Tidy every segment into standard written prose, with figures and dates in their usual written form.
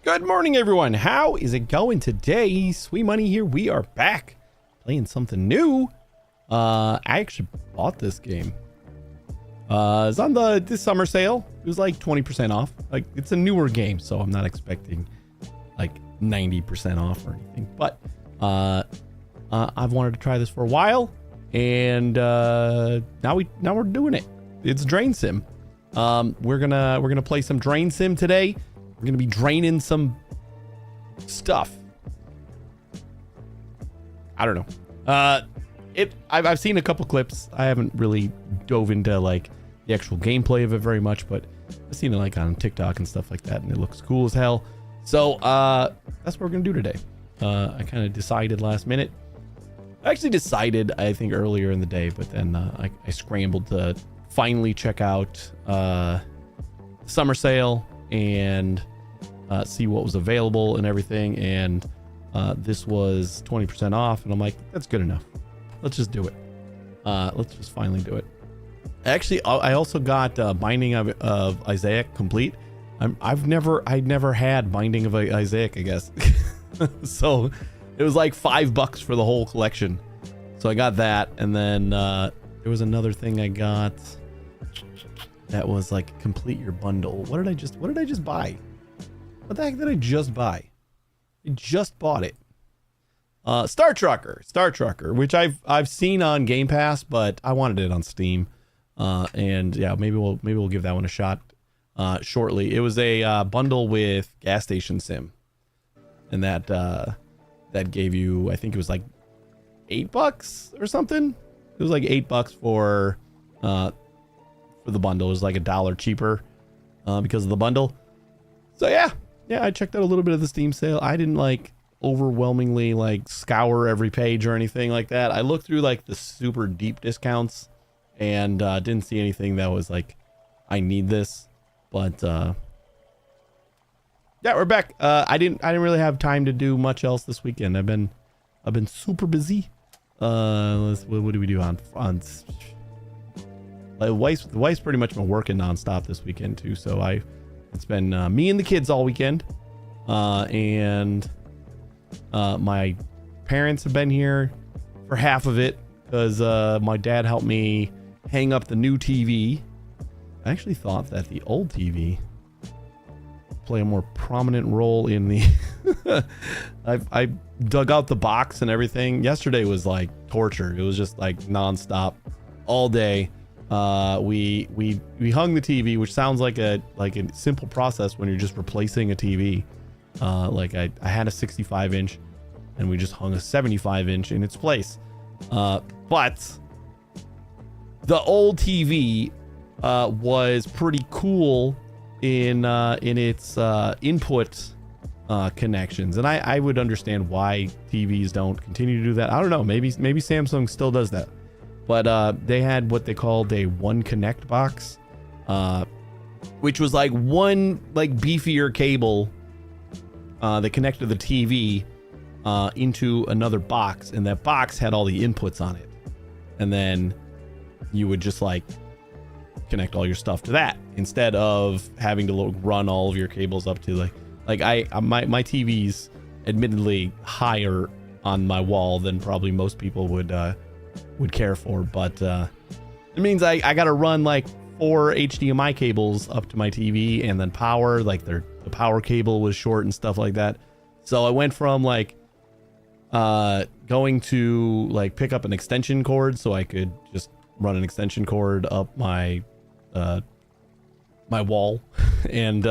Good morning, everyone. How is it going today? Sweet Money here. We are back playing something new. I actually bought this game. It's on this summer sale. It was like 20% off. Like, it's a newer game, so I'm not expecting like 90% off or anything. But I've wanted to try this for a while, and now we're doing it. It's DrainSim. We're gonna play some DrainSim today. We're gonna be draining some stuff. I don't know. I've seen a couple clips. I haven't really dove into like the actual gameplay of it very much, but I've seen it like on TikTok and stuff like that, and it looks cool as hell. So that's what we're gonna do today. I kind of decided last minute. I actually decided, I think, earlier in the day, but then I scrambled to finally check out summer sale and see what was available and everything, and this was 20% off, and I'm like, that's good enough. Let's just do it. Let's just finally do it. Actually, I also got Binding of Isaac complete. I'd never had Binding of Isaac, I guess. So it was like $5 for the whole collection. So I got that, and then there was another thing I got that was like complete your bundle. What did I just buy? What the heck did I just buy? I just bought it. Star Trucker, which I've seen on Game Pass, but I wanted it on Steam. And yeah, maybe we'll give that one a shot shortly. It was a bundle with Gas Station Sim, and that gave you, I think it was like $8 or something. It was like $8 for the bundle. It was like $1 cheaper because of the bundle. So yeah, I checked out a little bit of the Steam sale. I didn't like overwhelmingly like scour every page or anything like that. I looked through like the super deep discounts and didn't see anything that was like, I need this. But yeah, we're back. I didn't really have time to do much else this weekend. I've been super busy. What do we do on the wife's pretty much been working nonstop this weekend too, so it's been me and the kids all weekend, and my parents have been here for half of it because my dad helped me hang up the new TV. I actually thought that the old TV play a more prominent role in the I dug out the box and everything. Yesterday was like torture. It was just like nonstop all day. We hung the TV, which sounds like a simple process when you're just replacing a TV. Like I had a 65-inch and we just hung a 75-inch in its place. But the old TV was pretty cool in its input connections, and I would understand why TVs don't continue to do that. I don't know, maybe Samsung still does that, but they had what they called a One Connect box, which was like one like beefier cable that connected the TV into another box, and that box had all the inputs on it, and then you would just like connect all your stuff to that instead of having to run all of your cables up to my TV's admittedly higher on my wall than probably most people would care for, but it means I gotta run like 4 HDMI cables up to my TV, and then power, like the power cable was short and stuff like that. So I went from like going to like pick up an extension cord so I could just run an extension cord up my wall and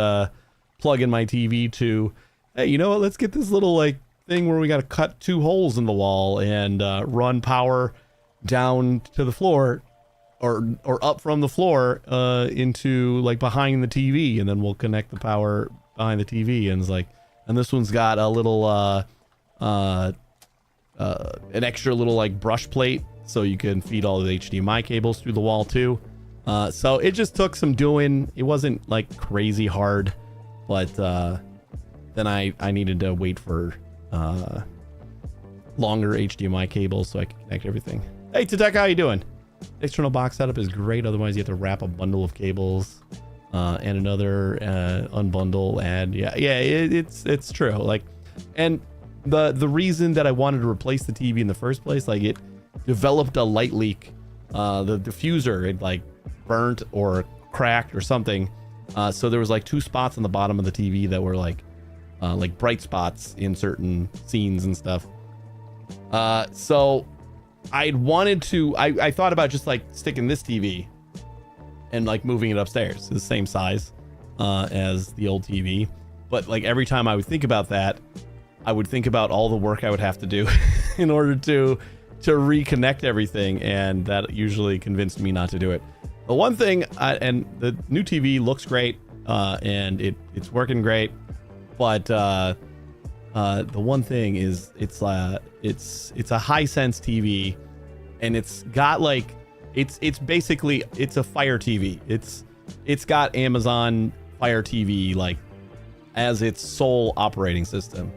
plug in my TV to, hey, you know what, let's get this little like thing where we got to cut 2 holes in the wall and run power down to the floor or up from the floor into like behind the TV, and then we'll connect the power behind the TV. And it's like, and this one's got a little an extra little like brush plate so you can feed all the HDMI cables through the wall too. So it just took some doing. It wasn't like crazy hard, but then I needed to wait for longer HDMI cables so I could connect everything. Hey Tatek, how you doing? External box setup is great, otherwise you have to wrap a bundle of cables. and another unbundle ad. Yeah, it's true. Like, and the reason that I wanted to replace the TV in the first place, like it developed a light leak. The diffuser had like burnt or cracked or something. So there was like 2 spots on the bottom of the TV that were like bright spots in certain scenes and stuff. So I thought about just like sticking this TV and like moving it upstairs. It's the same size as the old TV. But like every time I would think about that, I would think about all the work I would have to do in order to reconnect everything. And that usually convinced me not to do it. The one thing, and the new TV looks great, and it's working great. But the one thing is it's a Hisense TV, and it's got like it's basically a Fire TV. It's got Amazon Fire TV like as its sole operating system,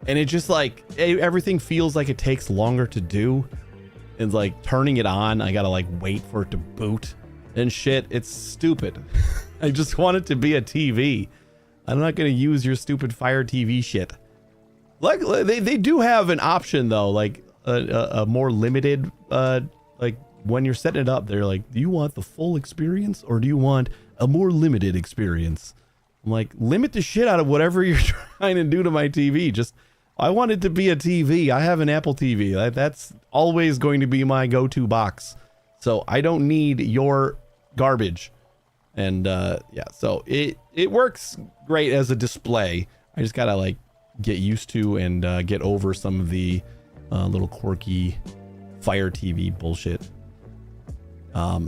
and it just like everything feels like it takes longer to do. And like turning it on, I gotta like wait for it to boot and shit. It's stupid. I just want it to be a TV. I'm not gonna use your stupid Fire TV shit. Like they do have an option though, like a more limited like when you're setting it up, they're like, do you want the full experience or do you want a more limited experience? I'm like, limit the shit out of whatever you're trying to do to my TV. Just, I want it to be a TV. I have an Apple TV. That's always going to be my go-to box. So I don't need your garbage. And yeah, so it works great as a display. I just gotta like get used to and get over some of the little quirky Fire TV bullshit. But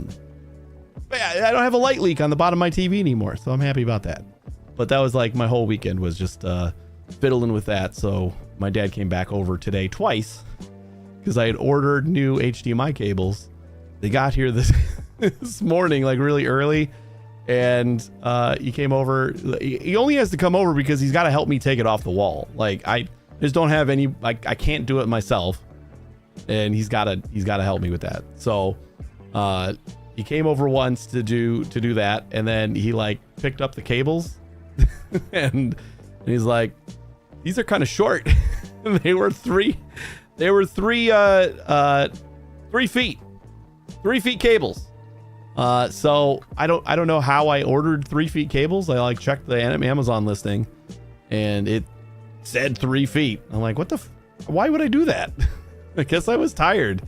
yeah, I don't have a light leak on the bottom of my TV anymore, so I'm happy about that. But that was like my whole weekend was just fiddling with that. So my dad came back over today twice because I had ordered new HDMI cables. They got here this morning, like really early. And he came over. He only has to come over because he's got to help me take it off the wall. Like I just don't have any, like I can't do it myself. And he's got to help me with that. So he came over once to do that, and then he like picked up the cables and he's like, these are kind of short. They were 3 feet cables. So I don't know how I ordered 3 feet cables. I like checked the Amazon listing and it said 3 feet. I'm like, what why would I do that? I guess I was tired.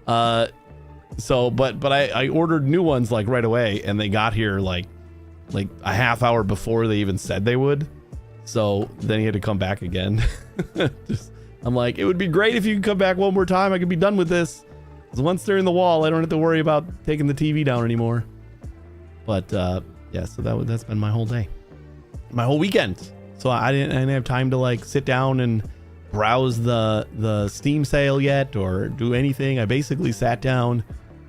So, but I ordered new ones like right away, and they got here like a half hour before they even said they would. So then he had to come back again. I'm like, it would be great if you could come back one more time. I could be done with this. Because once they're in the wall, I don't have to worry about taking the TV down anymore. But yeah, so that's been my whole day, my whole weekend. So I didn't have time to like sit down and browse the Steam sale yet or do anything. I basically sat down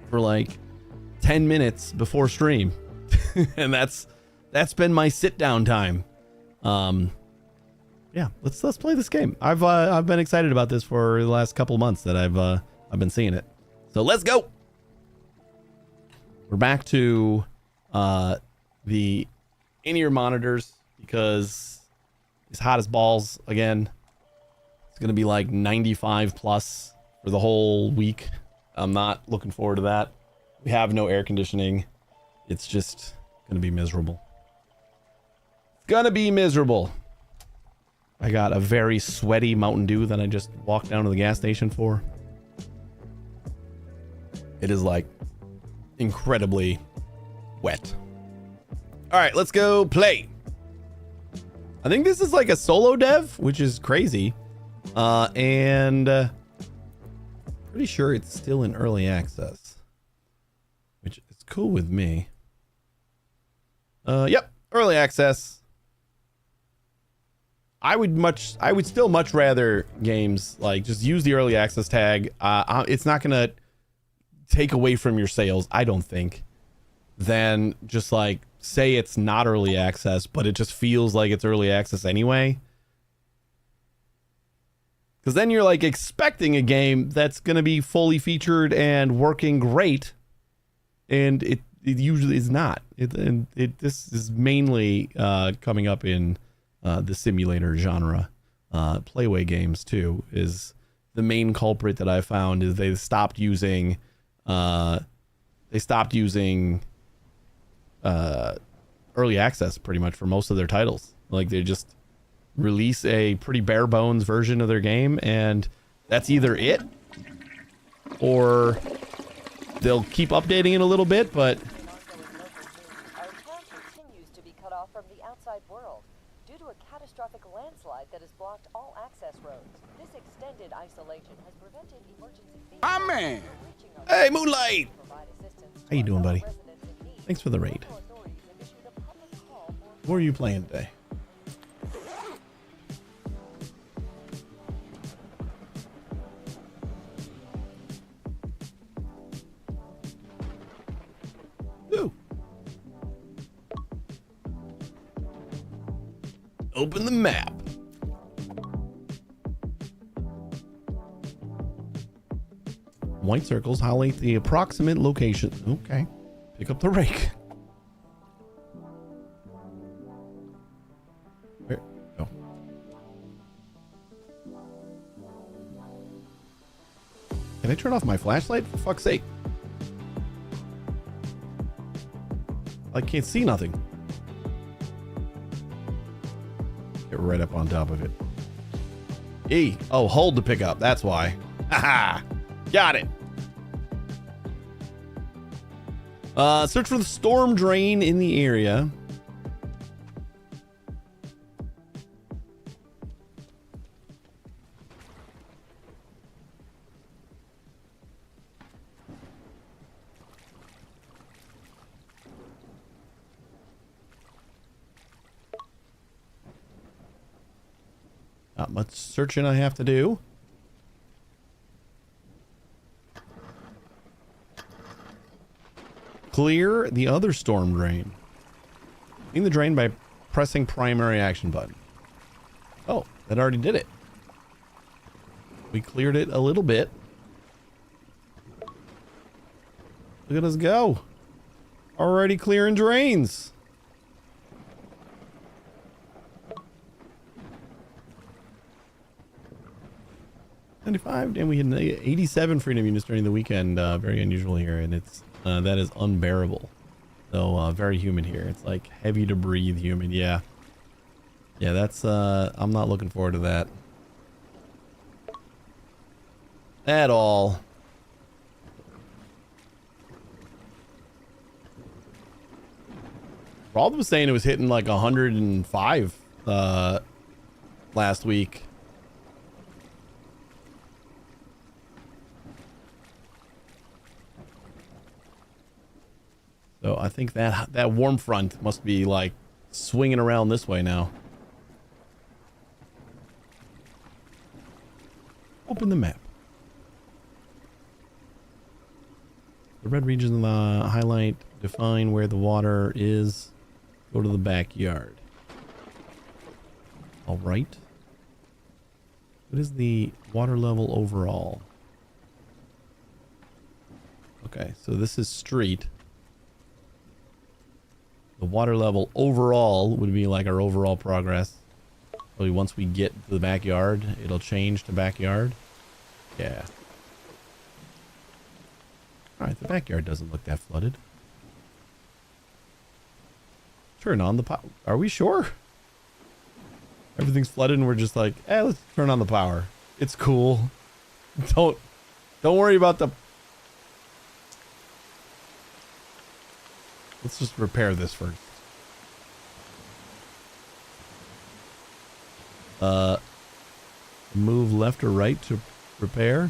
for like 10 minutes before stream, and that's been my sit down time. Yeah, let's play this game. I've been excited about this for the last couple months that I've been seeing it. So let's go. We're back to the in-ear monitors because it's hot as balls again. It's gonna be like 95 plus for the whole week. I'm not looking forward to that. We have no air conditioning. It's just gonna be miserable. It's gonna be miserable. I got a very sweaty Mountain Dew that I just walked down to the gas station for. It is like incredibly wet. All right, let's go play. I think this is like a solo dev, which is crazy. And pretty sure it's still in early access, which is cool with me. Yep, early access. I would still much rather games like just use the early access tag. It's not gonna take away from your sales, I don't think, than just like say it's not early access, but it just feels like it's early access anyway. Because then you're like expecting a game that's gonna be fully featured and working great, and it usually is not. This is mainly coming up in the simulator genre. Playway games too is the main culprit that I found. Is they stopped using early access pretty much for most of their titles. Like they just release a pretty bare bones version of their game, and that's either it, or they'll keep updating it a little bit, but Our town continues to be cut off from the outside world due to a catastrophic landslide that has blocked all access roads. This extended isolation has prevented emergency vehicles My man. from reaching our hey, Moonlight, to provide assistance how you to doing, our buddy? residents in need. Thanks for the raid. Local authorities have issued a public call for What are you playing today? Ooh. Open the map. White circles highlight the approximate location. Okay. Pick up the rake. Where? Oh. Can I turn off my flashlight? For fuck's sake. I can't see nothing. Get right up on top of it. E. Oh, hold to pick up. That's why. Haha. Got it. Search for the storm drain in the area. Not much searching I have to do. Clear the other storm drain. Clean the drain by pressing primary action button. Oh, that already did it. We cleared it a little bit. Look at us go. Already clearing drains. $95, and we had 87 freedom units during the weekend. Very unusual here, and it's that is unbearable. So very humid here. It's like heavy to breathe humid. Yeah, that's I'm not looking forward to that at all. Rob was saying it was hitting like 105 last week. So I think that warm front must be like swinging around this way now. Open the map. The red regions in the highlight define where the water is. Go to the backyard. All right. What is the water level overall? Okay, so this is street. The water level overall would be like our overall progress. Probably once we get to the backyard, it'll change to backyard. Yeah. Alright, the backyard doesn't look that flooded. Turn on the power. Are we sure? Everything's flooded and we're just like, let's turn on the power. It's cool. Don't worry about the... Let's just repair this first. Move left or right to repair.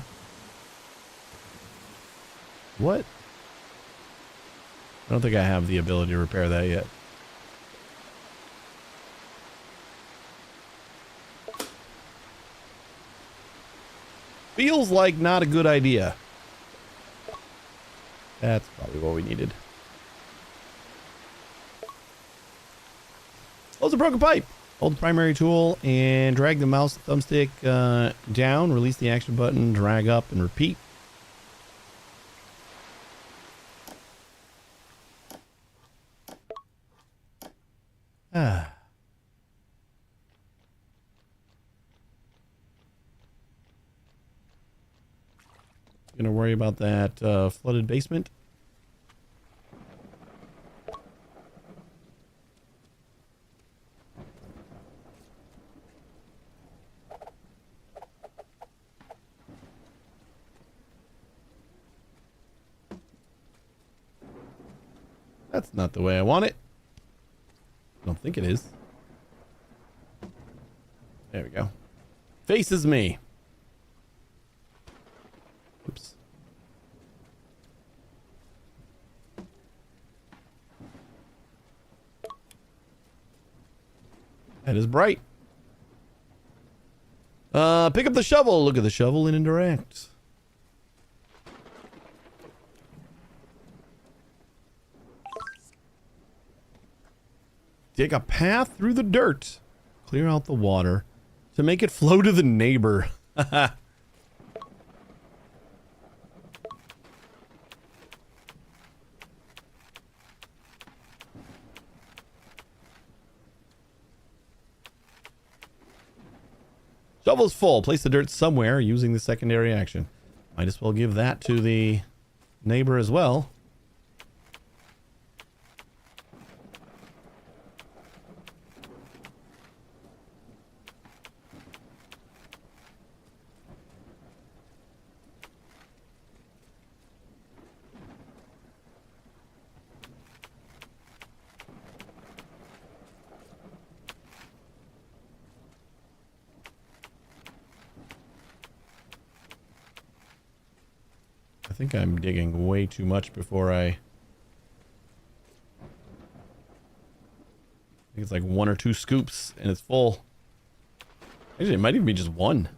What? I don't think I have the ability to repair that yet. Feels like not a good idea. That's probably what we needed. Close the broken pipe. Hold the primary tool and drag the mouse thumbstick down. Release the action button, drag up, and repeat. Ah. Gonna worry about that flooded basement. That's not the way I want it. I don't think it is. There we go. Faces me. Oops. That is bright. Pick up the shovel. Look at the shovel and interact. Dig a path through the dirt. Clear out the water to make it flow to the neighbor. Shovel's full. Place the dirt somewhere using the secondary action. Might as well give that to the neighbor as well. I think I'm digging way too much before I think it's like 1 or 2 scoops and it's full. Actually, it might even be just 1.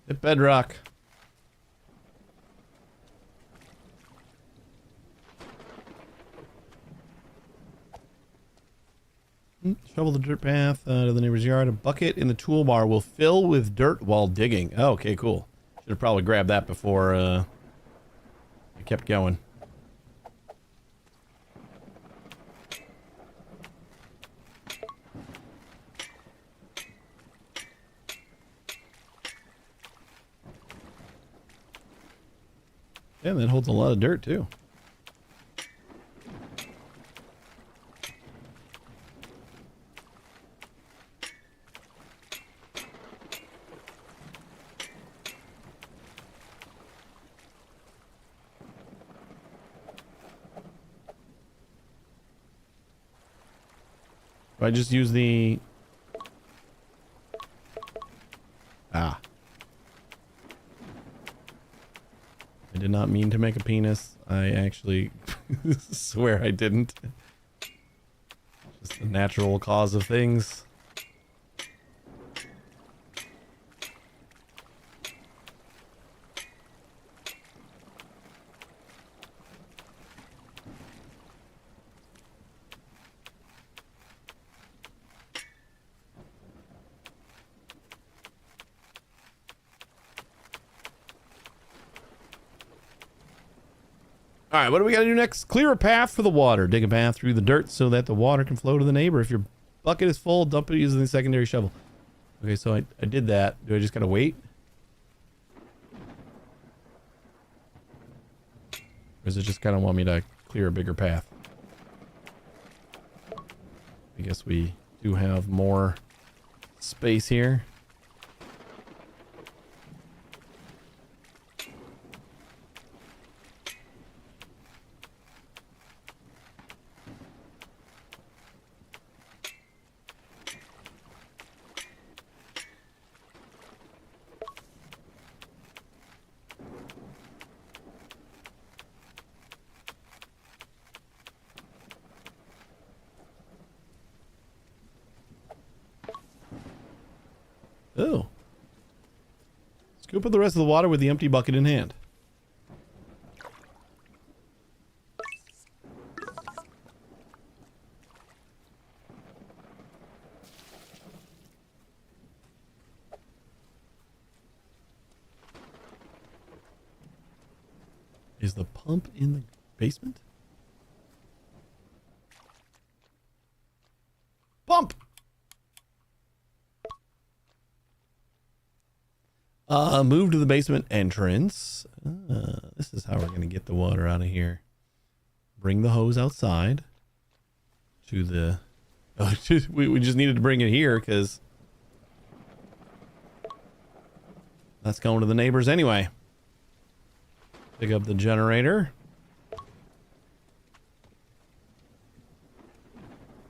Hit bedrock. Shovel the dirt path to the neighbor's yard. A bucket in the toolbar will fill with dirt while digging. Oh, okay, cool. Should have probably grabbed that before I kept going. Yeah, that holds a lot of dirt too. Do I just use the... Ah. I did not mean to make a penis. I actually swear I didn't. Just the natural cause of things. All right, what do we got to do next? Clear a path for the water. Dig a path through the dirt so that the water can flow to the neighbor. If your bucket is full, dump it using the secondary shovel. Okay, so I did that. Do I just got to wait? Or does it just kind of want me to clear a bigger path? I guess we do have more space here. Oh. Scoop up the rest of the water with the empty bucket in hand. Is the pump in the basement? Pump! Move to the basement entrance. This is how we're going to get the water out of here. Bring the hose outside to the... Oh, we just needed to bring it here because that's going to the neighbors anyway. Pick up the generator.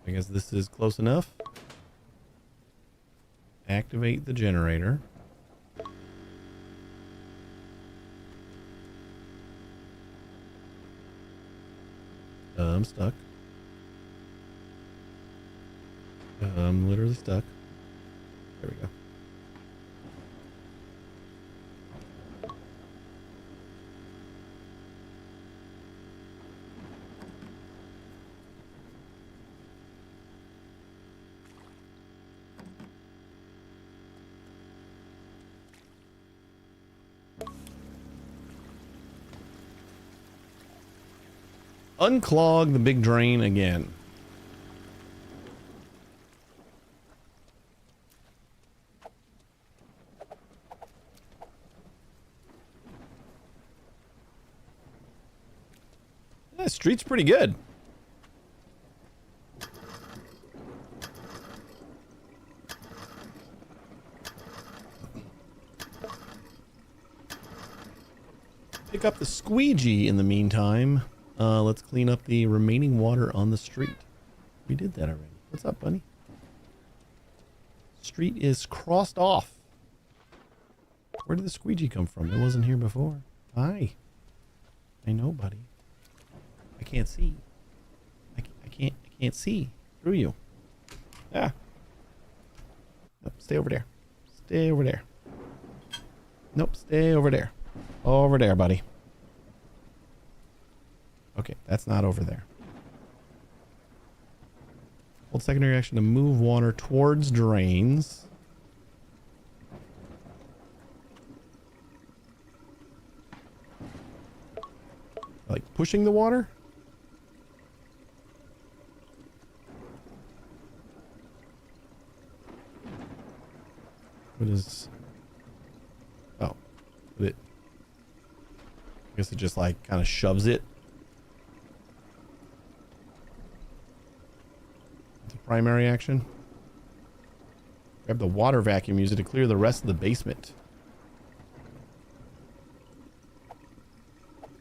I guess this is close enough. Activate the generator. I'm stuck. I'm literally stuck. There we go. Unclog the big drain again. That street's pretty good. Pick up the squeegee in the meantime. Let's clean up the remaining water on the street. We did that already. What's up, bunny? Street is crossed off. Where did the squeegee come from? It wasn't here before. Hi. I know, buddy. I can't see. I can't see through you. Ah. Nope, stay over there. Stay over there. Nope, stay over there. Over there, buddy. Okay, that's not over there. Hold secondary action to move water towards drains. Like pushing the water? What is... Oh. I guess it just like kind of shoves it. Primary action. Grab the water vacuum, use it to clear the rest of the basement.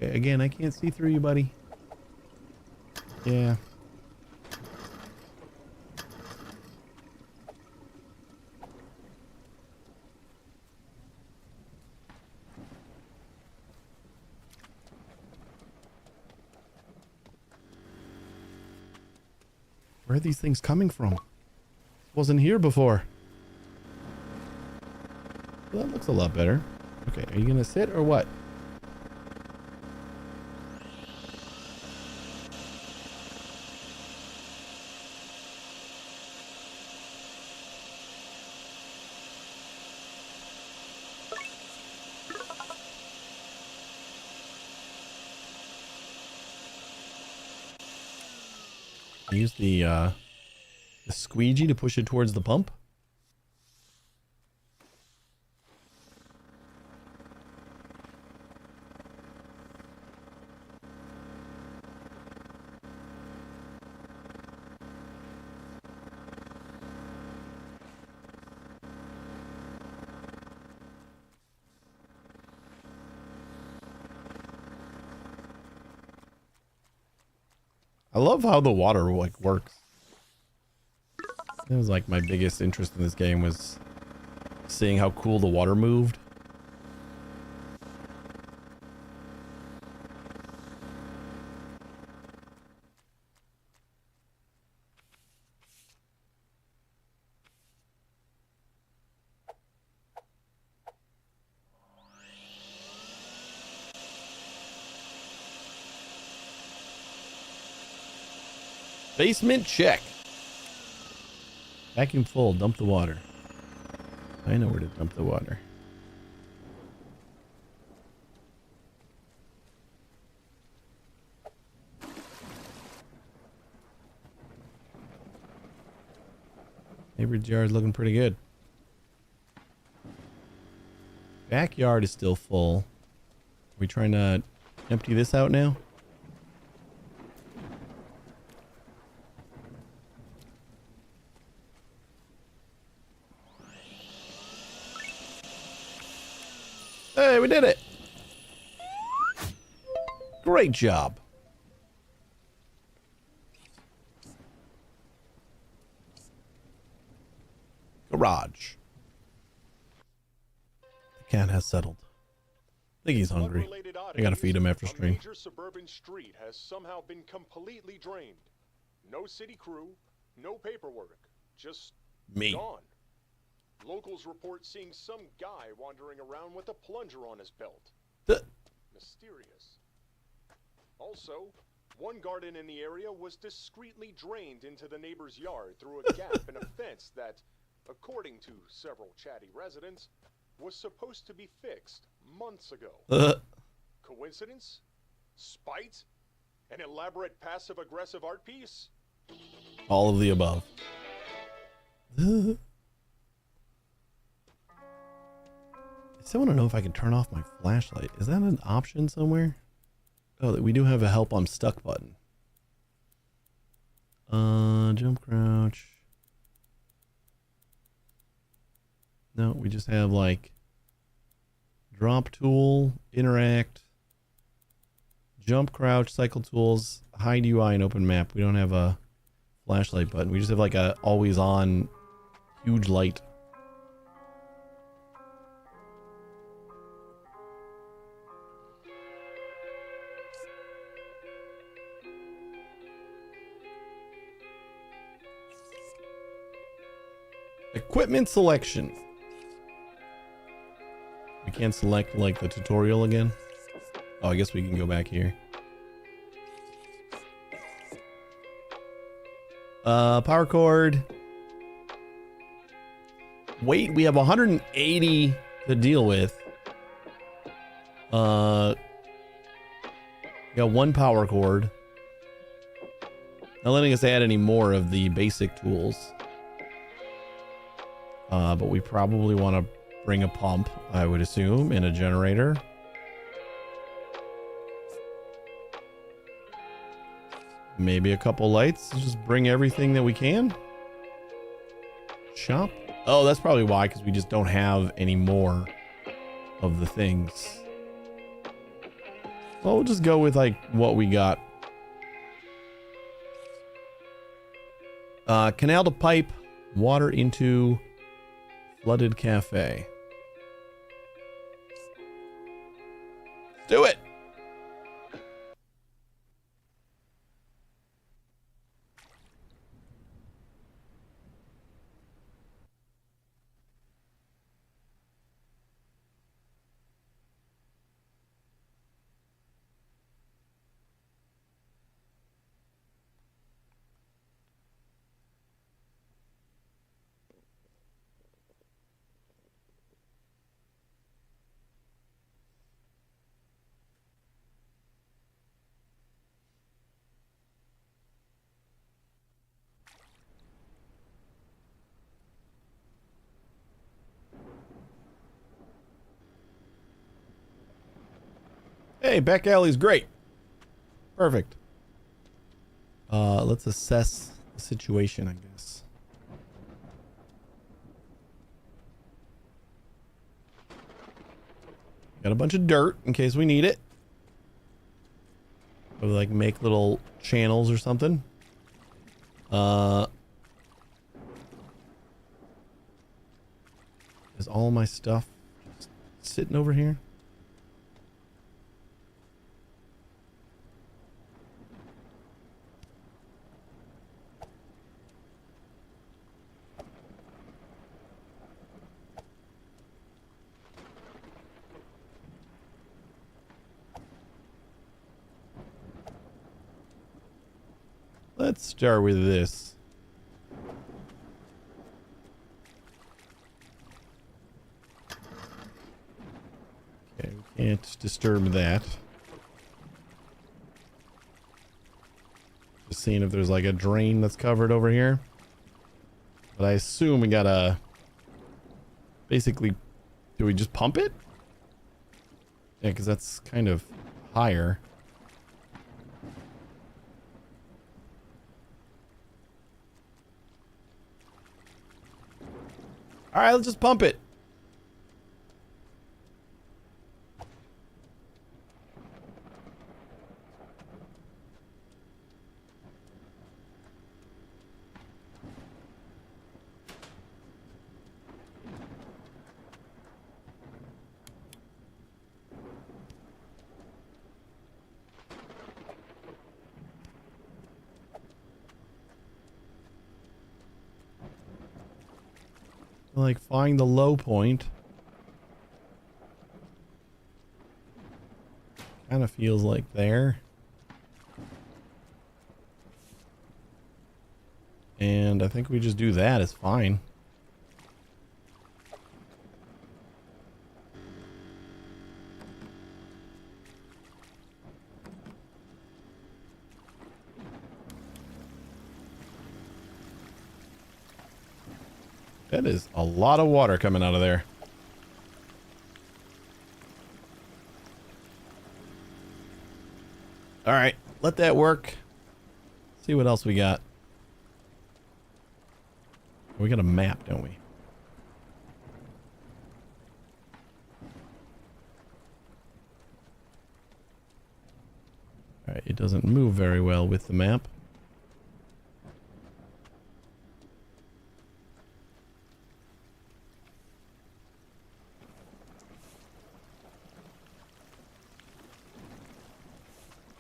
Okay, again, I can't see through you, buddy. Yeah. Where are these things coming from? Wasn't here before. Well, that looks a lot better. Okay, are you gonna sit or what? Use the squeegee to push it towards the pump. I love how the water like works. That was like my biggest interest in this game, was seeing how cool the water moved. Basement check. Vacuum full. Dump the water. I know where to dump the water. Neighbor's yard's looking pretty good. Backyard is still full. Are we trying to empty this out now? Hey, we did it! Great job. Garage. The cat has settled. I think he's hungry. I gotta feed him after stream. A major suburban street has somehow been completely drained. No city crew, no paperwork, just Me. gone. Locals report seeing some guy wandering around with a plunger on his belt. Mysterious. Also, one garden in the area was discreetly drained into the neighbor's yard through a gap in a fence that, according to several chatty residents, was supposed to be fixed months ago. Coincidence? Spite? An elaborate passive-aggressive art piece? All of the above. I still want to know if I can turn off my flashlight. Is that an option somewhere? Oh, we do have a help I'm stuck button. Jump crouch. No, we just have like drop tool, interact, jump crouch, cycle tools, hide UI, and open map. We don't have a flashlight button. We just have like a always on huge light. Equipment selection. We can't select like the tutorial again. Oh, I guess we can go back here. Power cord. Wait, we have 180 to deal with. We got one power cord. Not letting us add any more of the basic tools. But we probably want to bring a pump, I would assume, and a generator. Maybe a couple lights. Just bring everything that we can. Shop. Oh, that's probably why, because we just don't have any more of the things. Well, we'll just go with like what we got. Canal to pipe water into flooded cafe. Do it. Hey, back alley's great. Perfect. Let's assess the situation, I guess. Got a bunch of dirt in case we need it. Or like make little channels or something. Is all my stuff just sitting over here? Let's start with this. Okay, we can't disturb that. Just seeing if there's like a drain that's covered over here. But I assume we gotta basically, do we just pump it? Yeah, because that's kind of higher. All right, let's just pump it. Like, find the low point. Kind of feels like there. And I think we just do that. It's fine. That is a lot of water coming out of there. All right, let that work. See what else we got. We got a map, don't we? All right, it doesn't move very well with the map.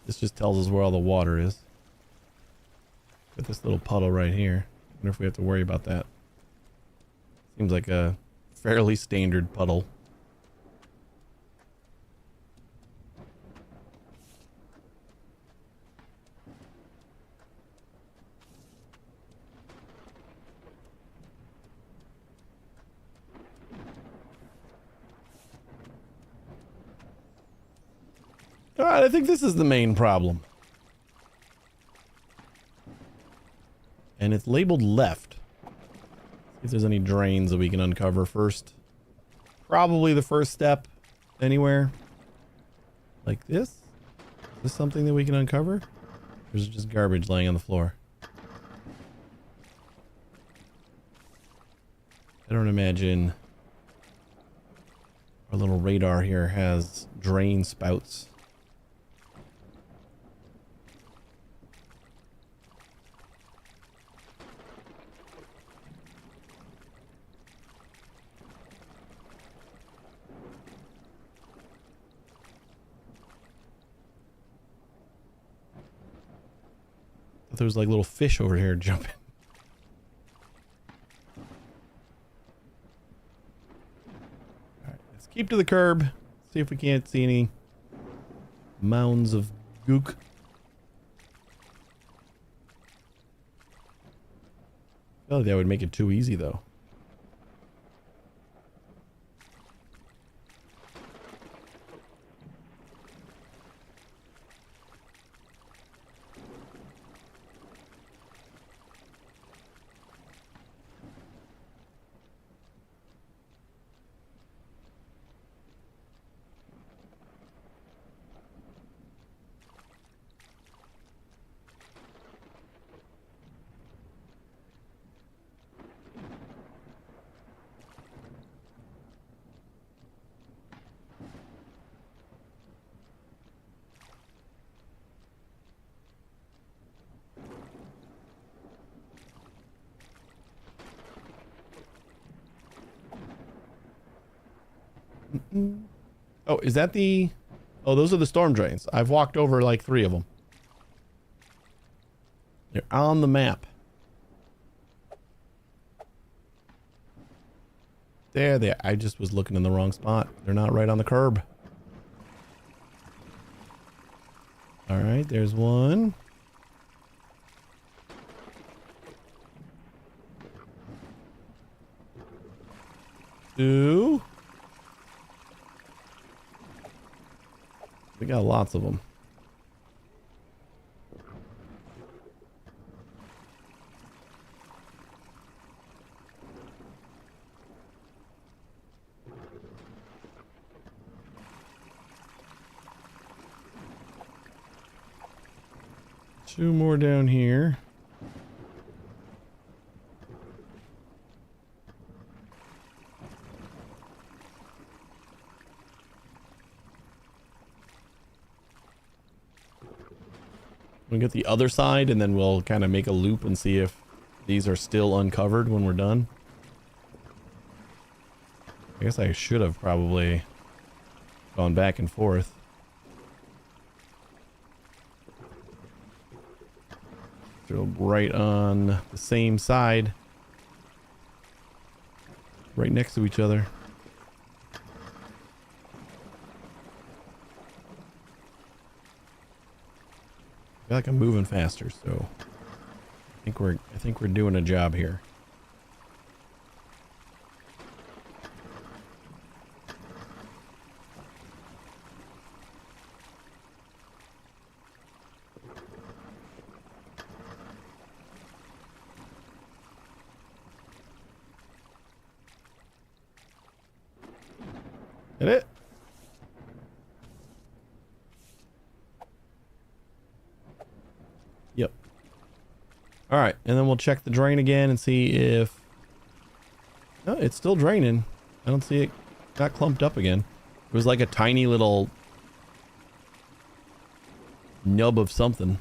This just tells us where all the water is. Got this little puddle right here. Wonder if we have to worry about that. Seems like a fairly standard puddle. Alright, I think this is the main problem. And it's labeled left. See if there's any drains that we can uncover first. Probably the first step anywhere. Like this? Is this something that we can uncover? Or is it just garbage laying on the floor? I don't imagine our little radar here has drain spouts. There's like little fish over here jumping. All right, let's keep to the curb. See if we can't see any mounds of gook. I feel like that would make it too easy though. Oh, is that the... Oh, those are the storm drains. I've walked over like 3 of them. They're on the map. There they are. I just was looking in the wrong spot. They're not right on the curb. All right, there's one. Two. We got lots of them. 2 more down here. We'll get the other side and then we'll kind of make a loop and see if these are still uncovered when we're done. I guess I should have probably gone back and forth. So right on the same side. Right next to each other. I feel like I'm moving faster, so I think we're doing a job here. Hit it. Yep. All right, and then we'll check the drain again and see if... Oh, it's still draining. I don't see it got clumped up again. It was like a tiny little nub of something.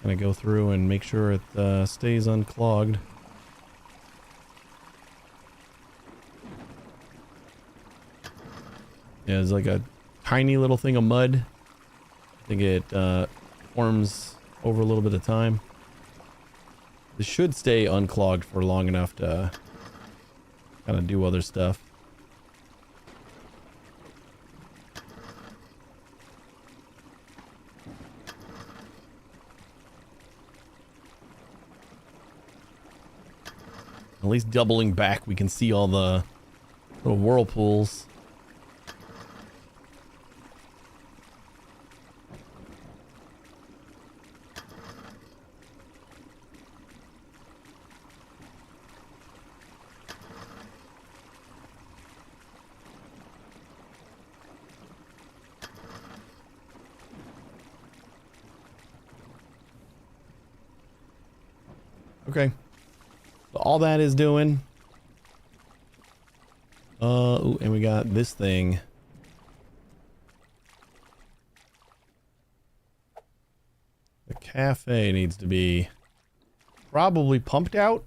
Gonna go through and make sure it stays unclogged. Yeah, it's like a tiny little thing of mud. I think it forms over a little bit of time. This should stay unclogged for long enough to kind of do other stuff. At least doubling back, we can see all the little whirlpools. Okay. So all that is doing. Ooh, and we got this thing. The cafe needs to be probably pumped out,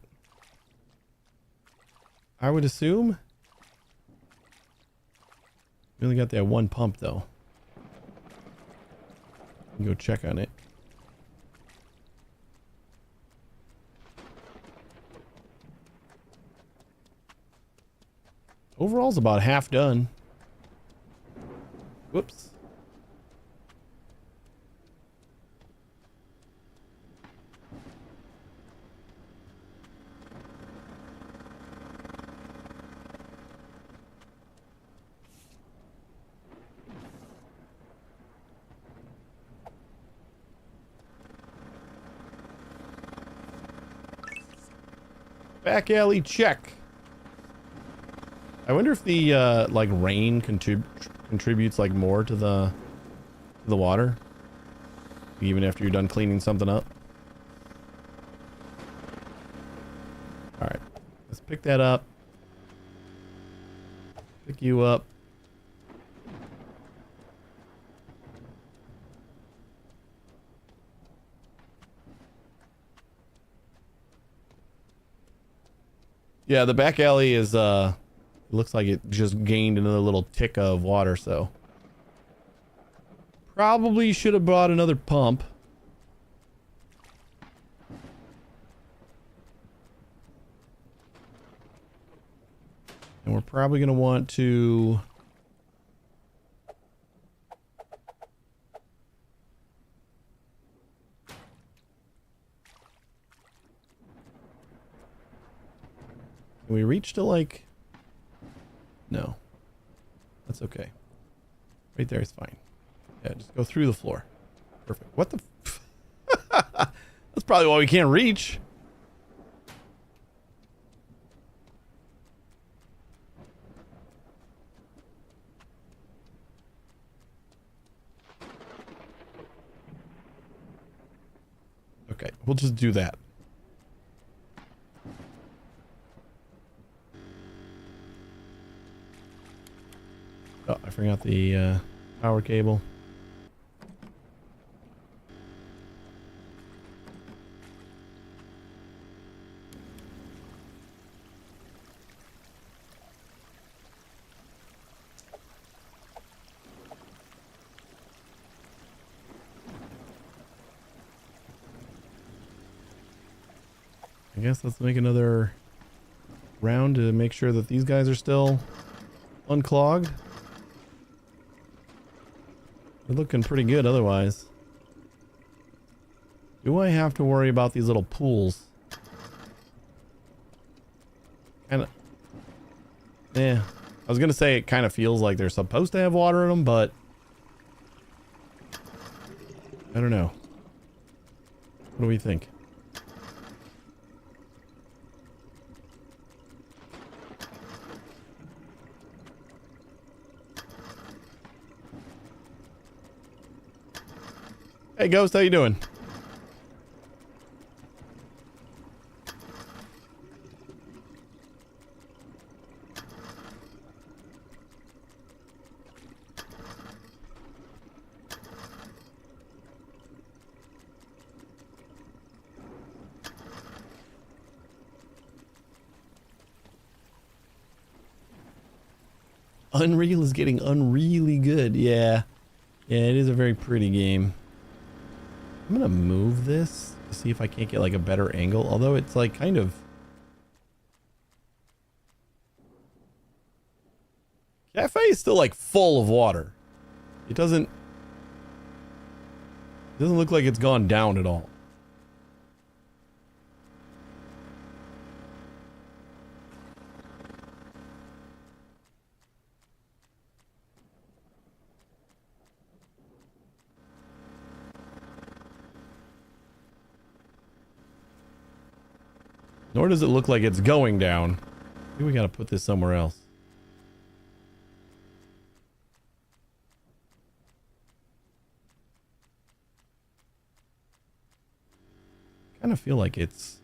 I would assume. We only got that one pump though. Go check on it. Overall's about half done. Whoops. Back alley check. I wonder if the like rain contributes like more to the water, even after you're done cleaning something up. All right, let's pick that up. Pick you up. Yeah, the back alley is looks like it just gained another little tick of water, so probably should have bought another pump. And we're probably going to want to can we reach to like... No. That's okay. Right there is fine. Yeah, just go through the floor. Perfect. What the... That's probably why we can't reach. Okay, we'll just do that. Oh, I forgot the power cable. I guess let's make another round to make sure that these guys are still unclogged. They're looking pretty good otherwise. Do I have to worry about these little pools? Kinda. Yeah. I was gonna say it kind of feels like they're supposed to have water in them, but I don't know. What do we think? Hey Ghost, how you doing? Unreal is getting unreally good. Yeah. Yeah, it is a very pretty game. I'm gonna move this to see if I can't get like a better angle, although it's like kind of... Cafe is still like full of water. It doesn't look like it's gone down at all. Nor does it look like it's going down. Maybe we gotta put this somewhere else. Kind of feel like it's...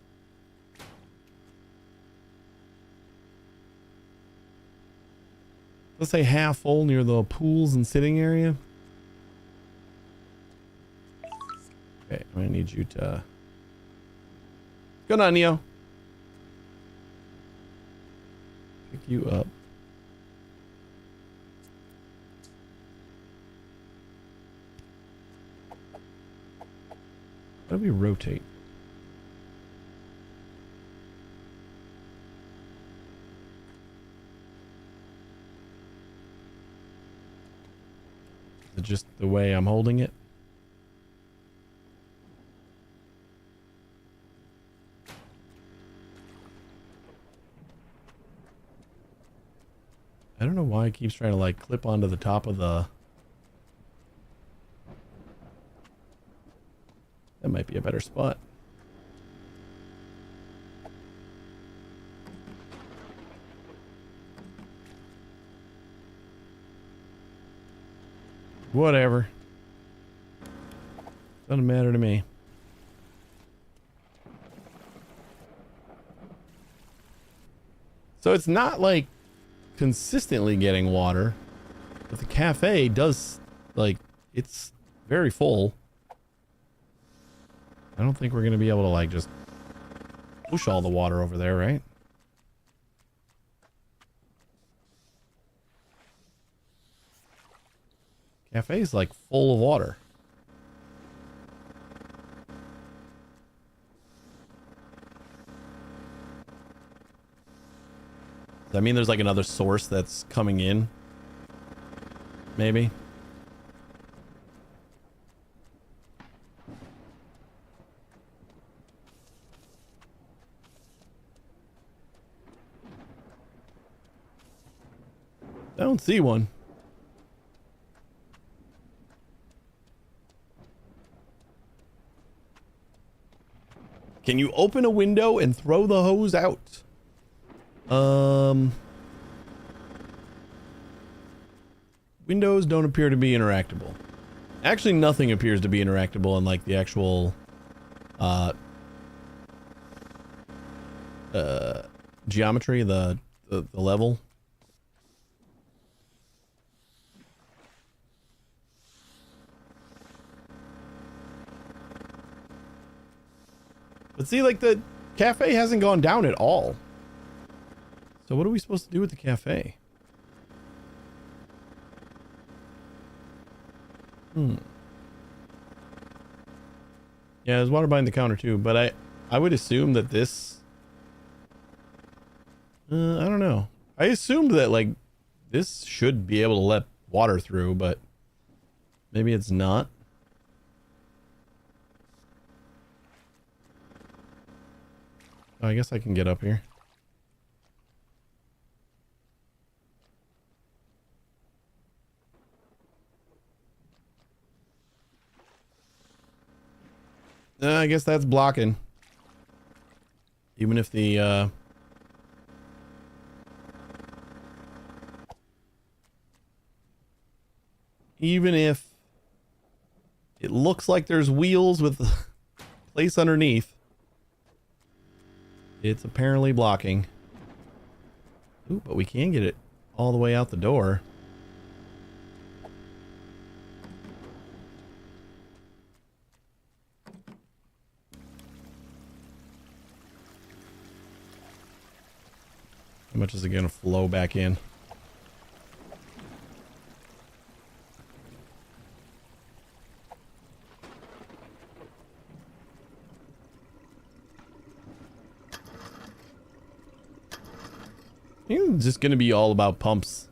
Let's say half full near the pools and sitting area. Okay, I'm gonna need you to... Good on, Neo. Pick you up. How do we rotate? Is it just the way I'm holding it? I don't know why it keeps trying to like clip onto the top of the... That might be a better spot. Whatever. Doesn't matter to me. So it's not like consistently getting water, but the cafe does, like, it's very full. I don't think we're gonna be able to like just push all the water over there, right? Cafe is like full of water. Does that mean there's like another source that's coming in? Maybe. I don't see one. Can you open a window and throw the hose out? Windows don't appear to be interactable. Actually, nothing appears to be interactable in like the actual uh geometry, the level. But see, like, the cafe hasn't gone down at all. So what are we supposed to do with the cafe? Yeah, there's water behind the counter too, but I would assume that this... I don't know. I assumed that, like, this should be able to let water through, but maybe it's not. Oh, I guess I can get up here. I guess that's blocking. Even if the, even if it looks like there's wheels with the place underneath, it's apparently blocking. Ooh, but we can get it all the way out the door. How much is it going to flow back in? I think it's just going to be all about pumps.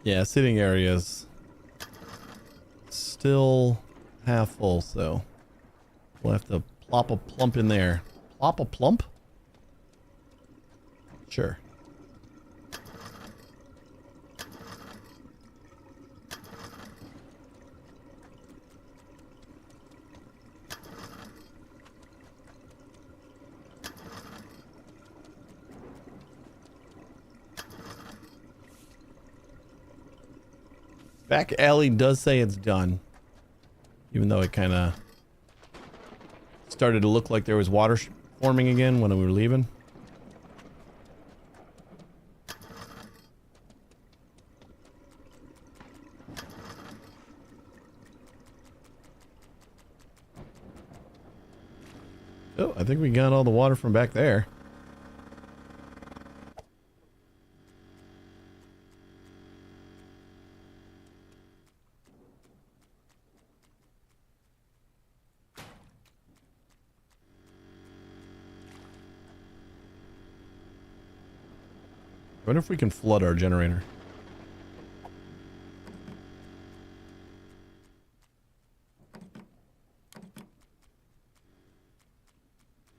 Yeah, sitting areas still half full, so we'll have to plop a plump in there. Plop a plump? Sure. Back alley does say it's done. Even though it kind of started to look like there was water forming again when we were leaving. Oh, I think we got all the water from back there. I wonder if we can flood our generator.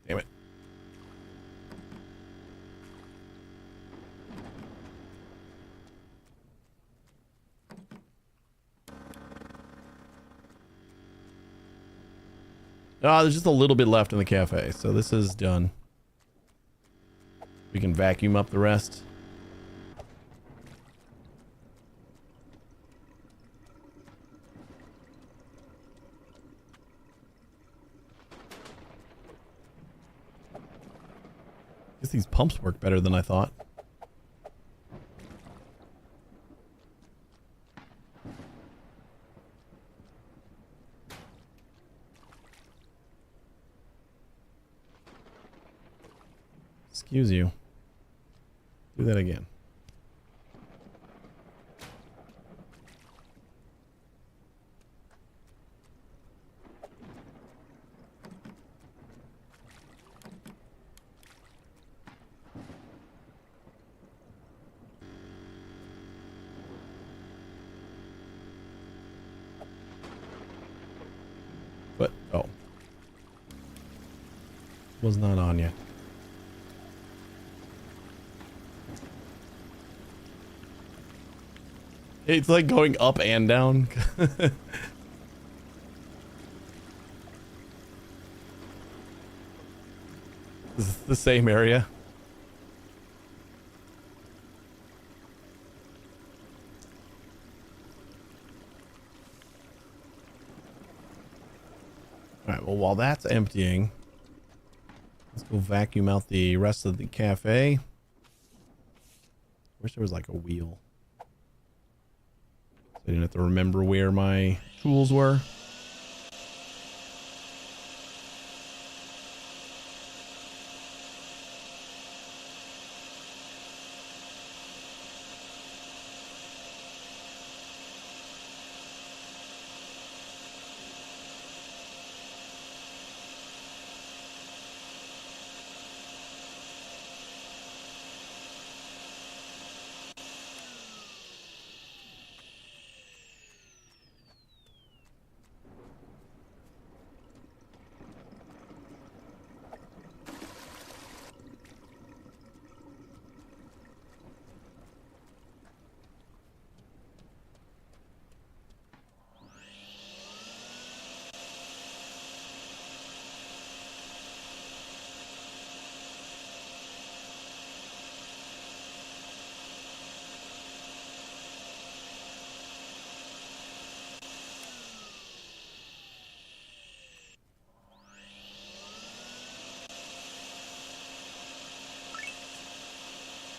Damn it. Ah, there's just a little bit left in the cafe, so this is done. We can vacuum up the rest. Guess these pumps work better than I thought. Excuse you. Do that again. But, oh. Was not on yet. It's like going up and down. This is the same area. while that's emptying, let's go vacuum out the rest of the cafe. Wish there was like a wheel. So I didn't have to remember where my tools were.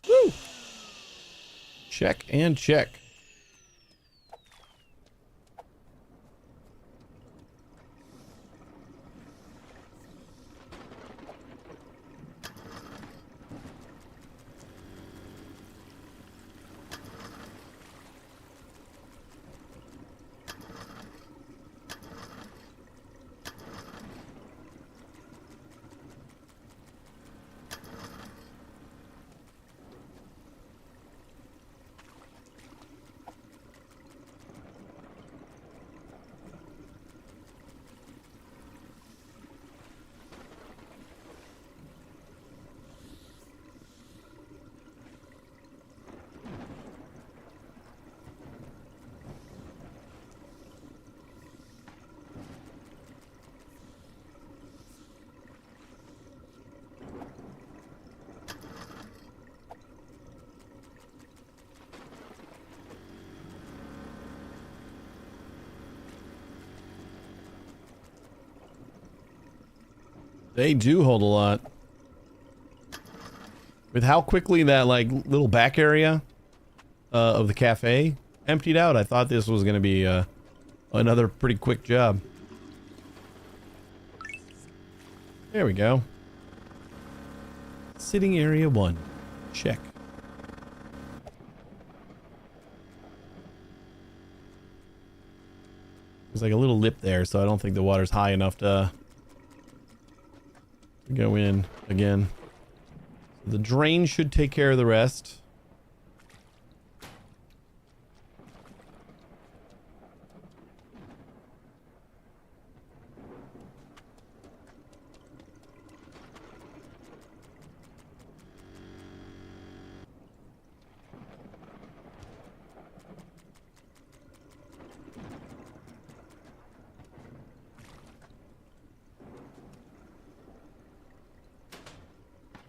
Woo! Check and check. They do hold a lot. With how quickly that like little back area of the cafe emptied out, I thought this was going to be another pretty quick job. There we go. Sitting area 1. Check. There's like a little lip there, so I don't think the water's high enough to go in again. The drain should take care of the rest.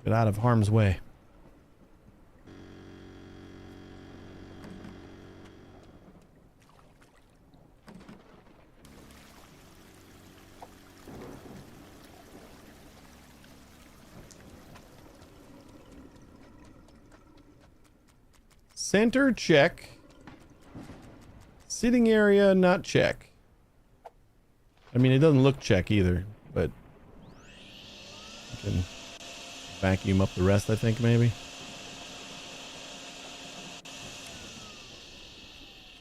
Get out of harm's way. Center, check. Sitting area, not check. I mean, it doesn't look check either, but you can vacuum up the rest, I think, maybe.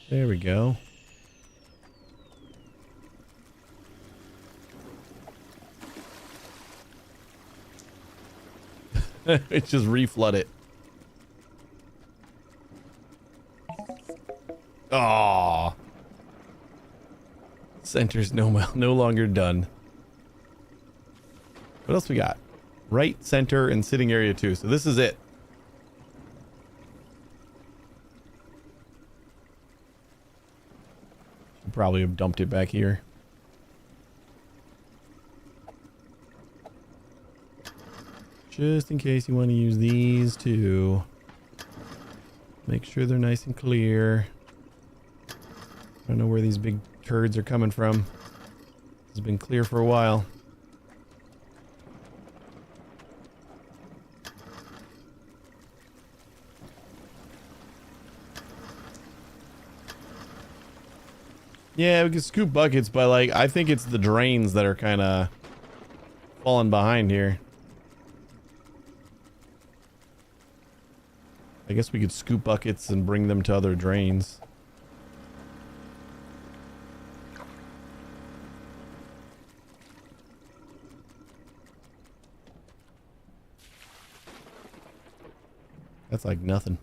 There we go. It just reflood it. Aww. Center's no longer done. What else we got? Right, center, and sitting area 2. So this is it. Should probably have dumped it back here. Just in case you want to use these two. Make sure they're nice and clear. I don't know where these big turds are coming from. It's been clear for a while. Yeah, we can scoop buckets, but like I think it's the drains that are kind of falling behind here. I guess we could scoop buckets and bring them to other drains. That's like nothing.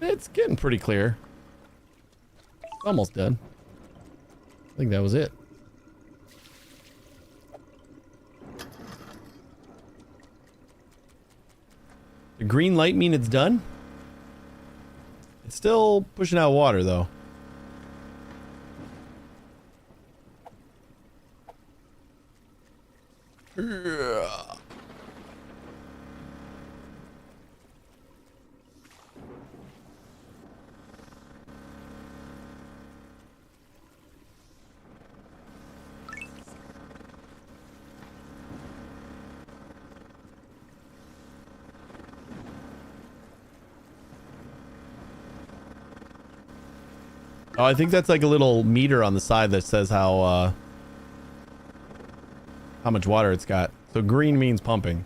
It's getting pretty clear. Almost done. I think that was it. The green light mean it's done? It's still pushing out water though. Oh, I think that's like a little meter on the side that says how much water it's got. So green means pumping.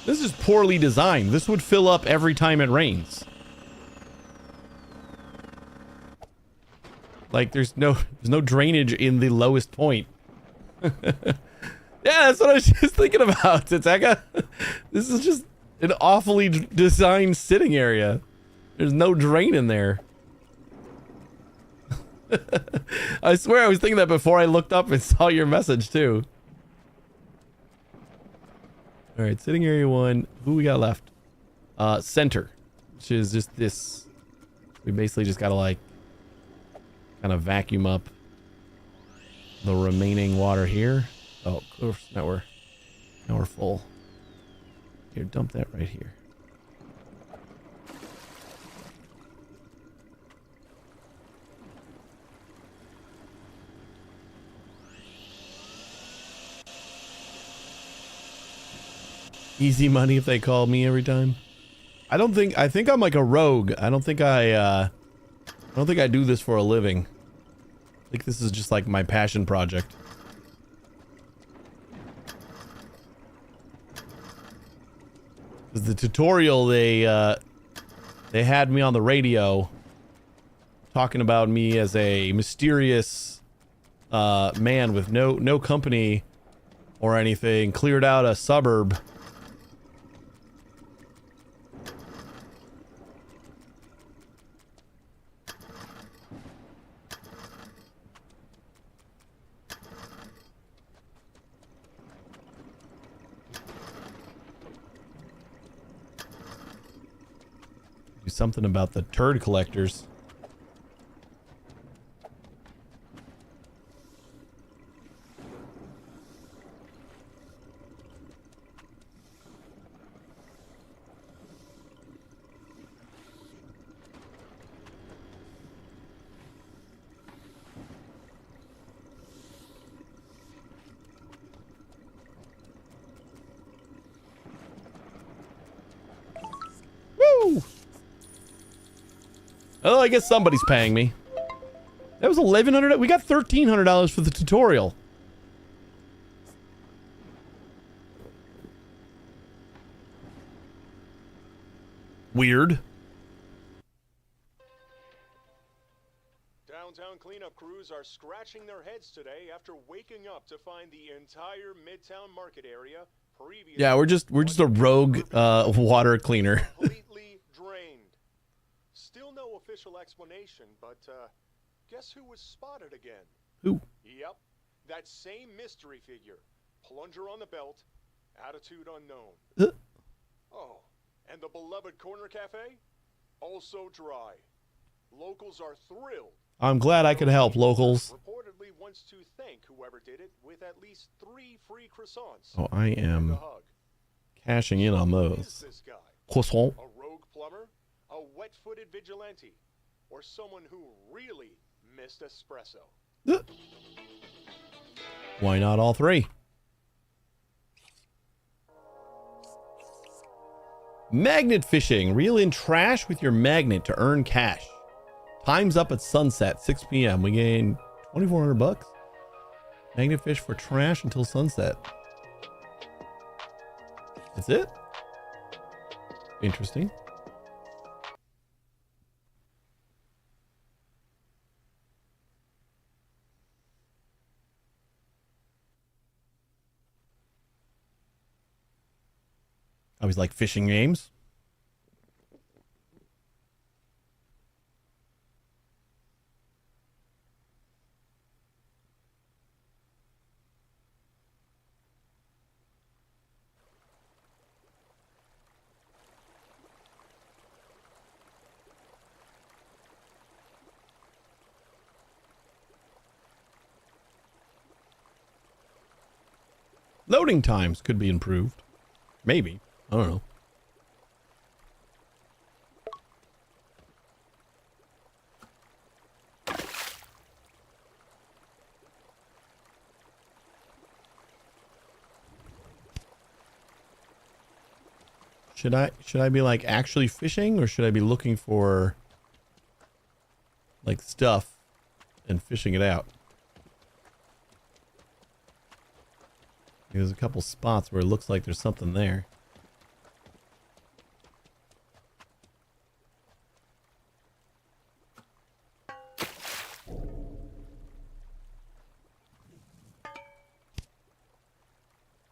This is poorly designed. This would fill up every time it rains. Like there's no drainage in the lowest point. Yeah, that's what I was just thinking about, Titeka. This is just an awfully designed sitting area. There's no drain in there. I swear I was thinking that before I looked up and saw your message too. All right, sitting area 1. Who we got left? Center, which is just this. We basically just gotta like kind of vacuum up the remaining water here. Oh, of course, now we're full. Here, dump that right here. Easy money if they call me every time. I think I'm like a rogue. I don't think I do this for a living. I think this is just like my passion project. Because the tutorial they had me on the radio talking about me as a mysterious man with no company or anything, cleared out a suburb. Something about the turd collectors. Woo! Oh, I guess somebody's paying me. That was $1,100. We got $1,300 for the tutorial. Weird. Downtown cleanup crews are scratching their heads today after waking up to find the entire Midtown Market area previously. Yeah, we're just a rogue water cleaner. Completely drained. Still no official explanation, but guess who was spotted again? Who? Yep, that same mystery figure. Plunger on the belt, attitude unknown. Oh, and the beloved corner cafe? Also dry. Locals are thrilled. I'm glad I could help, locals. Reportedly wants to thank whoever did it with at least 3 free croissants. Oh, I and am a hug. cashing in on Who is those. this guy? Croissant. A rogue plumber? A wet-footed vigilante? Or someone who really missed espresso? Why not all three? Magnet fishing. Reel in trash with your magnet to earn cash. Time's up at sunset, 6 p.m. We gain 2,400 bucks. Magnet fish for trash until sunset. That's it? Interesting. I was like fishing games. Loading times could be improved. Maybe. I don't know. Should I be like actually fishing, or should I be looking for like stuff and fishing it out? There's a couple spots where it looks like there's something there.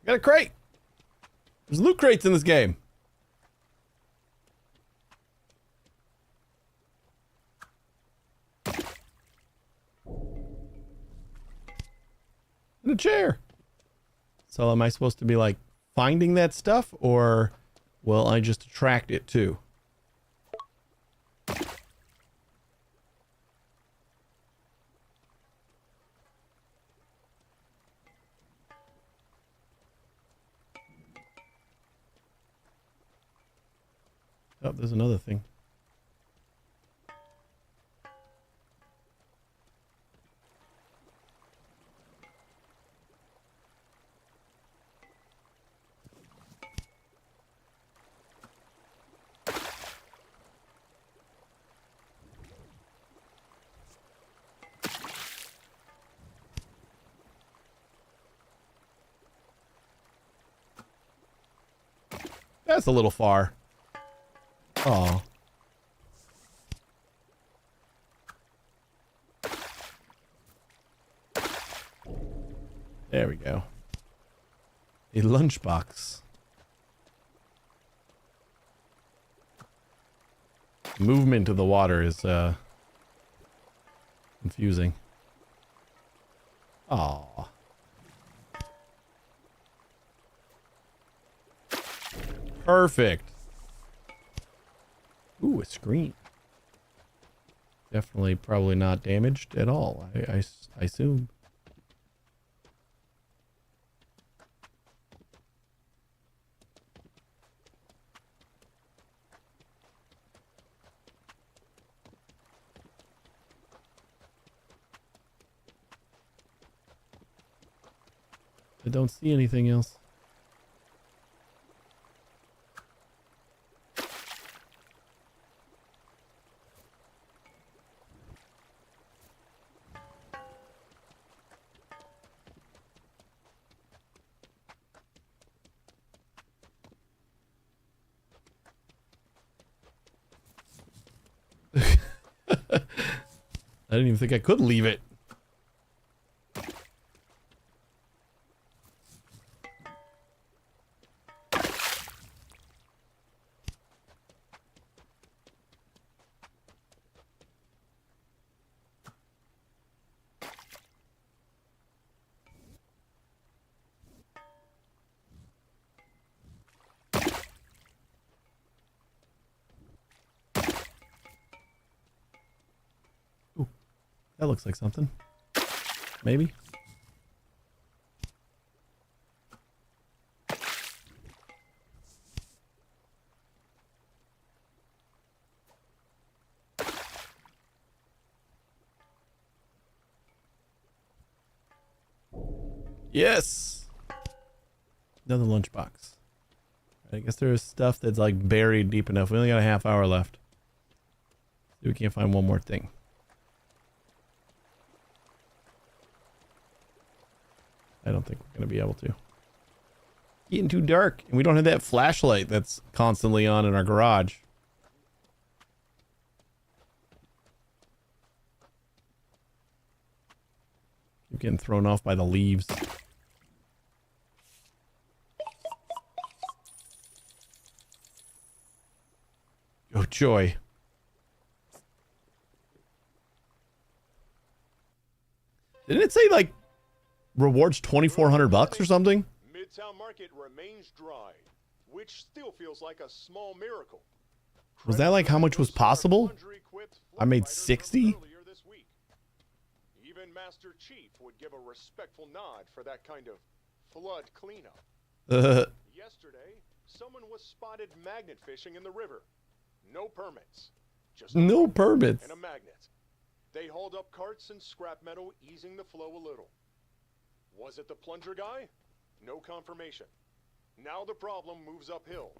Got a crate. There's loot crates in this game. And a chair. So am I supposed to be like finding that stuff, or will I just attract it too? Oh, there's another thing. That's a little far. Oh. There we go. A lunchbox. Movement of the water is confusing. Aw. Perfect. Ooh, a screen. Definitely probably not damaged at all, I assume. I don't see anything else. I didn't even think I could leave it. That looks like something. Maybe. Yes. Another lunchbox. I guess there's stuff that's like buried deep enough. We only got a half hour left. See if we can't find one more thing. I don't think we're going to be able to. Getting too dark. And we don't have that flashlight that's constantly on in our garage. Keep getting thrown off by the leaves. Oh, joy. Didn't it say, like, rewards $2,400 or something? Midtown Market remains dry, which still feels like a small miracle. Was that like how much was possible? I made 60? Even Master Chief would give a respectful nod for that kind of flood cleanup. Yesterday, someone was spotted magnet fishing in the river. No permits. Just no permits. And a magnet. They hauled up carts and scrap metal, easing the flow a little. Was it the plunger guy? No confirmation. Now the problem moves uphill.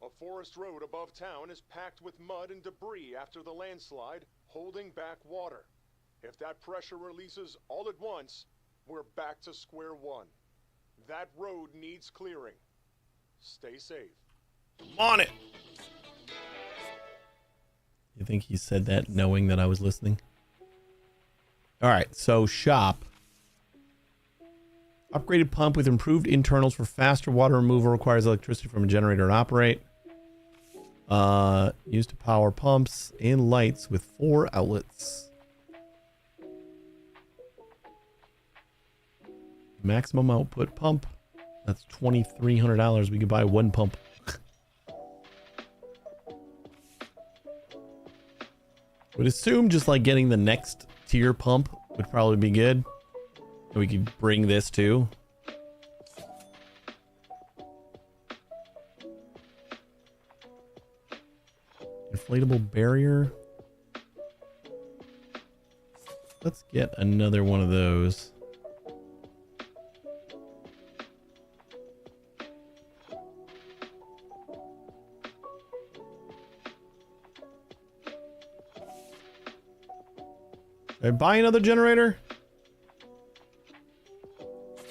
A forest road above town is packed with mud and debris after the landslide, holding back water. If that pressure releases all at once, we're back to square one. That road needs clearing. Stay safe. I'm on it. You think he said that knowing that I was listening? All right, so shop. Upgraded pump with improved internals for faster water removal, requires electricity from a generator to operate. Used to power pumps and lights with 4 outlets. Maximum output pump. That's $2,300. We could buy 1 pump. Would assume just like getting the next tier pump would probably be good. We could bring this too. Inflatable barrier. Let's get another one of those. Should I buy another generator?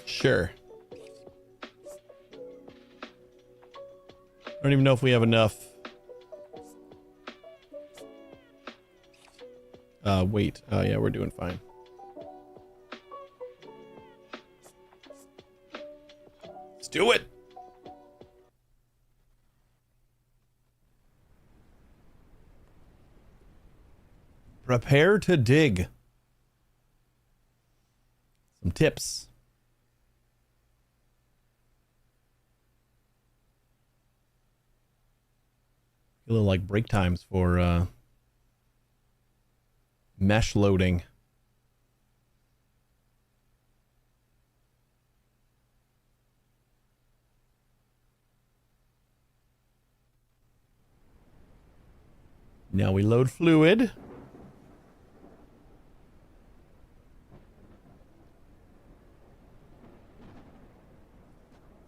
Sure. I don't even know if we have enough. Wait. Oh, yeah, we're doing fine. Let's do it. Prepare to dig. Some tips. A little like break times for mesh loading. Now we load fluid.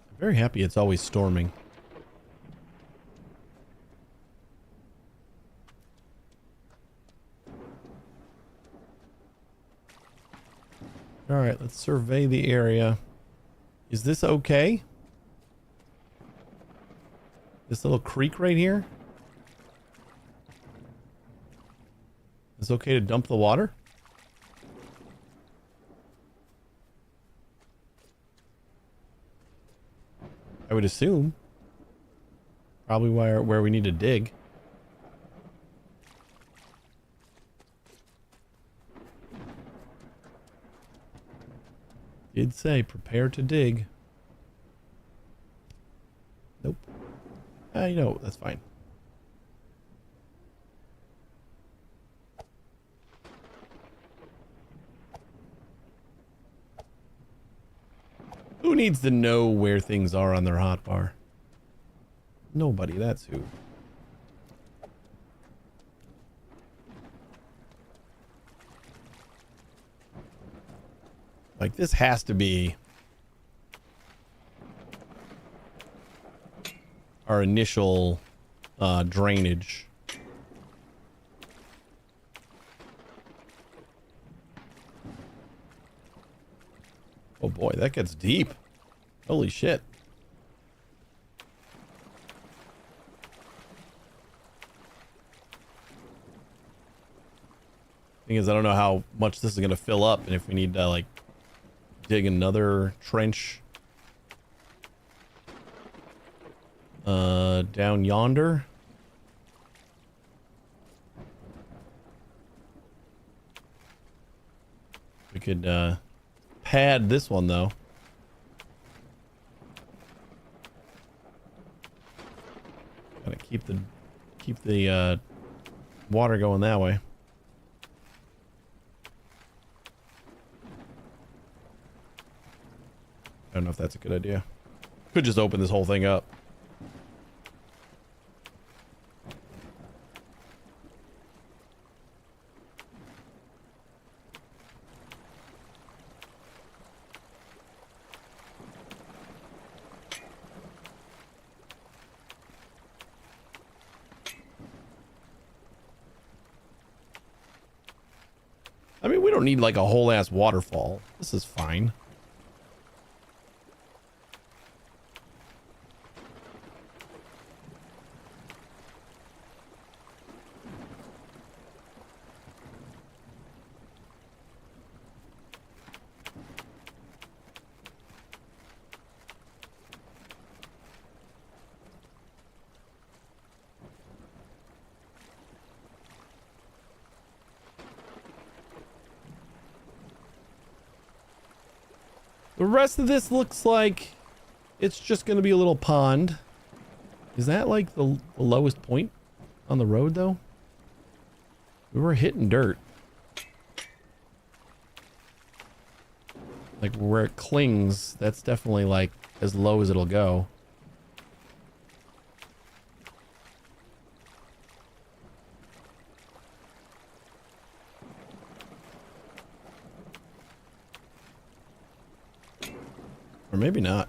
I'm very happy it's always storming. All right, let's survey the area. Is this okay? This little creek right here? Is it okay to dump the water? I would assume. Probably where we need to dig. Did say prepare to dig. Nope. You know, that's fine. Who needs to know where things are on their hotbar? Nobody, that's who. Like, this has to be our initial drainage. Oh boy, that gets deep. Holy shit. Thing is, I don't know how much this is going to fill up, and if we need to, like, dig another trench down yonder. We could pad this one though. Gotta keep the water going that way. I don't know if that's a good idea. Could just open this whole thing up. I mean, we don't need like a whole ass waterfall. This is fine. The rest of this looks like it's just going to be a little pond. Is that like the lowest point on the road though? We were hitting dirt. Like where it clings, that's definitely like as low as it'll go. Or maybe not.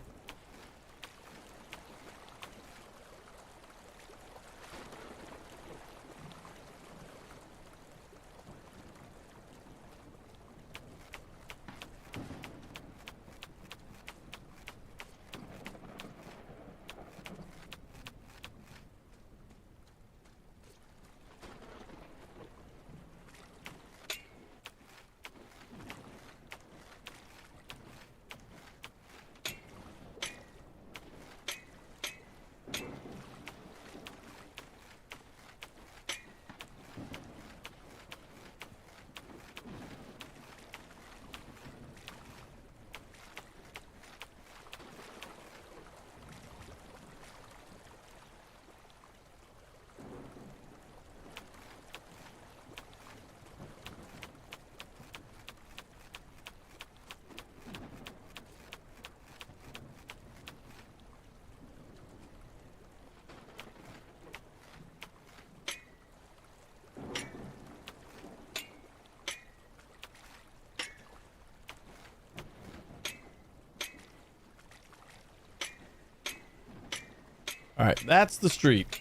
All right, that's the street.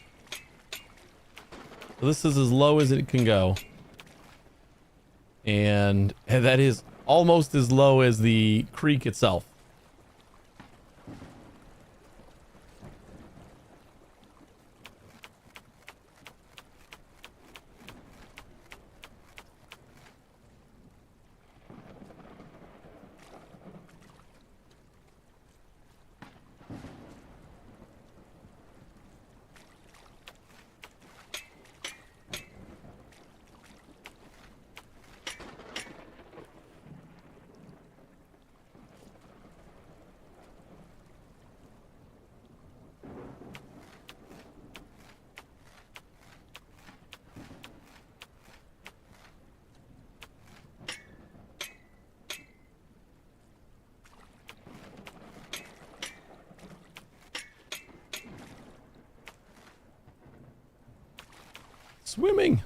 So this is as low as it can go. And that is almost as low as the creek itself. Swimming.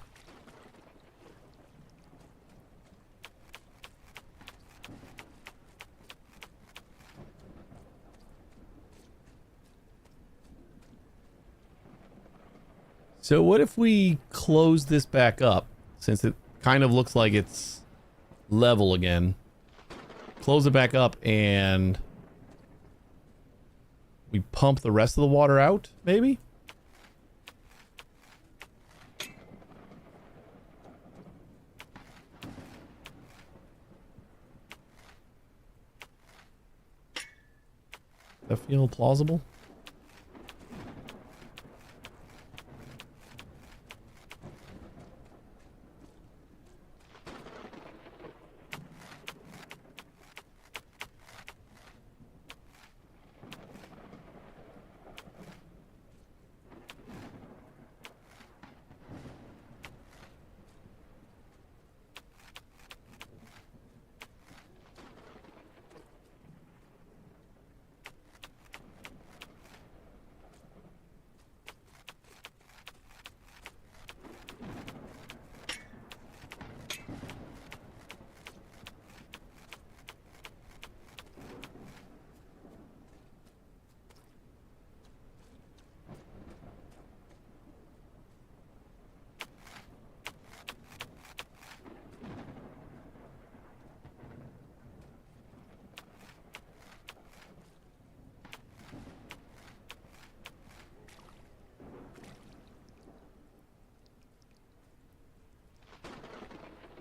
So what if we close this back up, since it kind of looks like it's level again? Close it back up and we pump the rest of the water out, maybe? Does that feel plausible?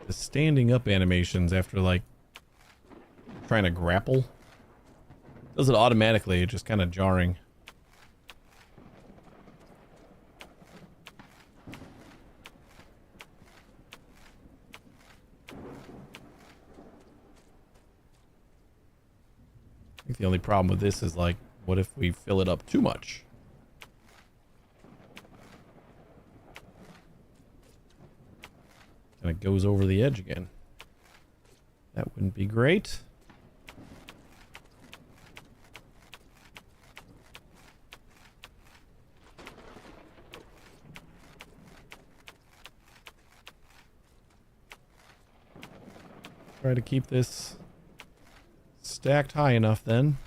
The standing up animations after like trying to grapple does it automatically. It's just kind of jarring. I think the only problem with this is like, what if we fill it up too much? And it goes over the edge again. That wouldn't be great. Try to keep this stacked high enough then.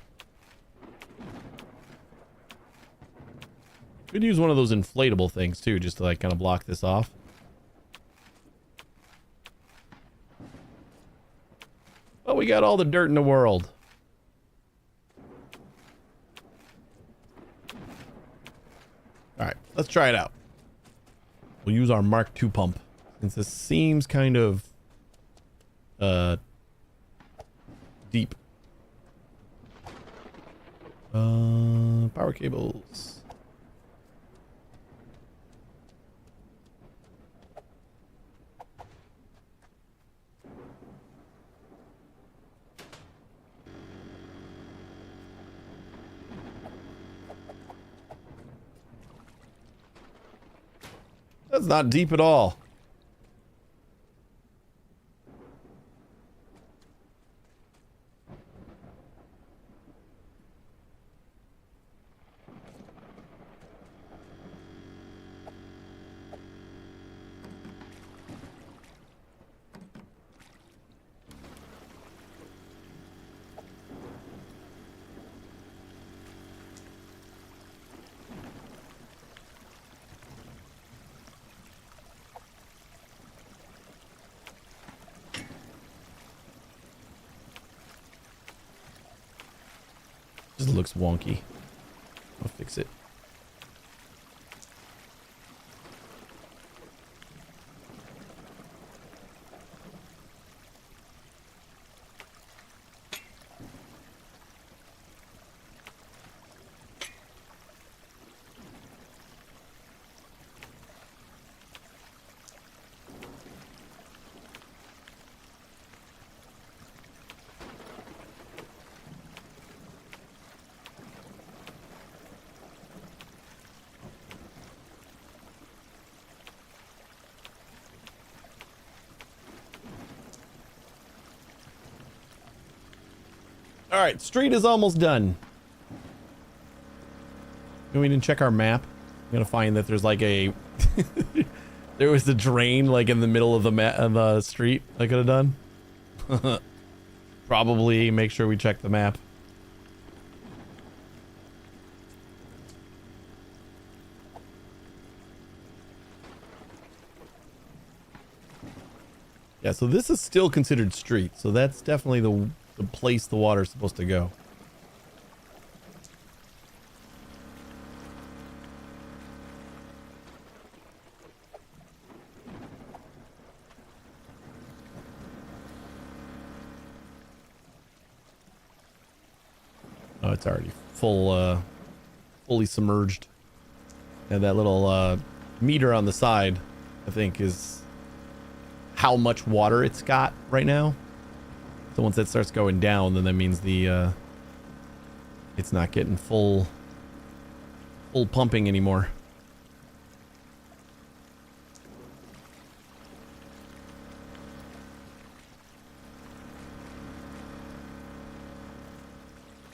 Could use one of those inflatable things too, just to like kind of block this off. Oh, we got all the dirt in the world. Alright, let's try it out. We'll use our Mark II pump, since this seems kind of deep. Power cables. That's not deep at all. Just looks wonky. I'll fix it. All right, street is almost done. And we didn't check our map. I'm gonna find that there's like a There was the drain like in the middle of the street I could have done. Probably make sure we check the map. Yeah, so this is still considered street, so that's definitely the place the water is supposed to go. Oh, it's already fully submerged. And that little meter on the side, I think, is how much water it's got right now. So once that starts going down, then that means the it's not getting full pumping anymore.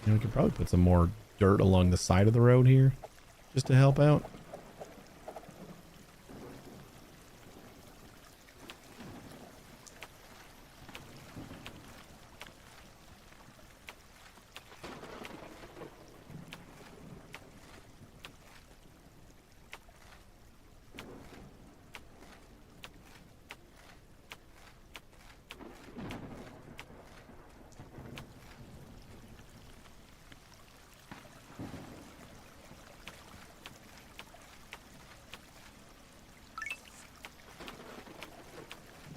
You know, we could probably put some more dirt along the side of the road here just to help out.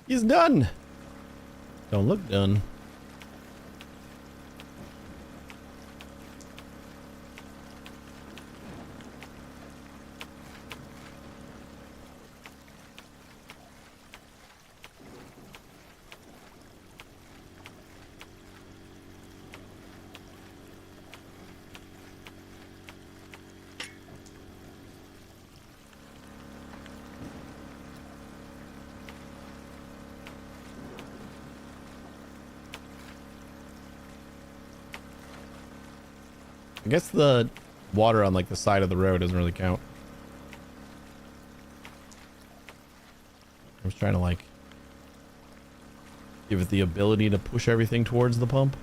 He's done. Don't look done. I guess the water on like the side of the road doesn't really count. I was trying to like give it the ability to push everything towards the pump.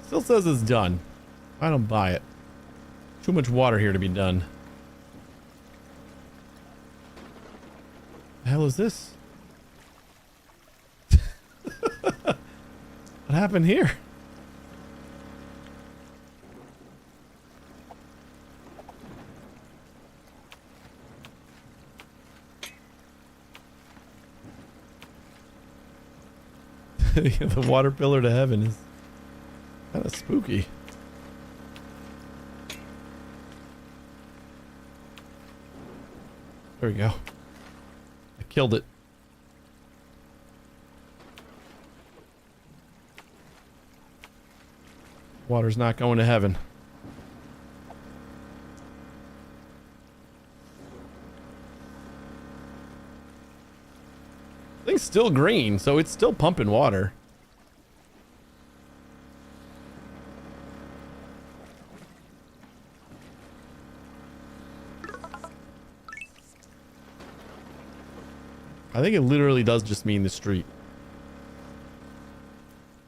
Still says it's done. I don't buy it. Too much water here to be done. The hell is this? What happened here? The water pillar to heaven is kind of spooky. There we go. I killed it. Water's not going to heaven. Thing's still green, so it's still pumping water. I think it literally does just mean the street.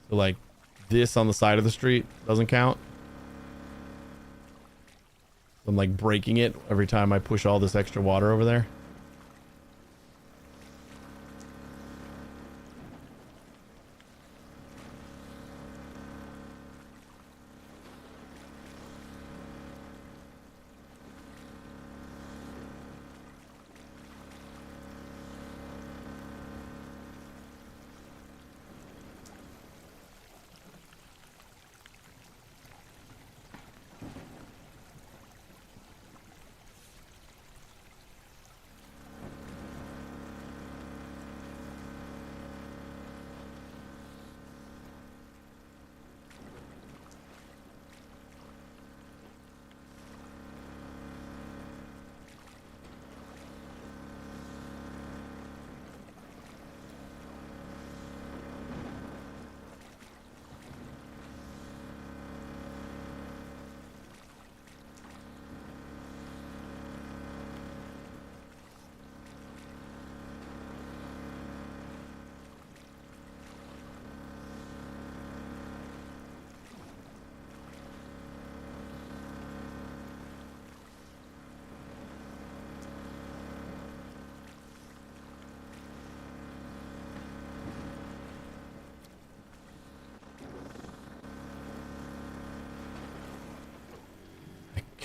So like this on the side of the street doesn't count. I'm like breaking it every time I push all this extra water over there.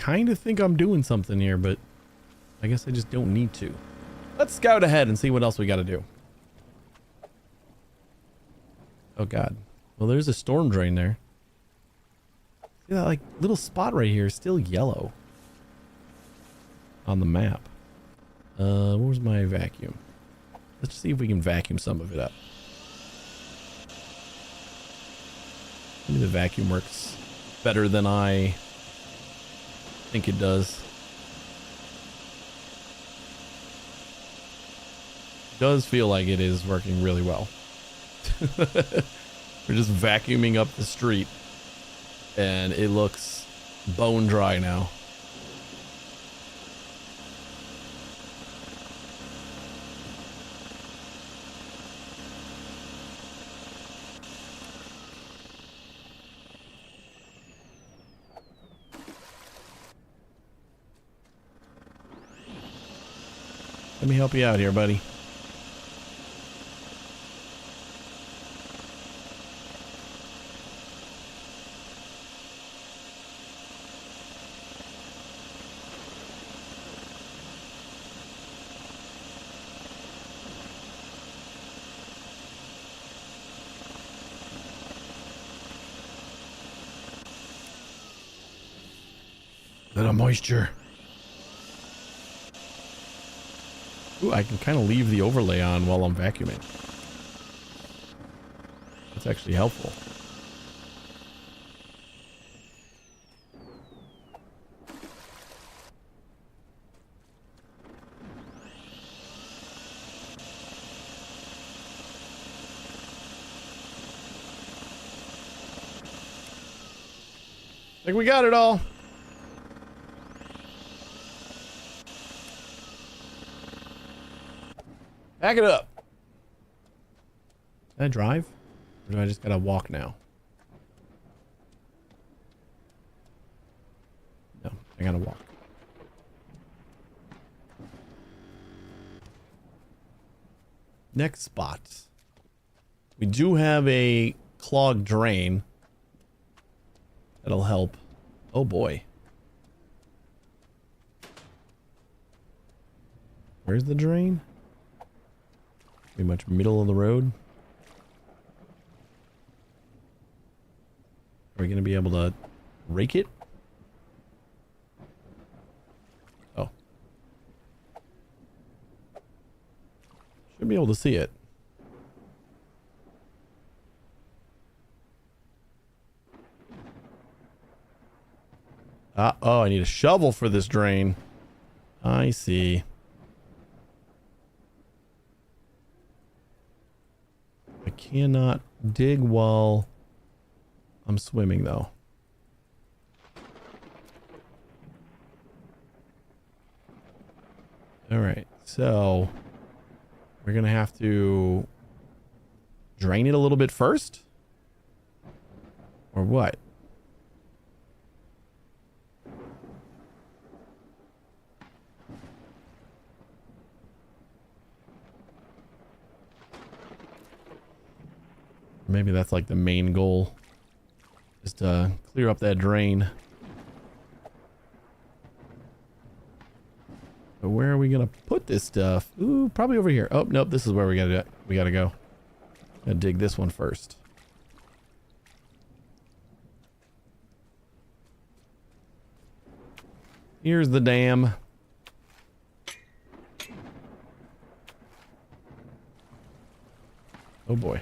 kind of think I'm doing something here, but I guess I just don't need to. Let's scout ahead and see what else we got to do. Oh God. Well, there's a storm drain there. See that like little spot right here is still yellow on the map. Where's my vacuum? Let's see if we can vacuum some of it up. Maybe the vacuum works better than I think it does. It does feel like it is working really well. We're just vacuuming up the street and it looks bone dry now. Let me help you out here, buddy. Little moisture. Ooh, I can kind of leave the overlay on while I'm vacuuming. That's actually helpful. I think we got it all. Back it up. Can I drive? Or do I just gotta walk now? No, I gotta walk. Next spot. We do have a clogged drain. That'll help. Oh boy. Where's the drain? Pretty much middle of the road. Are we going to be able to rake it? Oh. Should be able to see it. Oh, I need a shovel for this drain. I see. I cannot dig while I'm swimming, though. All right, so we're gonna have to drain it a little bit first, or what? Maybe that's like the main goal, is to clear up that drain. But where are we gonna put this stuff? Ooh, probably over here. Oh, nope, this is where we gotta go. Gotta dig this one first. Here's the dam. Oh boy.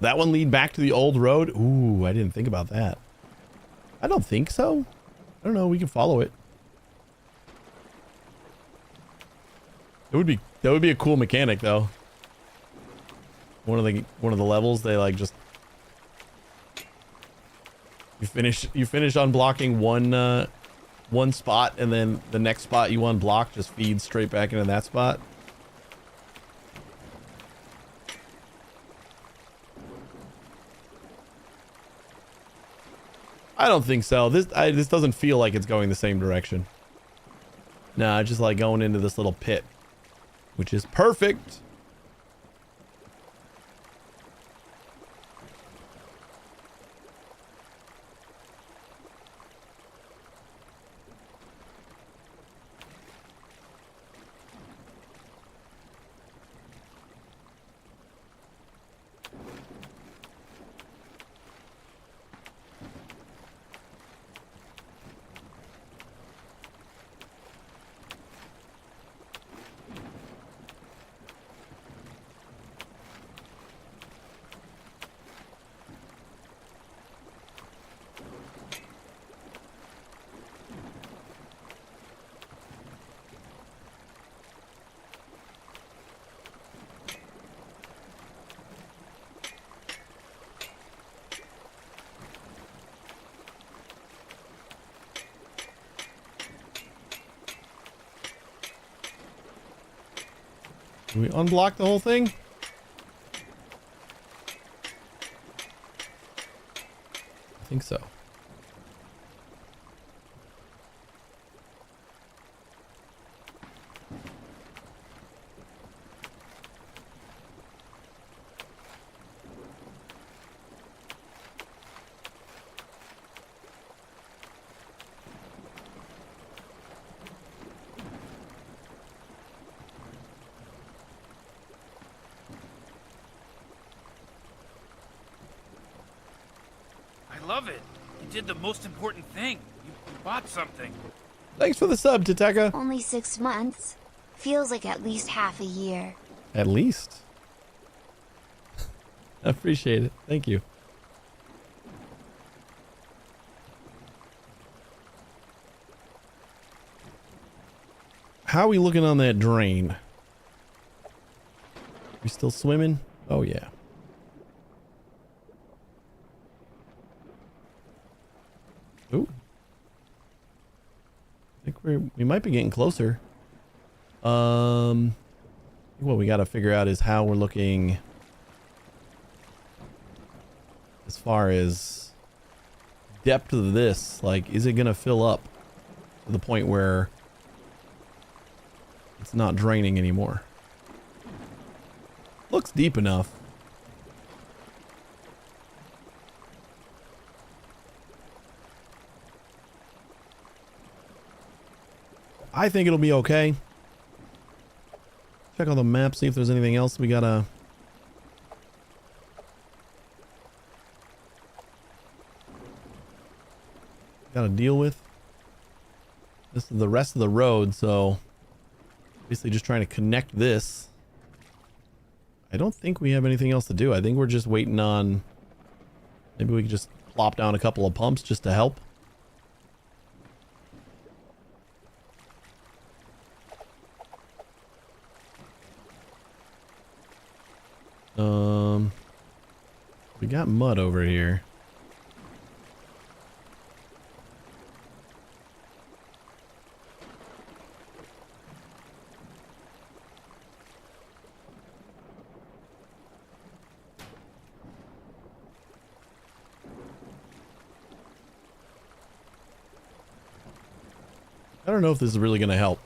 That one lead back to the old road? Ooh, I didn't think about that. I don't think so. I don't know. We can follow it. That would be a cool mechanic, though. One of the levels, they like just you finish unblocking one spot, and then the next spot you unblock just feeds straight back into that spot. I don't think so. This doesn't feel like it's going the same direction. Nah, just like going into this little pit, which is perfect. Can we unblock the whole thing? I think so. I love it. You did the most important thing. You bought something. Thanks for the sub, Tateka. Only 6 months. Feels like at least half a year. At least. I appreciate it. Thank you. How are we looking on that drain? We still swimming? Oh yeah. Ooh. I think we might be getting closer. What we got to figure out is how we're looking as far as depth of this. Like, is it gonna fill up to the point where it's not draining anymore? Looks deep enough. I think it'll be okay. Check on the map, see if there's anything else we gotta deal with. This is the rest of the road, so basically just trying to connect this. I don't think we have anything else to do. I think we're just waiting on, maybe we can just plop down a couple of pumps just to help. We got mud over here. I don't know if this is really going to help.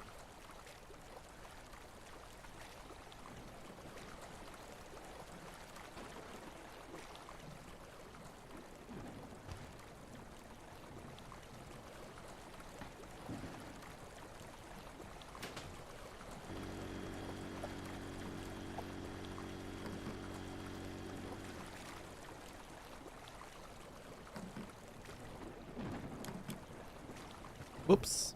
Whoops.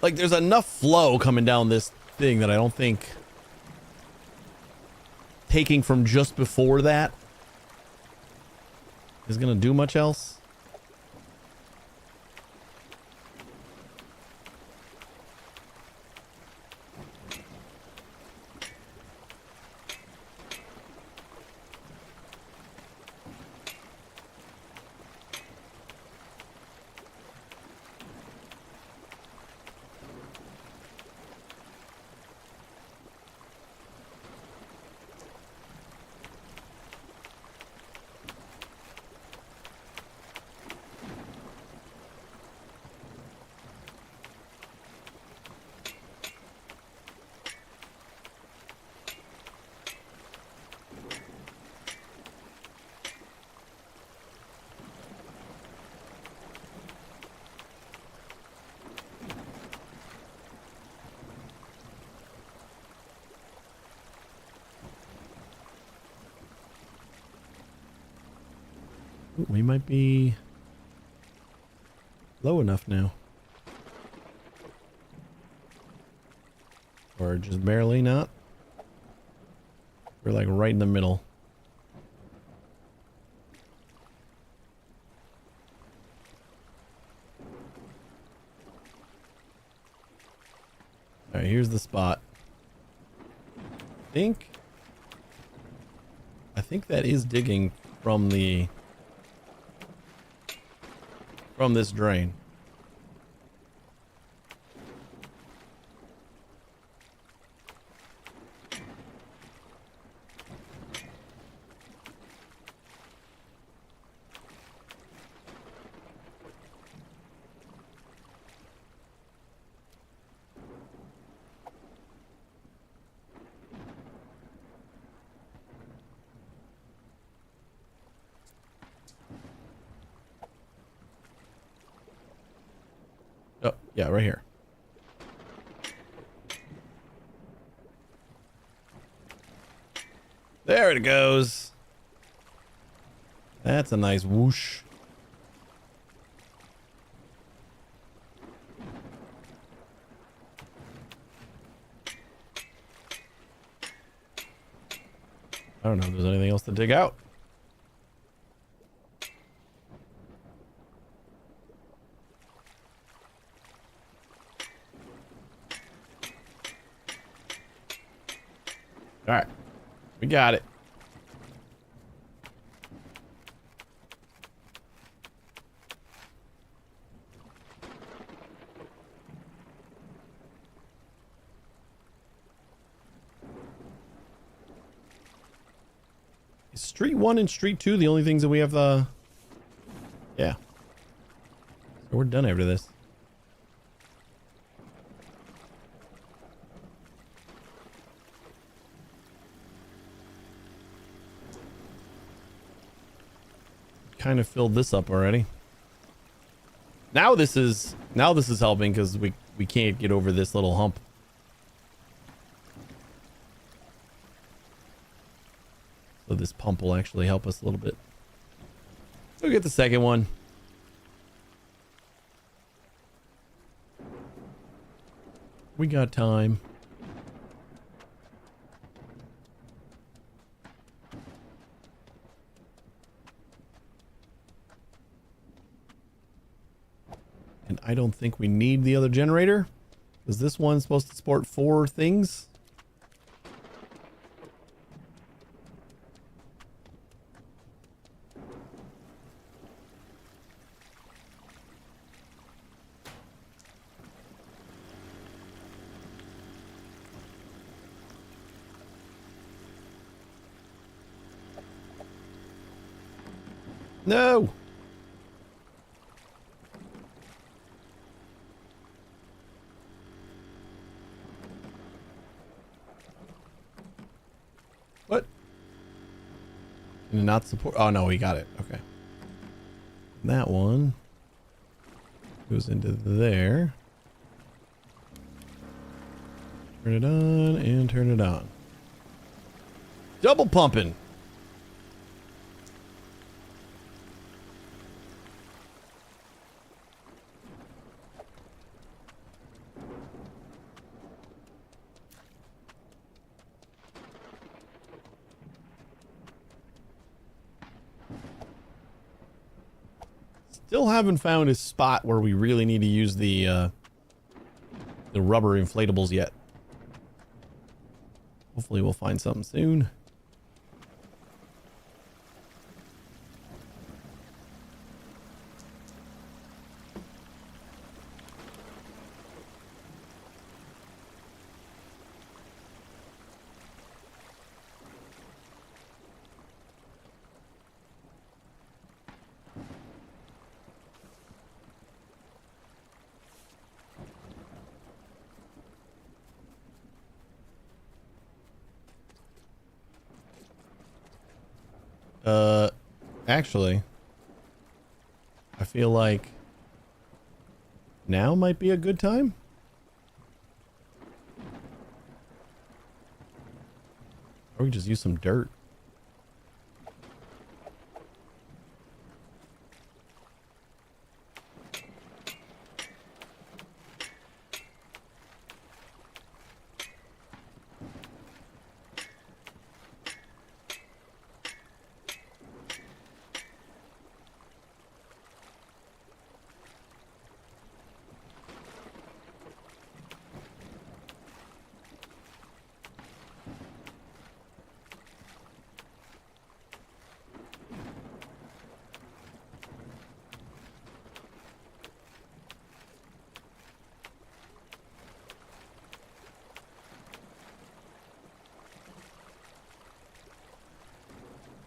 Like, there's enough flow coming down this thing that I don't think taking from just before that is gonna do much else. Ooh, we might be low enough now. Or just barely not. We're like right in the middle. Alright, here's the spot. I think that is digging from this drain. Oh, yeah, right here. There it goes. That's a nice whoosh. I don't know if there's anything else to dig out. All right, we got it. Is Street 1 and Street 2 the only things that we have, yeah. So we're done after this. Kind of filled this up already. Now this is helping because we can't get over this little hump. So this pump will actually help us a little bit. We'll get the second one. We got time. And I don't think we need the other generator. Is this one supposed to support 4 things? No! What? Can it not support? Oh no, we got it. Okay. That one goes into there. Turn it on and turn it on. Double pumping. Still haven't found a spot where we really need to use the rubber inflatables yet. Hopefully we'll find something soon. Actually, I feel like now might be a good time. Or we just use some dirt.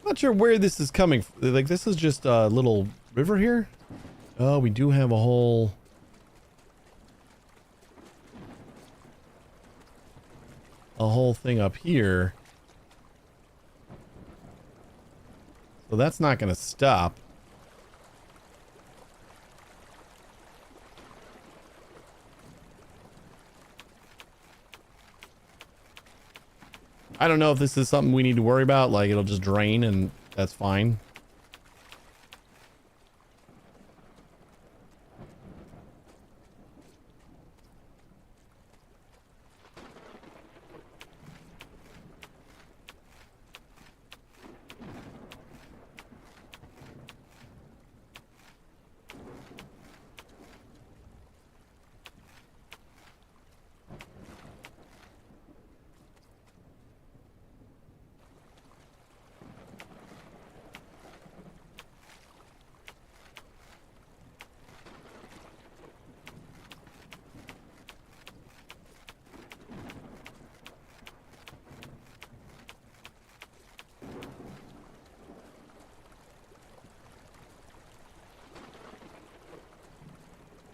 Not sure where this is coming from. Like, this is just a little river here. Oh, we do have a whole thing up here. So that's not going to stop. I don't know if this is something we need to worry about. Like, it'll just drain and that's fine.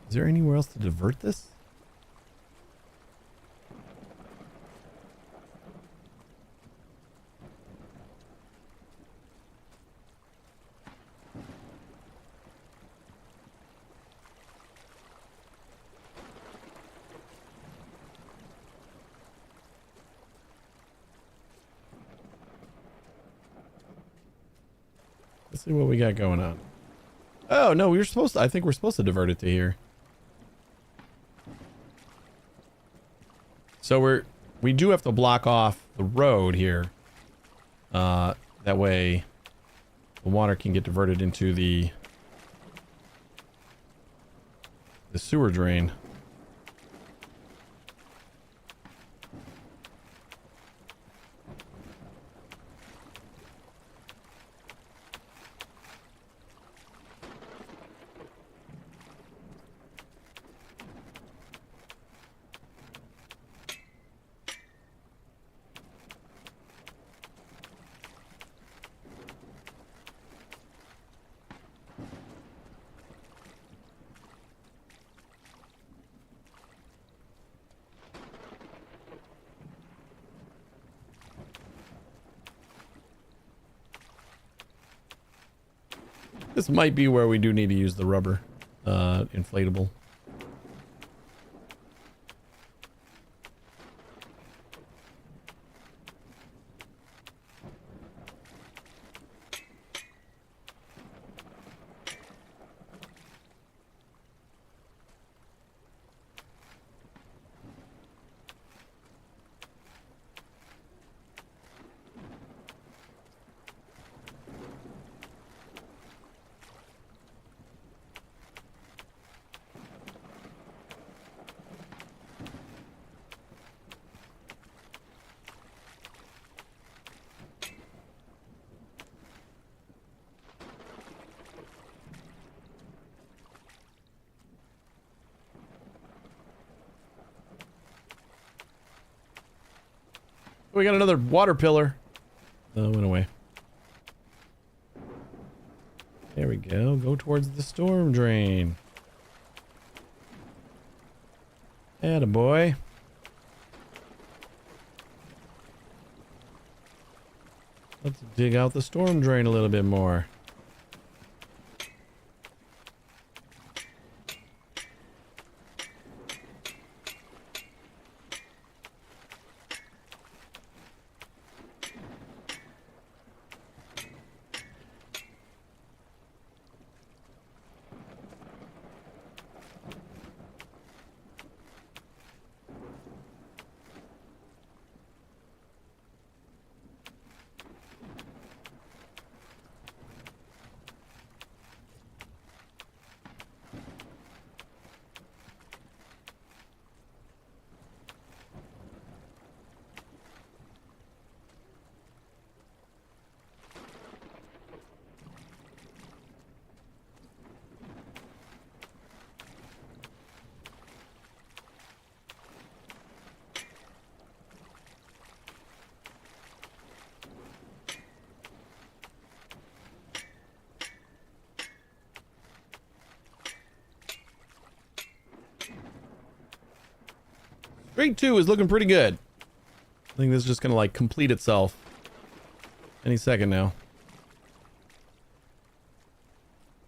Is there anywhere else to divert this? Let's see what we got going on. Oh, no, we were supposed to, I think we're supposed to divert it to here. So we do have to block off the road here. That way the water can get diverted into the sewer drain. This might be where we do need to use the rubber inflatable. We got another water pillar. Oh, it went away. There we go. Go towards the storm drain. Attaboy. Let's dig out the storm drain a little bit more. Grade 2 is looking pretty good. I think this is just gonna like complete itself any second now.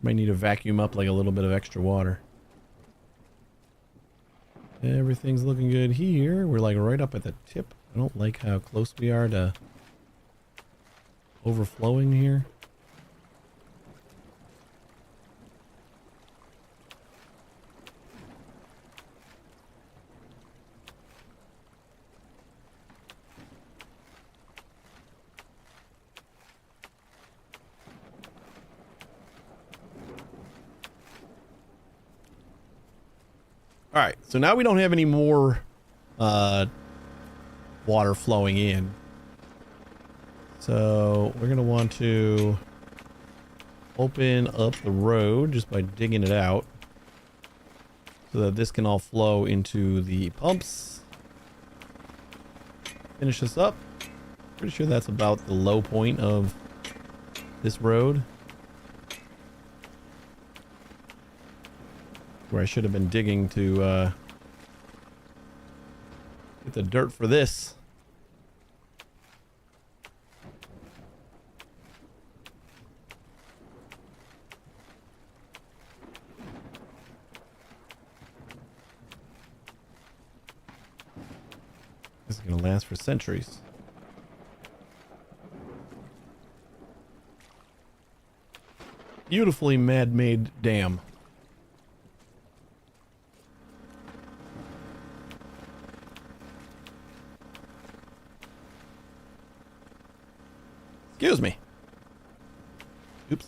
Might need to vacuum up like a little bit of extra water. Everything's looking good here. We're like right up at the tip. I don't like how close we are to overflowing here. All right, so now we don't have any more water flowing in. So we're going to want to open up the road just by digging it out so that this can all flow into the pumps. Finish this up. Pretty sure that's about the low point of this road, where I should have been digging to get the dirt for this. This is going to last for centuries. Beautifully man-made dam. Excuse me. Oops.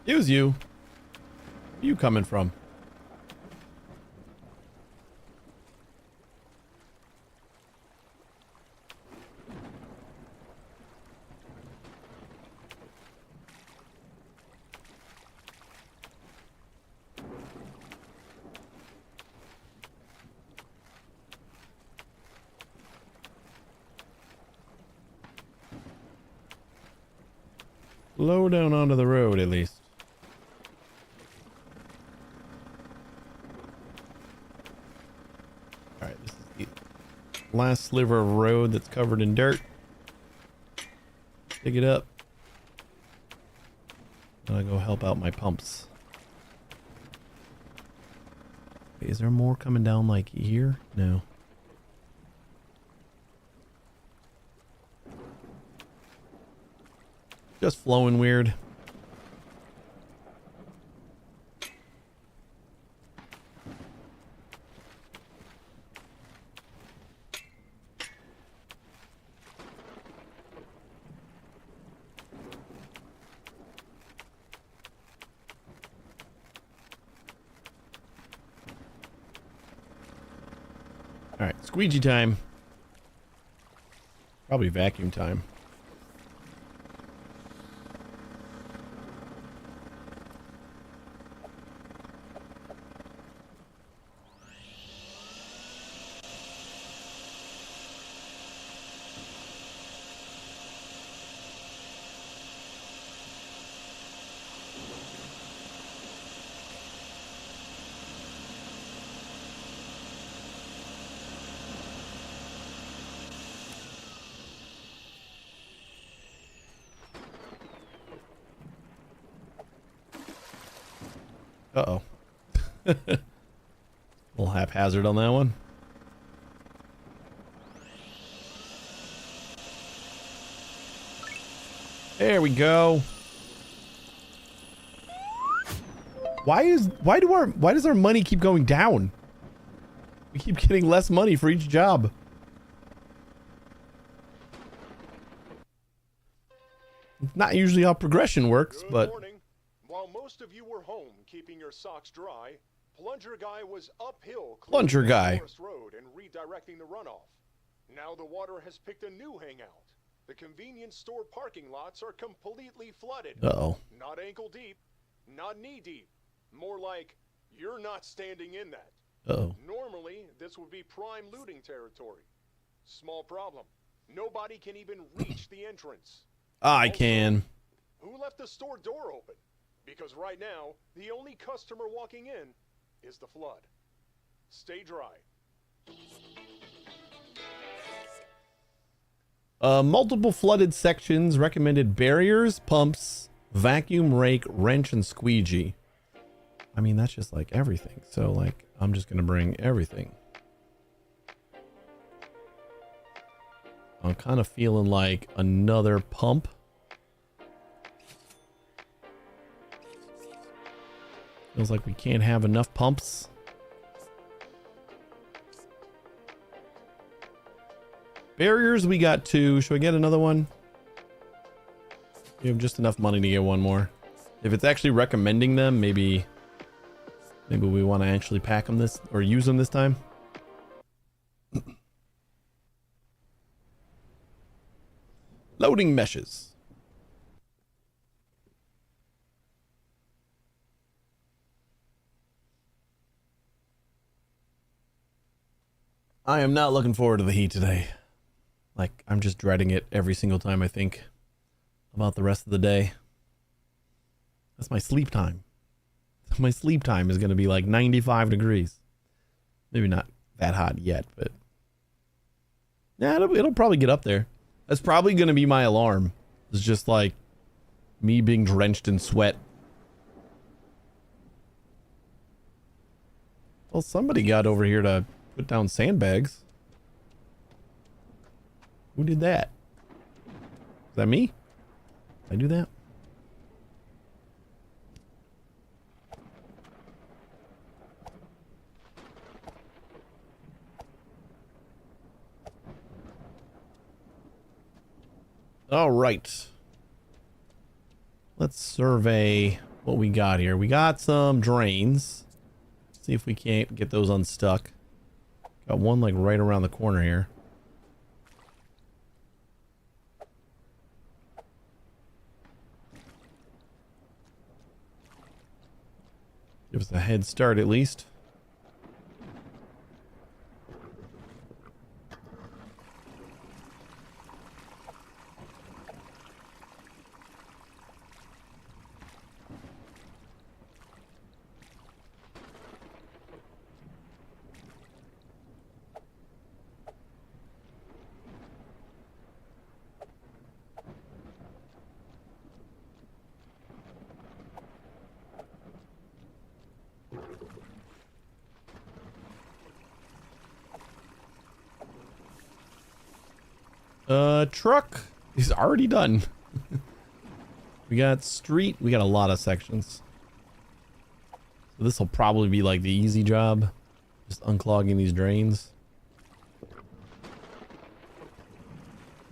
Excuse you. Where you coming from? Low down onto the road, at least. Alright, this is the last sliver of road that's covered in dirt. Dig it up. I'll go help out my pumps. Wait, is there more coming down like here? No. Just flowing weird. All right, squeegee time. Probably vacuum time. Uh-oh. A little haphazard on that one. There we go. Why does our money keep going down? We keep getting less money for each job. Not usually how progression works, Good but morning. While most of you were home keeping your socks dry, Plunger Guy was uphill Plunger clearing Guy. the Forest Road and redirecting the runoff. Now the water has picked a new hangout. The convenience store parking lots are completely flooded. uh-oh. Not ankle deep, not knee deep. More like, you're not standing in that. Uh-oh. Normally, this would be prime looting territory. Small problem. Nobody can even reach the entrance. I can. Who left the store door open? Because right now, the only customer walking in is the flood. Stay dry. Multiple flooded sections recommended barriers, pumps, vacuum rake, wrench, and squeegee. I mean, that's just like everything. So, like, I'm just going to bring everything. I'm kind of feeling like another pump. Feels like we can't have enough pumps. Barriers, we got 2. Should I get another one? We have just enough money to get one more. If it's actually recommending them, maybe we want to actually pack them this or use them this time. Loading meshes. I am not looking forward to the heat today. Like, I'm just dreading it every single time I think about the rest of the day. That's my sleep time. My sleep time is going to be like 95 degrees. Maybe not that hot yet, but yeah, it'll probably get up there. That's probably going to be my alarm. It's just like me being drenched in sweat. Well, somebody got over here to put down sandbags. Who did that? Is that me? Did I do that? All right. Let's survey what we got here. We got some drains. See if we can't get those unstuck. Got one like right around the corner here. Give us a head start at least. Truck is already done. We got street. We got a lot of sections. So this will probably be like the easy job. Just unclogging these drains.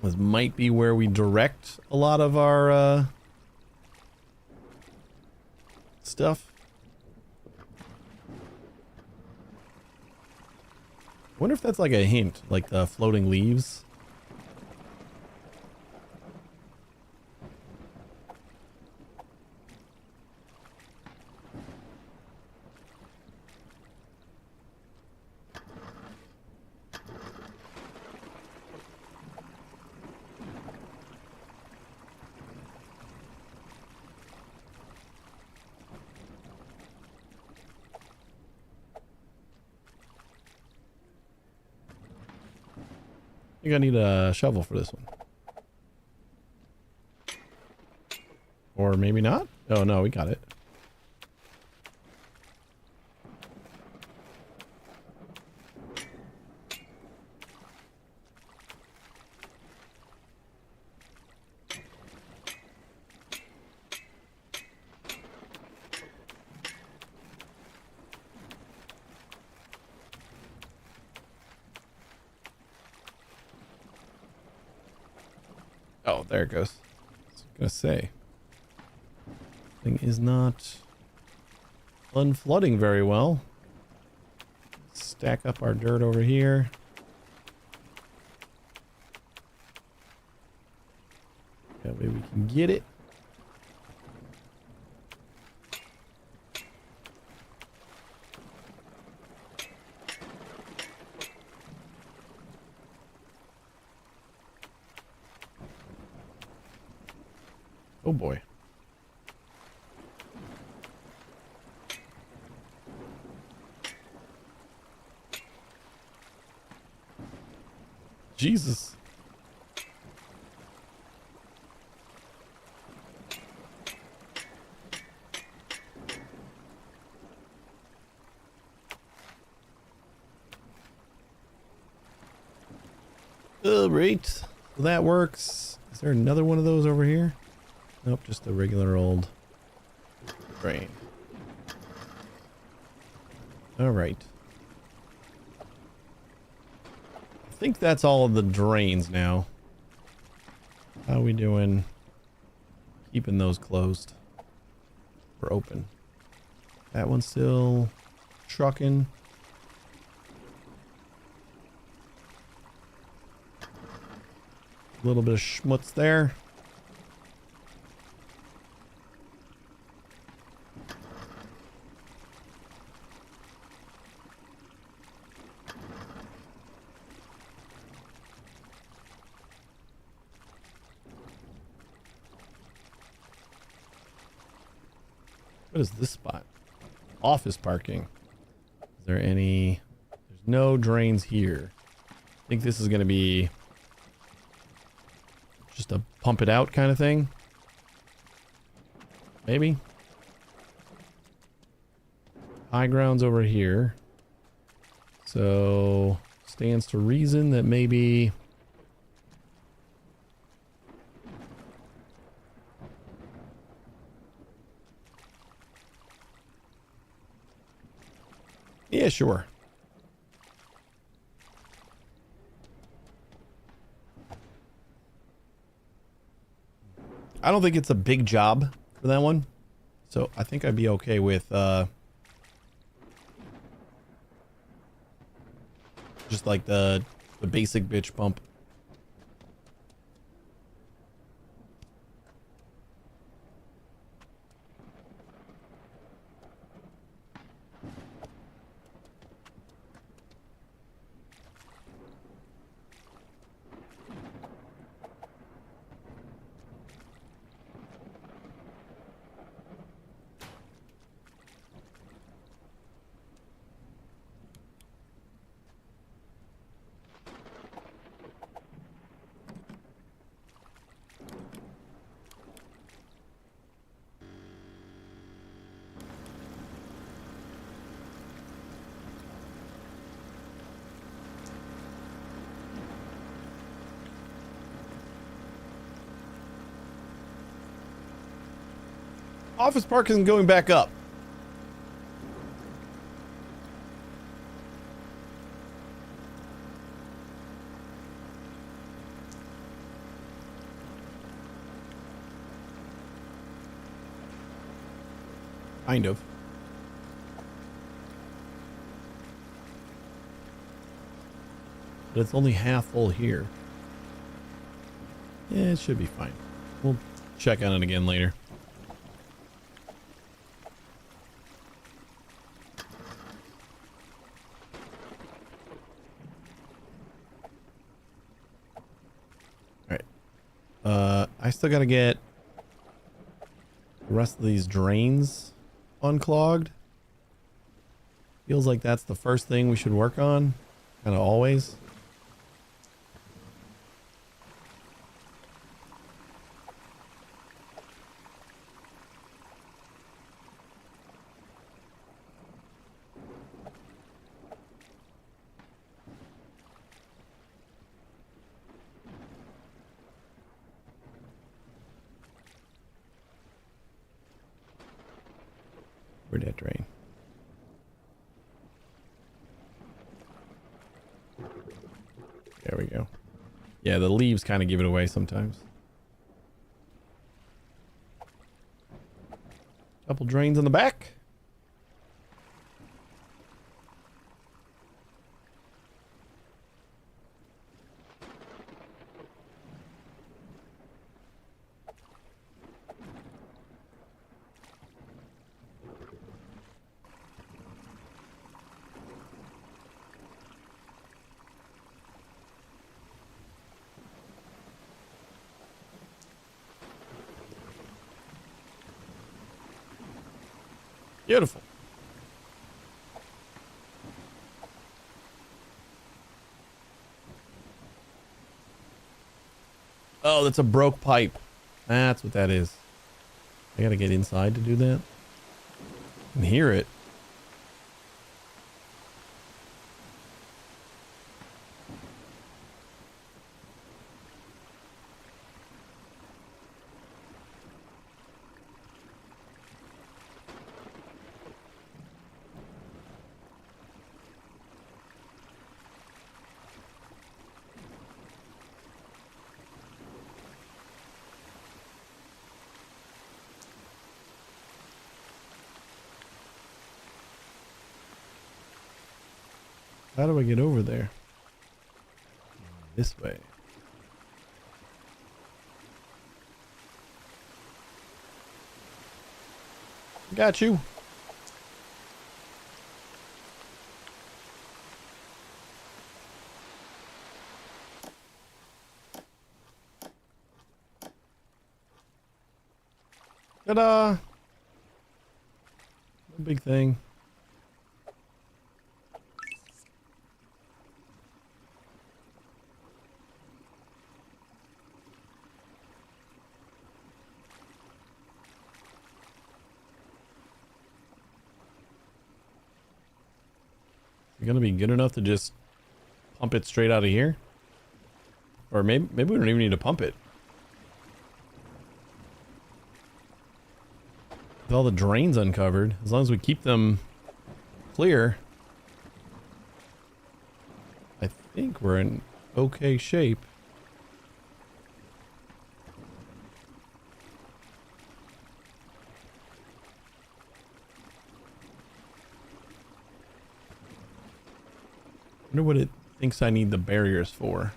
This might be where we direct a lot of our stuff. I wonder if that's like a hint, like the floating leaves. I think I need a shovel for this one. Or maybe not? Oh no, we got it. Oh, there it goes. I was gonna say. Thing is not unflooding very well. Stack up our dirt over here. That way we can get it. Oh boy. Jesus. All right. So that works. Is there another one of those over here? Nope, just a regular old drain. All right. I think that's all of the drains now. How are we doing keeping those closed or open? That one's still trucking. A little bit of schmutz there. What is this spot? Office parking. Is there any... There's no drains here. I think this is going to be just a pump it out kind of thing. Maybe. High ground's over here. So stands to reason that maybe... Yeah, sure. I don't think it's a big job for that one. So I think I'd be okay with just like the basic bitch pump. Office Park isn't going back up. Kind of. But it's only half full here. Yeah, it should be fine. We'll check on it again later. I still gotta get the rest of these drains unclogged. Feels like that's the first thing we should work on. Kind of always. Where'd that drain? There we go. Yeah, the leaves kind of give it away sometimes. Couple drains in the back. Beautiful. Oh, that's a broke pipe. That's what that is. I gotta get inside to do that. I can hear it. How do I get over there? This way. Got you. Ta-da! No big thing. You're gonna be good enough to just pump it straight out of here? Or maybe we don't even need to pump it. With all the drains uncovered, as long as we keep them clear, I think we're in okay shape. I wonder what it thinks I need the barriers for.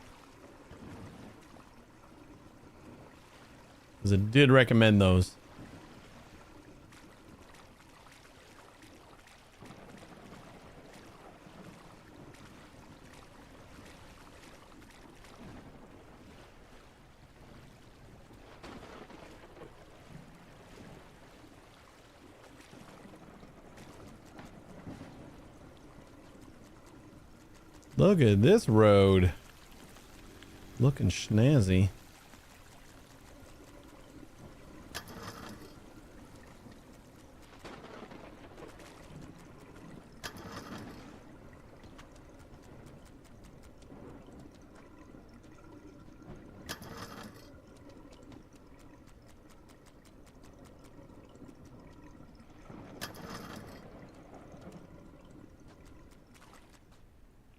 Because it did recommend those. Look at this road. Looking snazzy.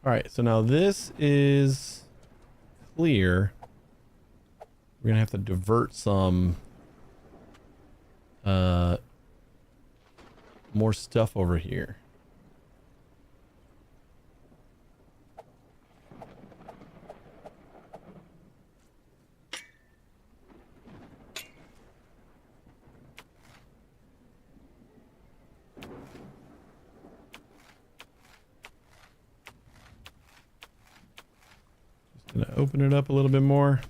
All right, so now this is clear. We're gonna have to divert some more stuff over here. Gonna open it up a little bit more.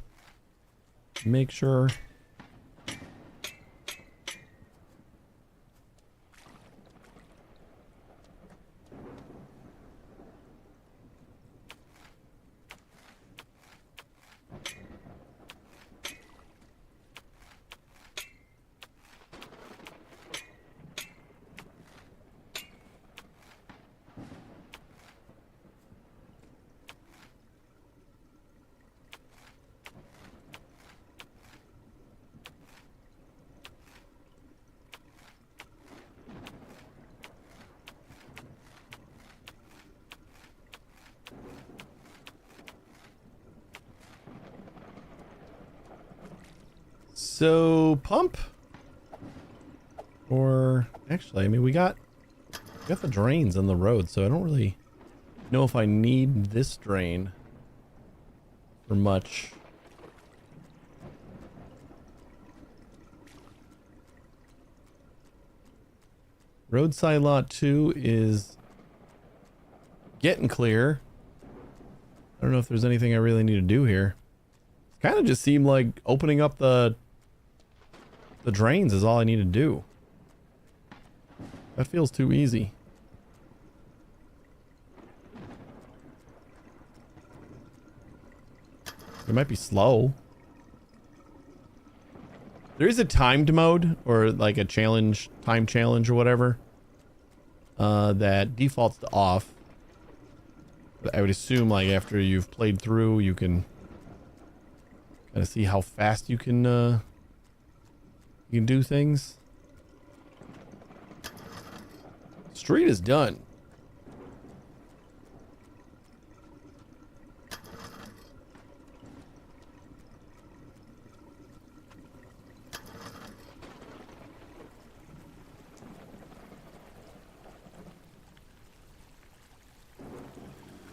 Make sure. So, pump. Or actually, I mean, we got the drains on the road, so I don't really know if I need this drain for much. Roadside lot 2 is getting clear. I don't know if there's anything I really need to do here. It kind of just seemed like opening up the drains is all I need to do. That feels too easy. It might be slow. There is a timed mode or like a challenge, time challenge or whatever, that defaults to off. But I would assume like after you've played through, you can kind of see how fast you can do things. Street is done.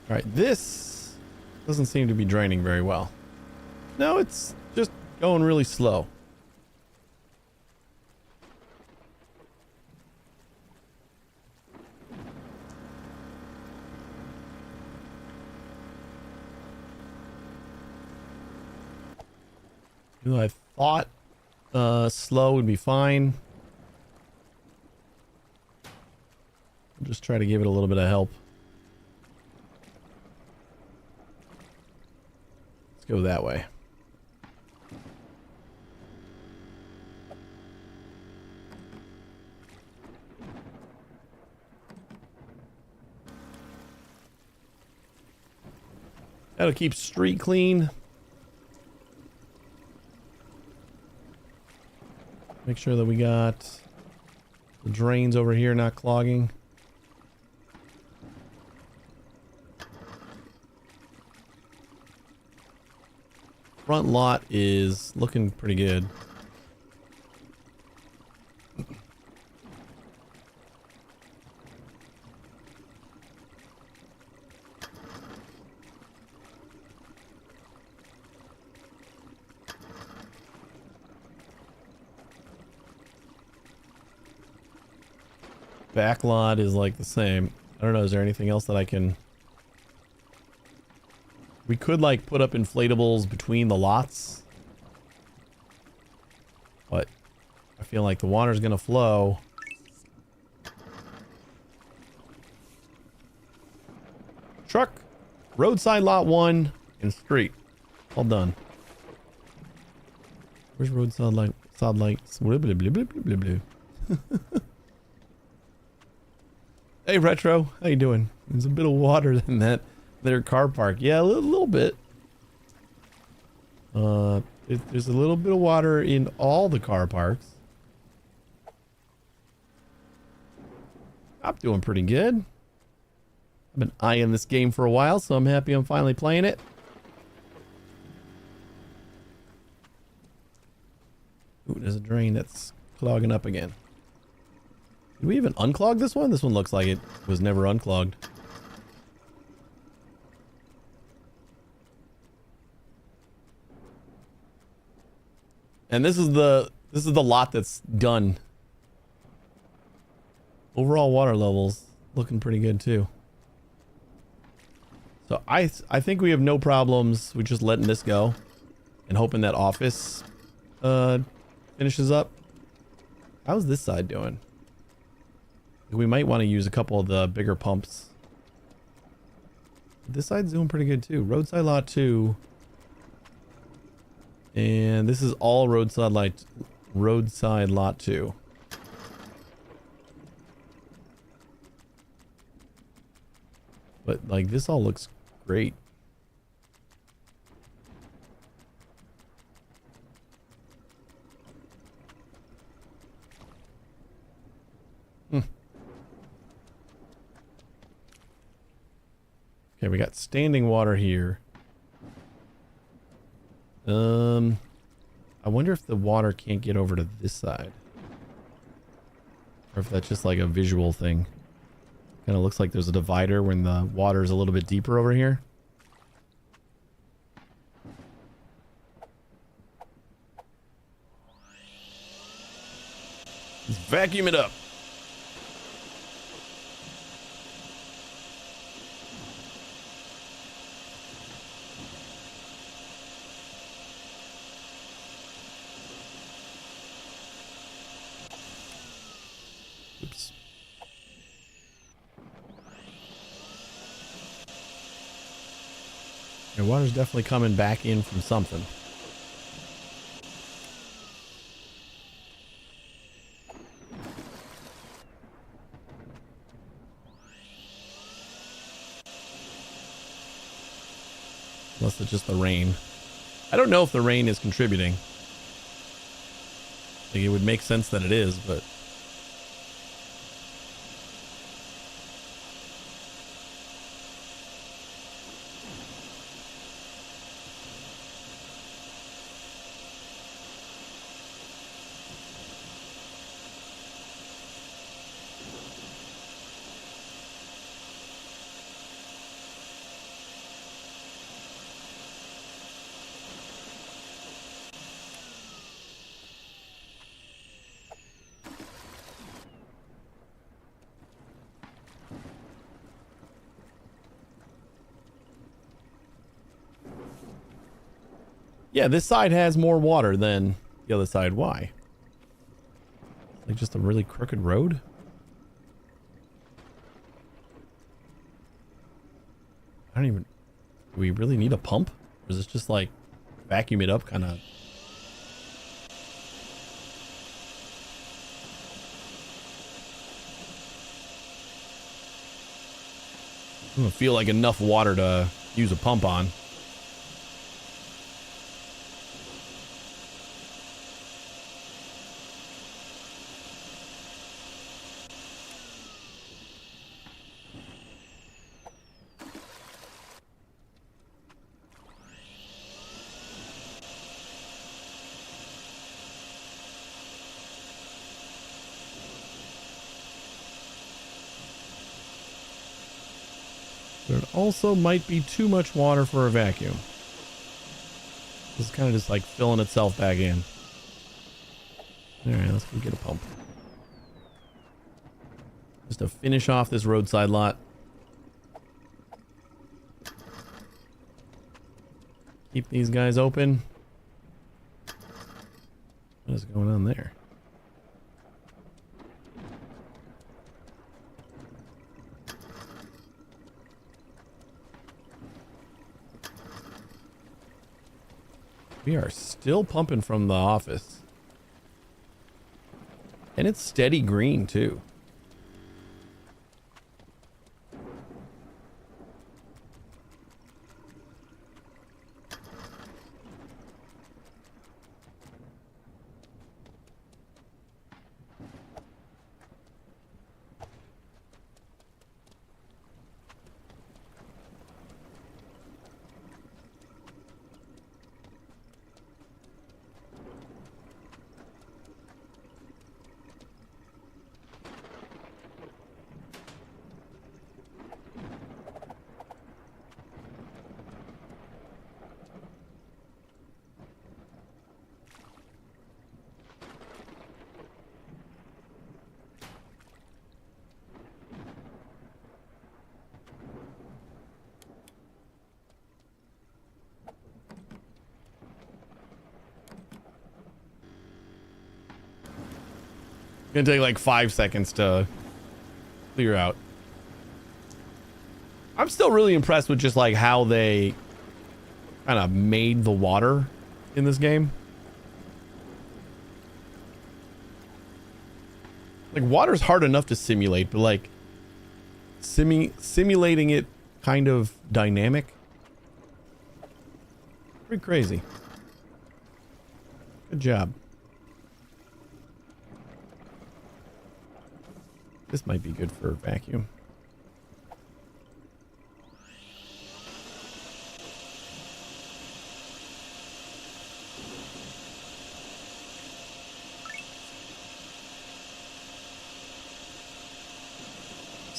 All right, this doesn't seem to be draining very well. No, it's just going really slow. I thought slow would be fine. I'll just try to give it a little bit of help. Let's go that way. That'll keep street clean. Make sure that we got the drains over here not clogging. Front lot is looking pretty good. Back lot is like the same. I don't know, is there anything else that I can... We could like put up inflatables between the lots. But I feel like the water's gonna flow. Truck, roadside lot 1, and street. All done. Where's roadside light? Side lights. Blah, blah, blah, blah, blah, blah. Hey Retro, how you doing? There's a bit of water in that their car park. Yeah, a little bit. There's a little bit of water in all the car parks. I'm doing pretty good. I've been eyeing this game for a while, so I'm happy I'm finally playing it. Ooh, there's a drain that's clogging up again. Did we even unclog this one? This one looks like it was never unclogged. And this is the lot that's done. Overall water levels looking pretty good too. So I think we have no problems with just letting this go and hoping that office finishes up. How's this side doing? We might want to use a couple of the bigger pumps. This side's doing pretty good too. Roadside lot 2. And this is all roadside lot 2. But like this all looks great. Okay, we got standing water here. I wonder if the water can't get over to this side. Or if that's just like a visual thing. Kind of looks like there's a divider when the water is a little bit deeper over here. Let's vacuum it up. Oops. The water's definitely coming back in from something. Unless it's just the rain. I don't know if the rain is contributing. Like, it would make sense that it is, but... Yeah, this side has more water than the other side. Why? Like just a really crooked road? I don't even... Do we really need a pump? Or is this just like vacuum it up kind of... I don't feel like enough water to use a pump on. There also might be too much water for a vacuum. This is kind of just like filling itself back in. Alright, let's go get a pump. Just to finish off this roadside lot. Keep these guys open. What is going on there? We are still pumping from the office. And it's steady green too. Gonna take like 5 seconds to clear out. I'm still really impressed with just like how they kind of made the water in this game. Like water's hard enough to simulate, but like simulating it kind of dynamic. Pretty crazy. Good job. This might be good for a vacuum.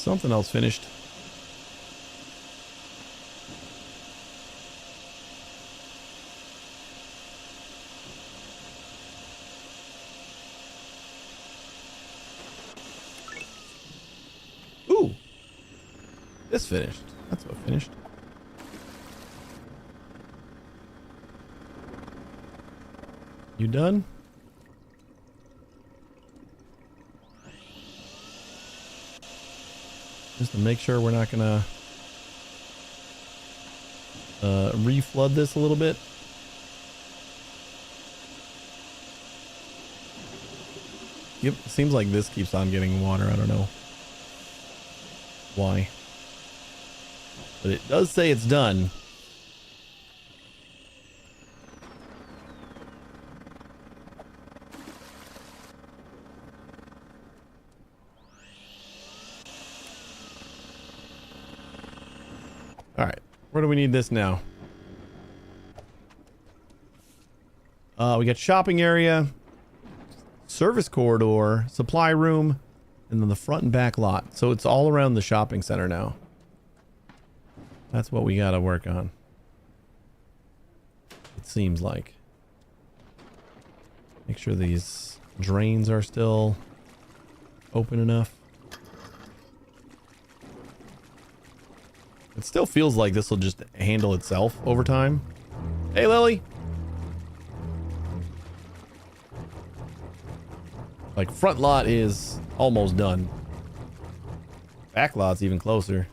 something else finished. Ooh. This finished. That's what finished. You done? Just to make sure we're not gonna reflood this a little bit. Yep, it seems like this keeps on getting water. I don't know why. But it does say it's done. All right, where do we need this now? We got shopping area, service corridor, supply room, and then the front and back lot. So it's all around the shopping center now. That's what we got to work on. It seems like. Make sure these drains are still open enough. It still feels like this will just handle itself over time. Hey, Lily. Like, front lot is almost done. Back lot's even closer.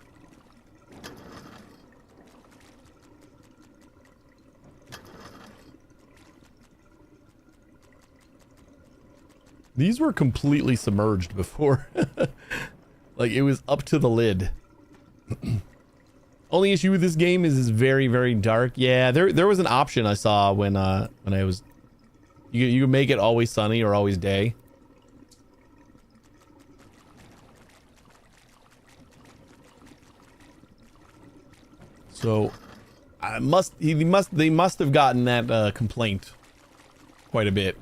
These were completely submerged before. Like, it was up to the lid. Only issue with this game is it's very, very dark. Yeah, there was an option I saw when I was... You can make it always sunny or always day. So, they must have gotten that complaint quite a bit.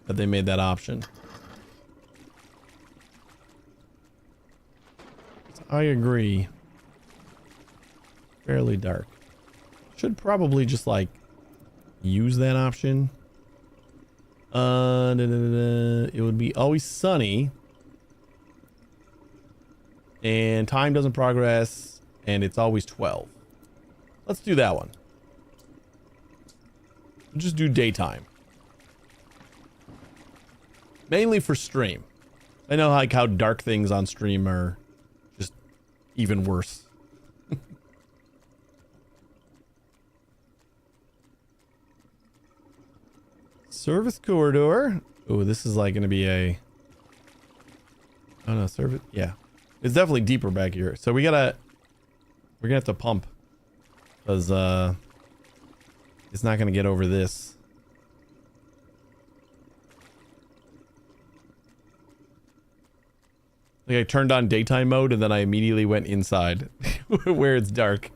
That they made that option. I agree. Fairly dark. Should probably just like use that option. It would be always sunny. And time doesn't progress. And it's always 12. Let's do that one. We'll just do daytime. Mainly for stream. I know like how dark things on stream are just even worse. Service corridor. Oh, this is like going to be a... Oh no, service... Yeah. It's definitely deeper back here. So we're going to have to pump. Because it's not going to get over this. Like I turned on daytime mode and then I immediately went inside where it's dark.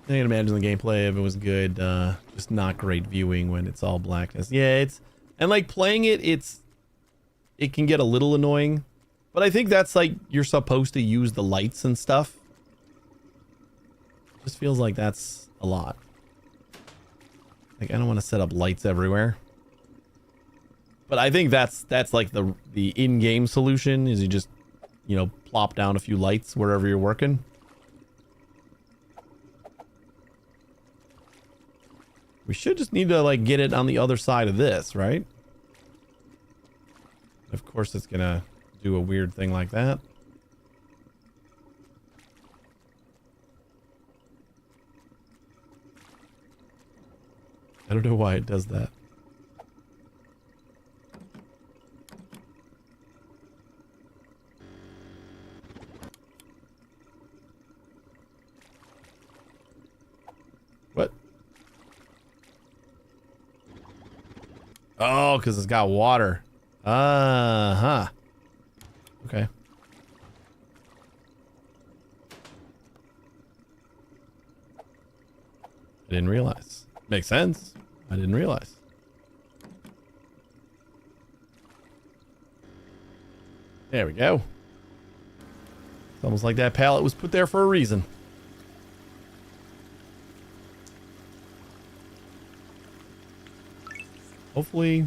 I can imagine the gameplay if it was good, just not great viewing when it's all blackness. Yeah, it's, and like playing it, it can get a little annoying, but I think that's like, you're supposed to use the lights and stuff. Just feels like that's a lot. Like I don't want to set up lights everywhere. But I think that's like the in-game solution is you just, you know, plop down a few lights wherever you're working. We should just need to like get it on the other side of this, right? Of course it's gonna do a weird thing like that. I don't know why it does that. What? Oh, because it's got water. Uh-huh. Okay. I didn't realize. Makes sense. I didn't realize. There we go. It's almost like that pallet was put there for a reason. Hopefully.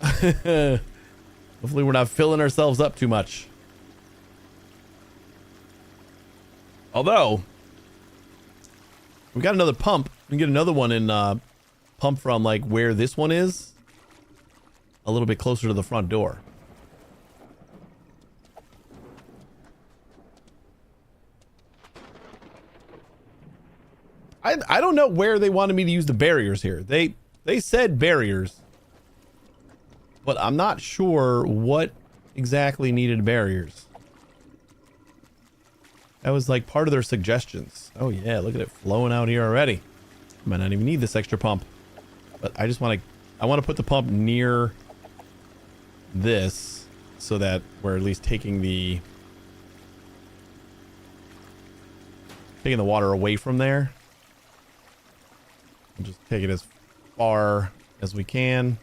Hopefully we're not filling ourselves up too much. Although, we got another pump. We can get another one in pump from like where this one is. A little bit closer to the front door. I don't know where they wanted me to use the barriers here. They said barriers. But I'm not sure what exactly needed barriers. That was like part of their suggestions. Oh yeah, look at it flowing out here already. Might not even need this extra pump. But I just want to put the pump near this so that we're at least taking the water away from there. And just take it as far as we can.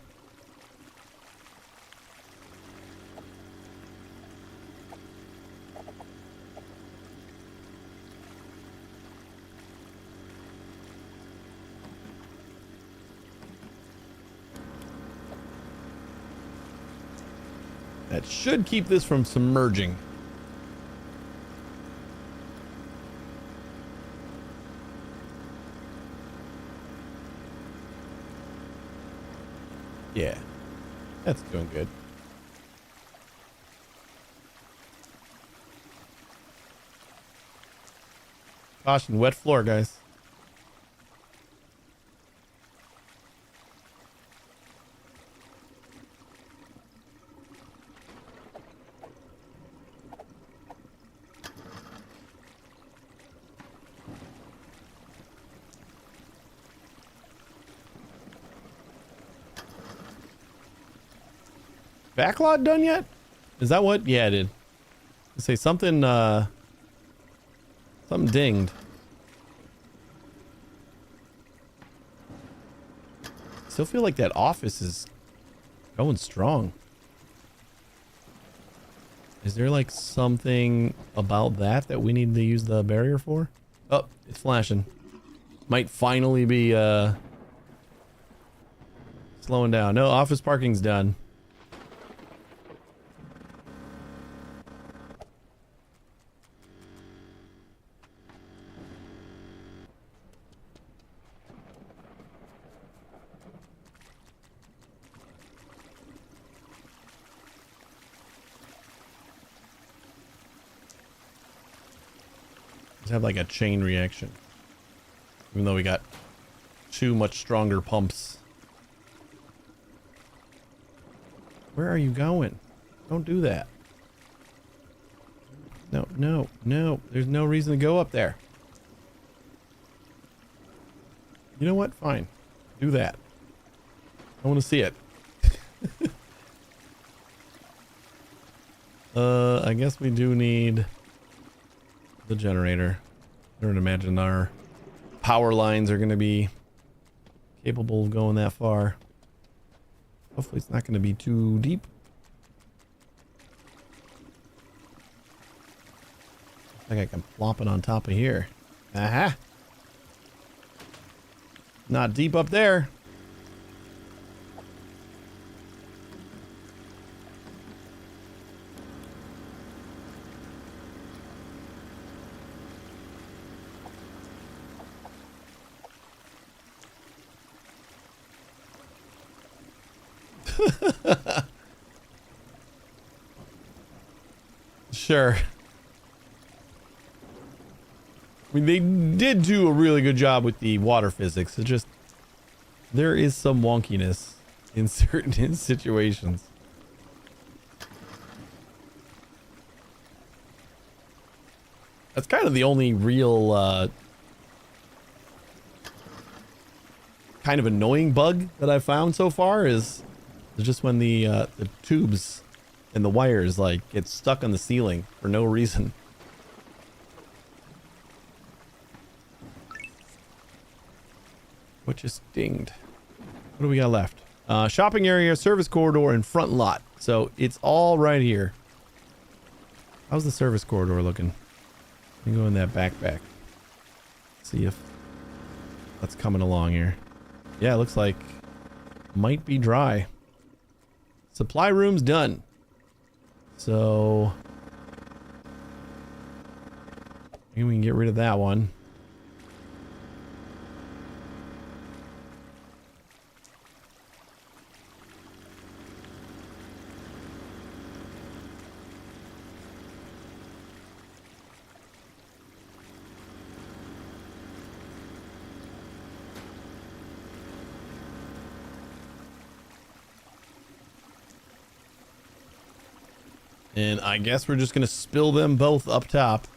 That should keep this from submerging. Yeah, that's doing good. Caution, wet floor, guys. Backlog done yet? Is that what? Yeah, it did. Say something, something dinged. Still feel like that office is going strong. Is there like something about that we need to use the barrier for? Oh, it's flashing. Might finally be, slowing down. No, office parking's done. Have like a chain reaction, even though we got two much stronger pumps. Where are you going? Don't do that. No, there's no reason to go up there. You know what? Fine, do that. I want to see it. I guess we do need the generator. I don't imagine our power lines are going to be capable of going that far. Hopefully it's not going to be too deep. Looks like I can plop it on top of here. Aha! Not deep up there. Sure. I mean, they did do a really good job with the water physics. It just, there is some wonkiness in certain situations. That's kind of the only real kind of annoying bug that I've found so far is just when the tubes and the wires like get stuck on the ceiling for no reason. it just dinged. What do we got left? Shopping area, service corridor, and front lot. So it's all right here. How's the service corridor looking? Let me go in that backpack. See if that's coming along here. Yeah, it looks like might be dry. Supply room's done. So maybe we can get rid of that one. And I guess we're just going to spill them both up top.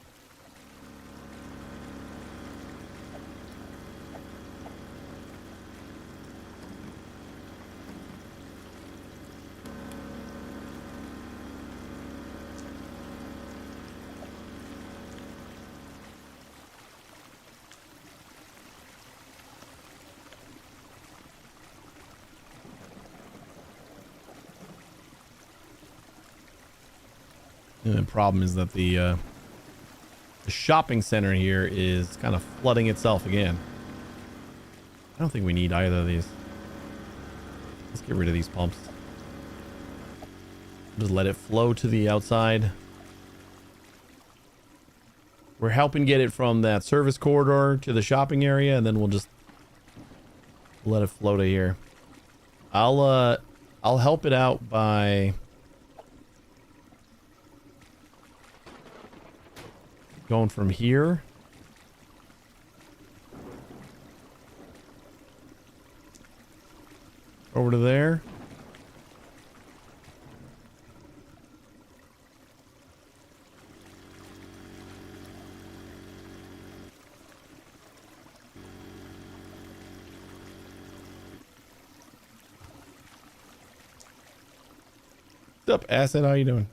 And the problem is that the shopping center here is kind of flooding itself again. I don't think we need either of these. Let's get rid of these pumps. Just let it flow to the outside. We're helping get it from that service corridor to the shopping area, and then we'll just let it flow to here. I'll help it out by going from here over to there. What's up, Acid? How you doing?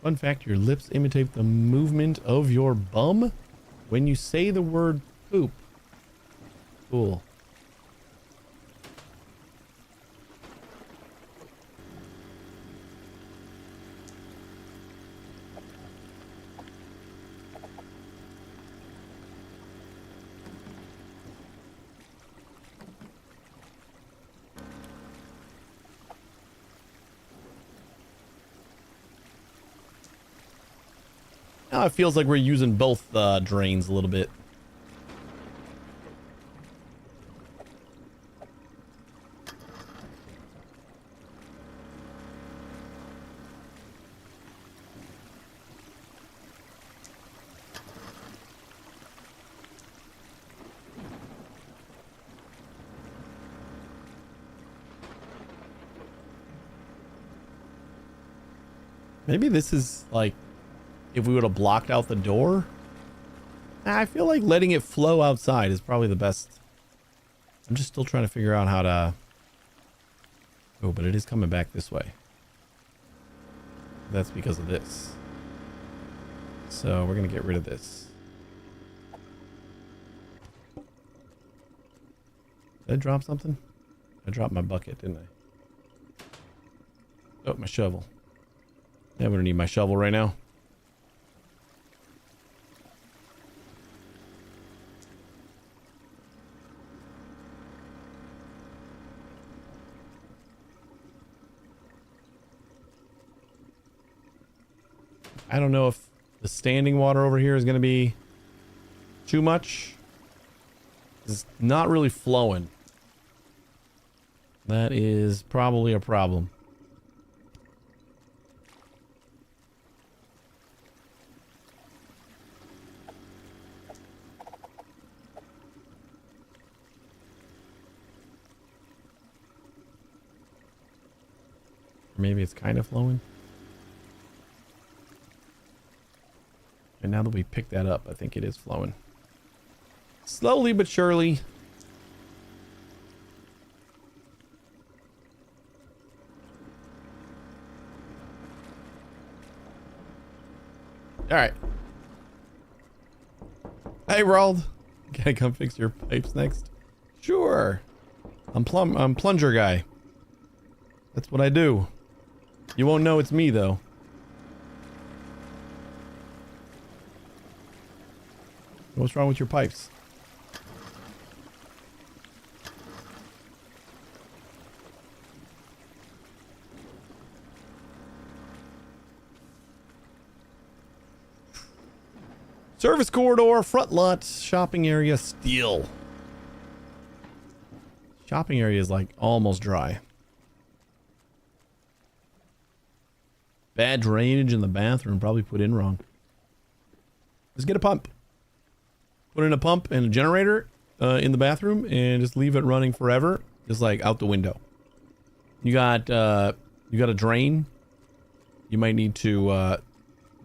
Fun fact, your lips imitate the movement of your bum when you say the word poop. Cool. Now it feels like we're using both drains a little bit. Maybe this is like if we would have blocked out the door. I feel like letting it flow outside is probably the best. I'm just still trying to figure out how to... Oh, but it is coming back this way. That's because of this. So we're going to get rid of this. Did I drop something? I dropped my bucket, didn't I? Oh, my shovel. Yeah, we don't need my shovel right now. I don't know if the standing water over here is going to be too much. It's not really flowing. That is probably a problem. Maybe it's kind of flowing. And now that we pick that up, I think it is flowing. Slowly but surely. All right. Hey, Roald. Can I come fix your pipes next? Sure. I'm plunger guy. That's what I do. You won't know it's me though. What's wrong with your pipes? Service corridor, front lot, shopping area, steel. Shopping area is like almost dry. Bad drainage in the bathroom, probably put in wrong. Just get a pump. Put in a pump and a generator in the bathroom and just leave it running forever. Just like out the window. You got a drain. You might need to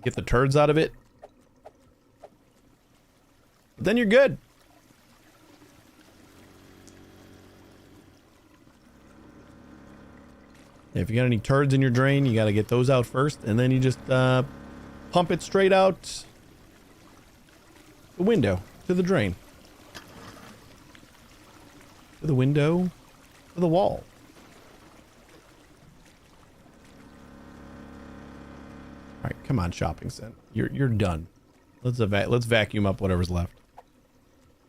get the turds out of it. But then you're good. If you got any turds in your drain, you got to get those out first, and then you just pump it straight out the window to the drain, to the window, to the wall. All right, come on, shopping center. You're done. Let's vacuum up whatever's left.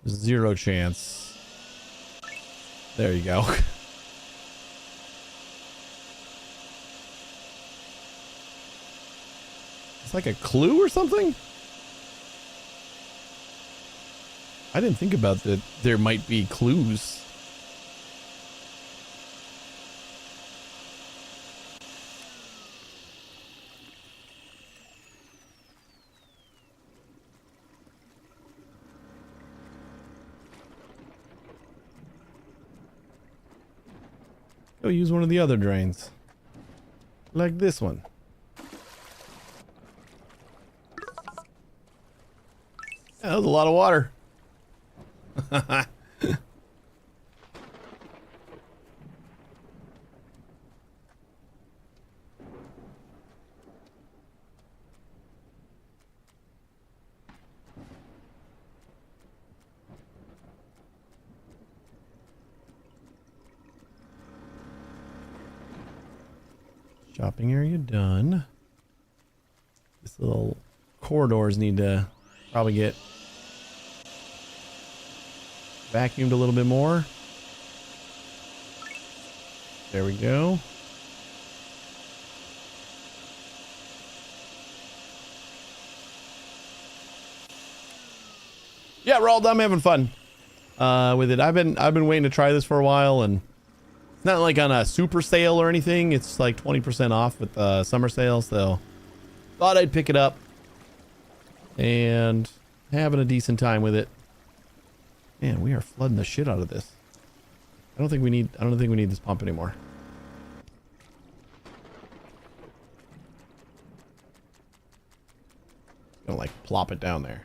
Zero chance. There you go. It's like a clue or something? I didn't think about that there might be clues. Go use one of the other drains. Like this one. That was a lot of water. Shopping area done. This little corridors need to probably get vacuumed a little bit more. There we go. Yeah, we're all done. I'm having fun with it. I've been waiting to try this for a while, and it's not like on a super sale or anything. It's like 20% off with the summer sale, so thought I'd pick it up and having a decent time with it. Man, we are flooding the shit out of this. I don't think we need this pump anymore. Gonna like plop it down there.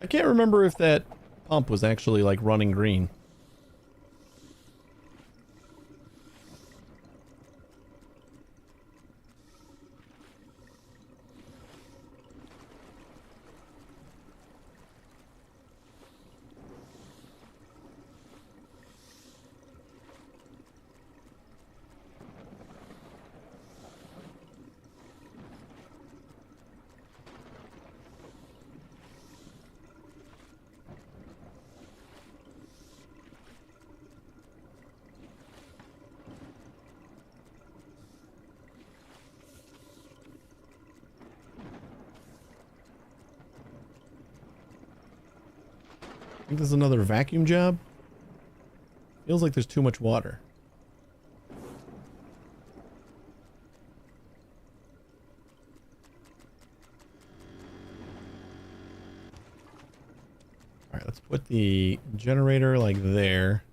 I can't remember if that pump was actually like running green. I think this is another vacuum job. Feels like there's too much water. Alright, right, let's put the generator like there.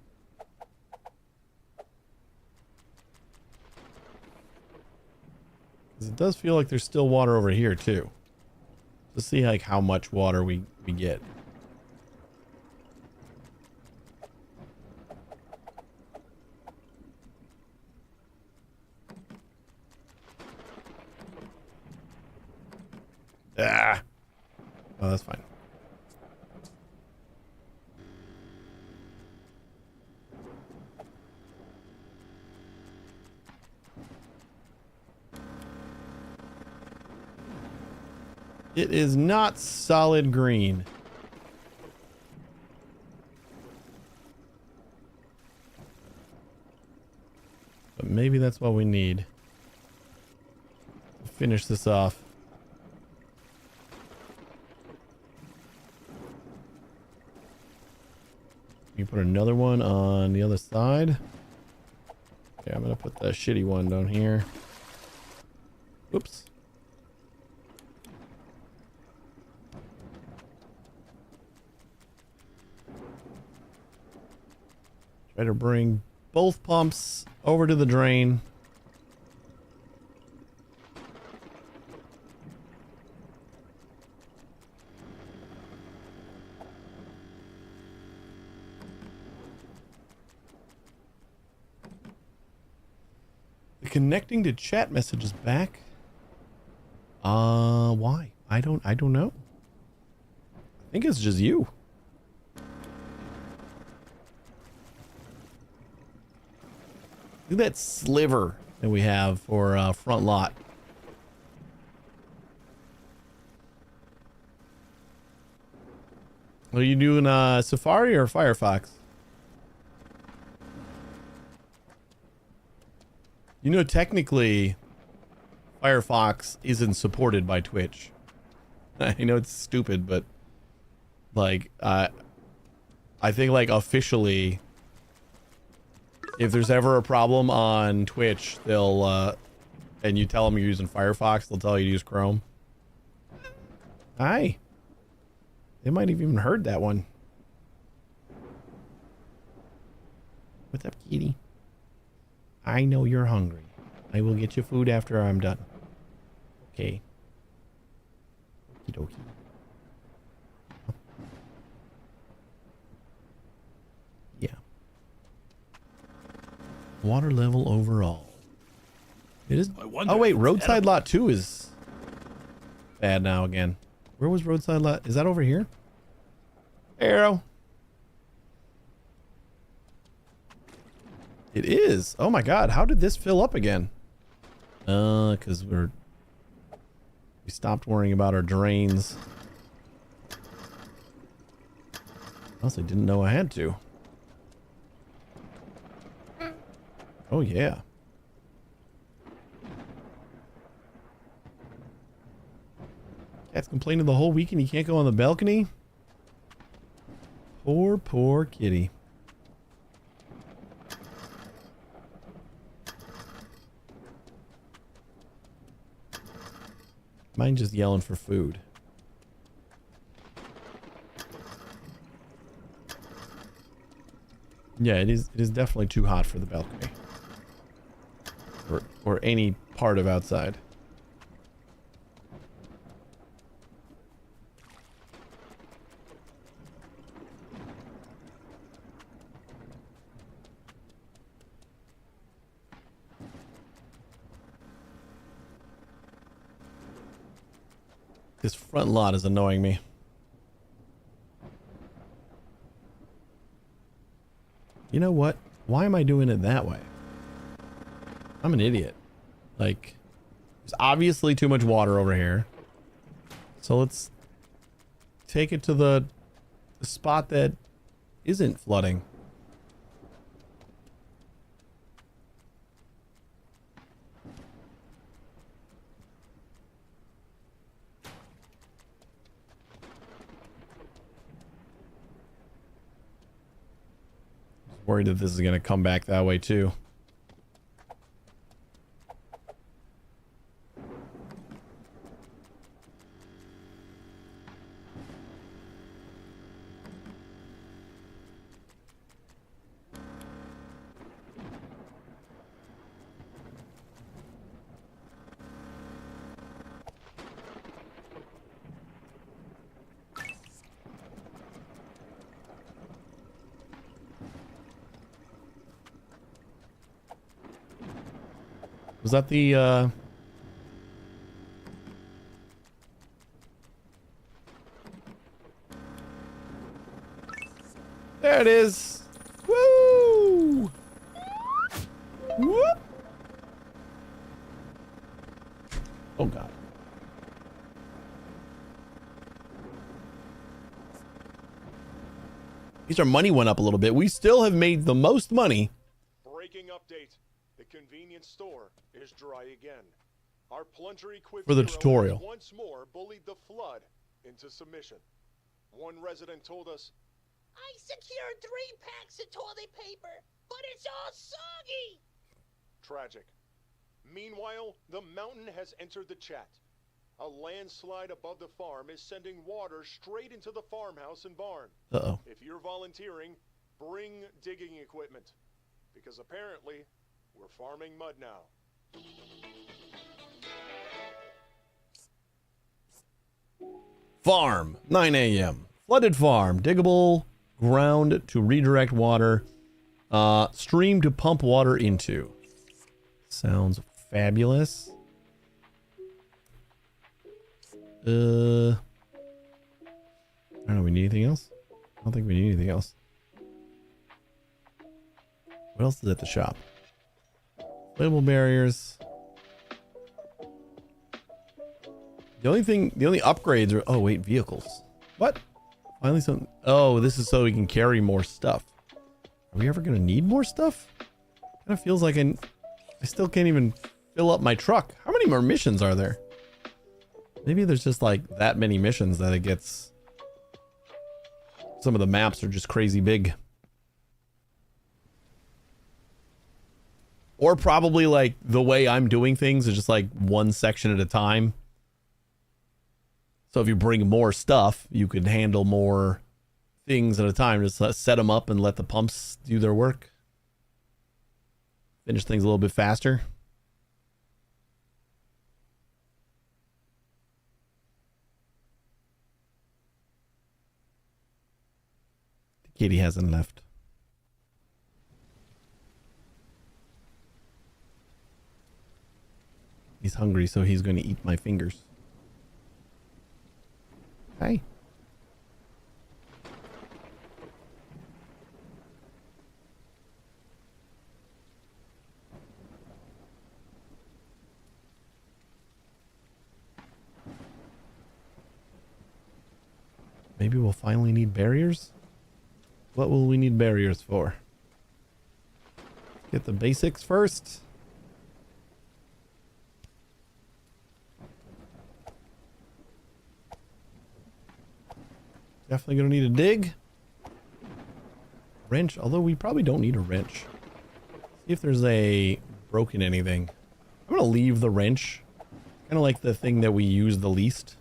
Because it does feel like there's still water over here too. Let's see like how much water we get. Ah. Oh, that's fine. It is not solid green. But maybe that's what we need to finish this off. You put another one on the other side. Okay, I'm gonna put the shitty one down here. Oops. Try to bring both pumps over to the drain. The connecting to chat messages back. Why? I don't know. I think it's just you. Look at that sliver that we have for front lot. Are you doing Safari or Firefox? You know, technically, Firefox isn't supported by Twitch. I know it's stupid, but like, I think like officially, if there's ever a problem on Twitch, they'll, and you tell them you're using Firefox, they'll tell you to use Chrome. Hi. They might have even heard that one. What's up, kitty? I know you're hungry. I will get you food after I'm done. Okay. Okie dokie. Yeah. Water level overall. It is. Oh wait, roadside lot 2 is bad now again. Where was roadside lot? Is that over here? Arrow. It is. Oh my god, how did this fill up again? Because we stopped worrying about our drains. Also, didn't know I had to. Oh yeah. Cat's complaining the whole weekend he can't go on the balcony. Poor kitty. Mine just yelling for food. Yeah, it is definitely too hot for the balcony. Or any part of outside. This front lot is annoying me. You know what? Why am I doing it that way? I'm an idiot. Like, there's obviously too much water over here. So let's take it to the spot that isn't flooding. Worried that this is going to come back that way too. Was that the There it is. Woo! Whoop! Oh god. At least our money went up a little bit. We still have made the most money. Breaking update. The convenience store is dry again. Our plunger equipped For the hero tutorial. has once more bullied the flood into submission. One resident told us, I secured 3 packs of toilet paper, but it's all soggy. tragic. Meanwhile, the mountain has entered the chat. A landslide above the farm is sending water straight into the farmhouse and barn. Uh-oh. If you're volunteering, bring digging equipment. Because apparently, we're farming mud now. Farm, 9 a.m. Flooded farm, diggable ground to redirect water, stream to pump water into. Sounds fabulous. I don't know, we need anything else? I don't think we need anything else. What else is at the shop? Inflatable barriers. The only upgrades are, oh wait, vehicles. What? Finally some, oh, this is so we can carry more stuff. Are we ever gonna need more stuff? Kind of feels like I still can't even fill up my truck. How many more missions are there? Maybe there's just like that many missions that it gets. Some of the maps are just crazy big. Or probably like the way I'm doing things is just like one section at a time. So if you bring more stuff, you could handle more things at a time. Just set them up and let the pumps do their work. Finish things a little bit faster. The kitty hasn't left. He's hungry, so he's going to eat my fingers. Hey. Maybe we'll finally need barriers? What will we need barriers for? Get the basics first. Definitely gonna need a dig. Wrench, although we probably don't need a wrench. See if there's a broken anything. I'm gonna leave the wrench. Kind of like the thing that we use the least.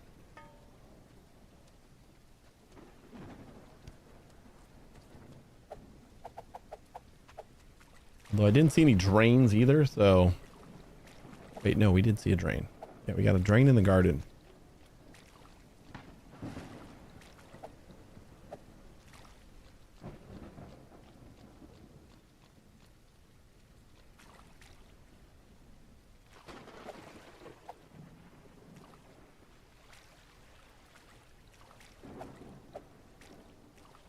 Although I didn't see any drains either, so... Wait, no, we did see a drain. Yeah, we got a drain in the garden.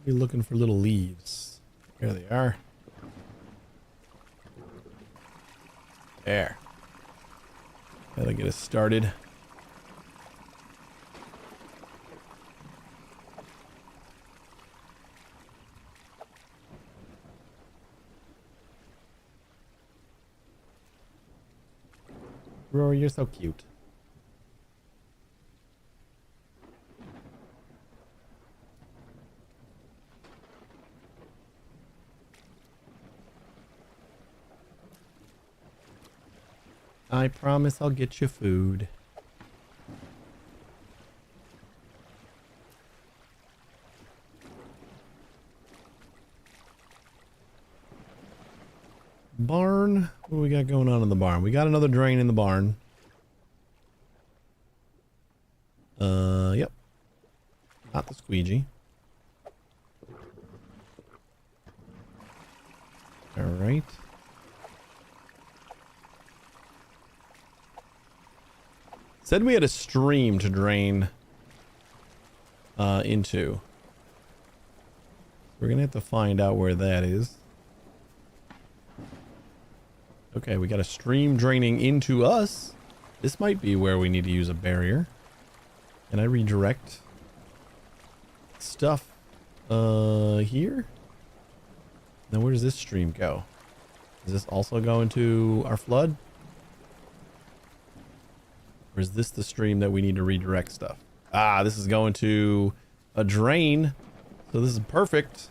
Be looking for little leaves. There they are. There. That'll get us started. Rory, you're so cute. I promise I'll get you food. Barn? What do we got going on in the barn? We got another drain in the barn. Yep. Not the squeegee. All right. said we had a stream to drain into. We're gonna have to find out where that is. Okay, we got a stream draining into us. This might be where we need to use a barrier. Can I redirect stuff here? Now where does this stream go? Does this also go into our flood? Or is this the stream that we need to redirect stuff? Ah, this is going to a drain. So this is perfect.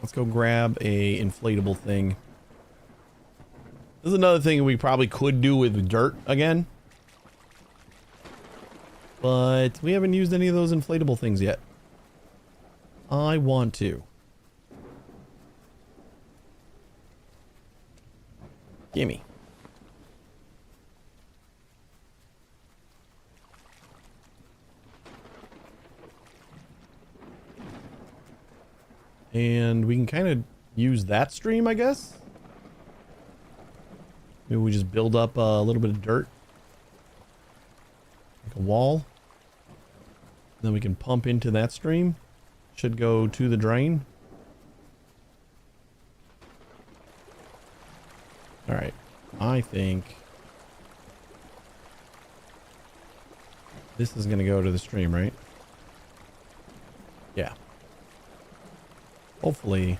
Let's go grab a inflatable thing. This is another thing we probably could do with dirt again. But we haven't used any of those inflatable things yet. I want to. Gimme. And we can kind of use that stream, I guess. Maybe we just build up a little bit of dirt. Like a wall. Then we can pump into that stream. Should go to the drain. Alright. I think this is going to go to the stream, right? Yeah. Hopefully.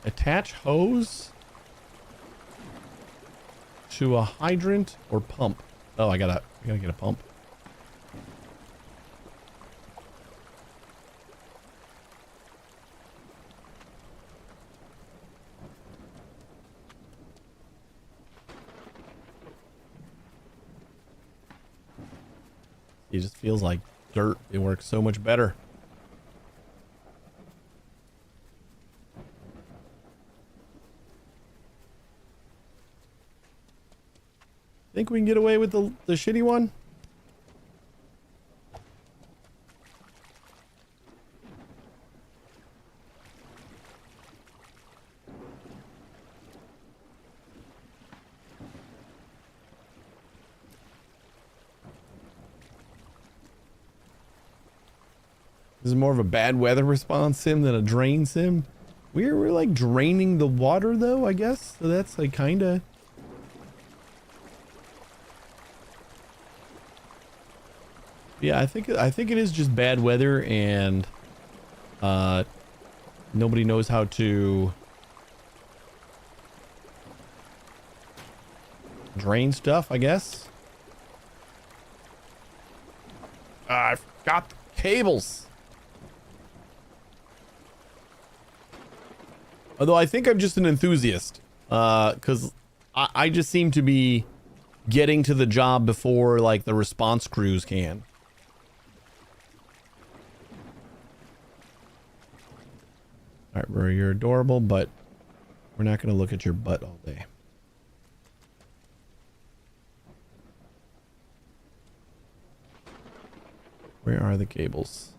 Attach hose to a hydrant or pump. Oh, I gotta get a pump. It just feels like dirt. It works so much better. Think we can get away with the shitty one? This is more of a bad weather response sim than a drain sim. We're like draining the water though, I guess. So that's like kinda. Yeah, I think it is just bad weather and nobody knows how to drain stuff, I guess. I forgot the cables. Although I think I'm just an enthusiast, because I just seem to be getting to the job before like the response crews can. All right, Rory, you're adorable, but we're not going to look at your butt all day. Where are the cables?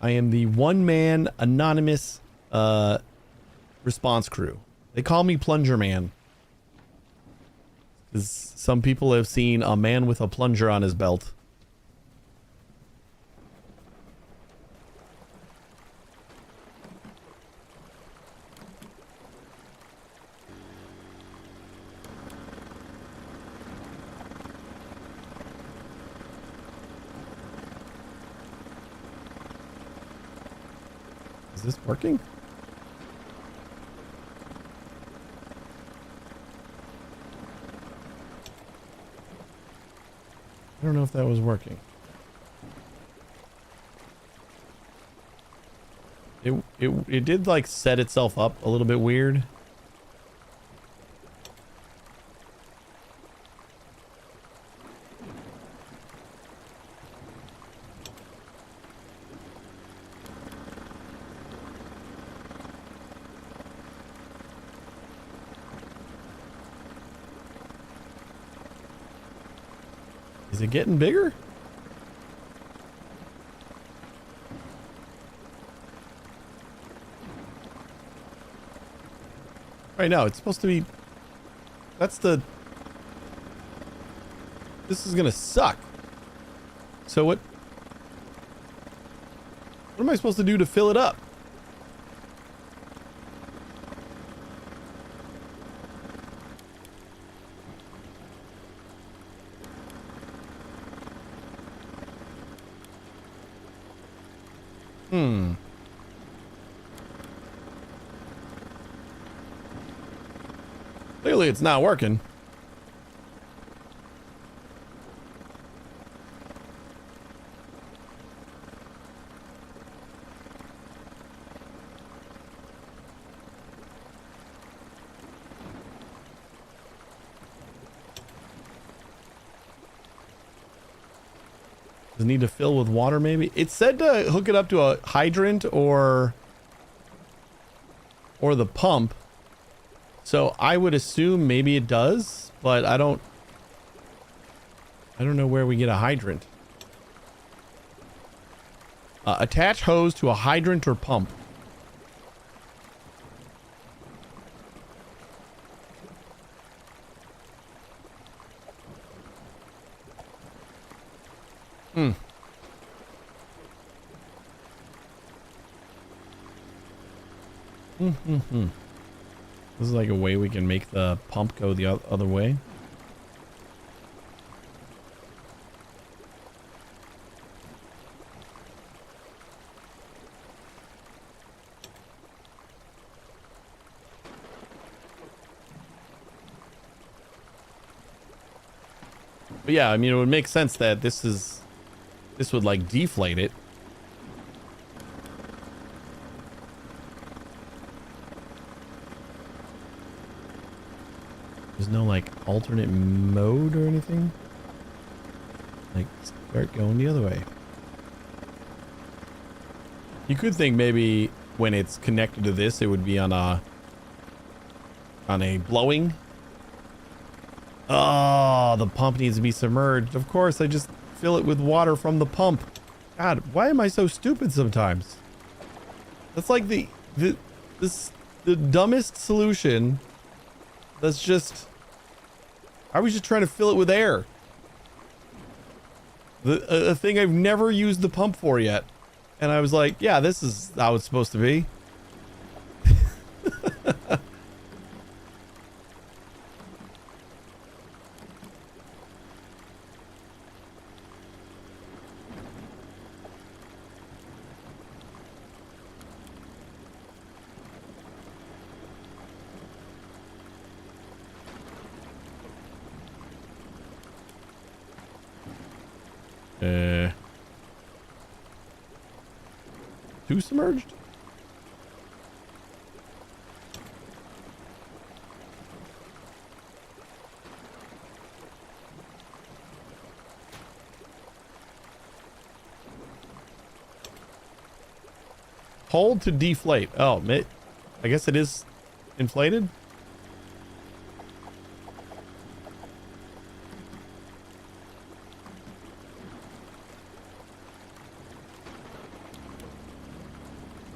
I am the one-man anonymous response crew. They call me Plunger Man. Because some people have seen a man with a plunger on his belt. Is this working? I don't know if that was working. It did like set itself up a little bit weird. Is it getting bigger? Right now, it's supposed to be... That's the... This is gonna suck. So what... What am I supposed to do to fill it up? Clearly it's not working. Does it need to fill with water maybe? It said to hook it up to a hydrant or the pump. So I would assume maybe it does, but I don't know where we get a hydrant. Attach hose to a hydrant or pump. This is like a way we can make the pump go the other way. But yeah, I mean, it would make sense that this would like deflate it. There's no like alternate mode or anything. Like start going the other way. You could think maybe when it's connected to this, it would be on a blowing. Oh, the pump needs to be submerged. Of course, I just fill it with water from the pump. God, why am I so stupid sometimes? That's like the dumbest solution. That's just... I was just trying to fill it with air. A thing I've never used the pump for yet. And I was like, yeah, this is how it's supposed to be. Two submerged? Hold to deflate. Oh, I guess it is inflated.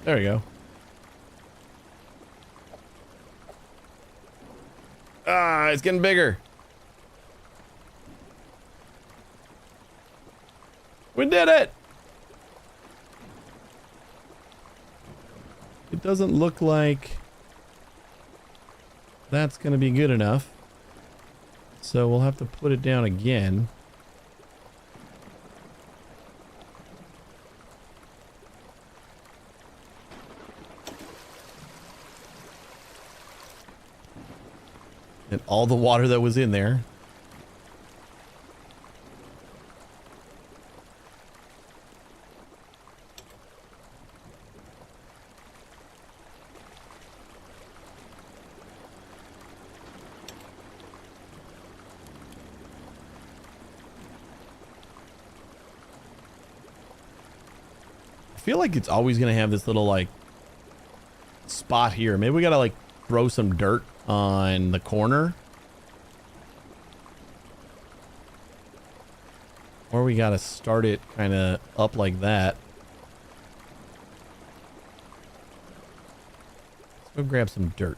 There we go. Ah, it's getting bigger. We did it. It doesn't look like that's going to be good enough. So we'll have to put it down again. And all the water that was in there. I feel like it's always going to have this little like spot here. Maybe we got to like throw some dirt on the corner. Or we gotta start it kind of up like that. Let's go grab some dirt.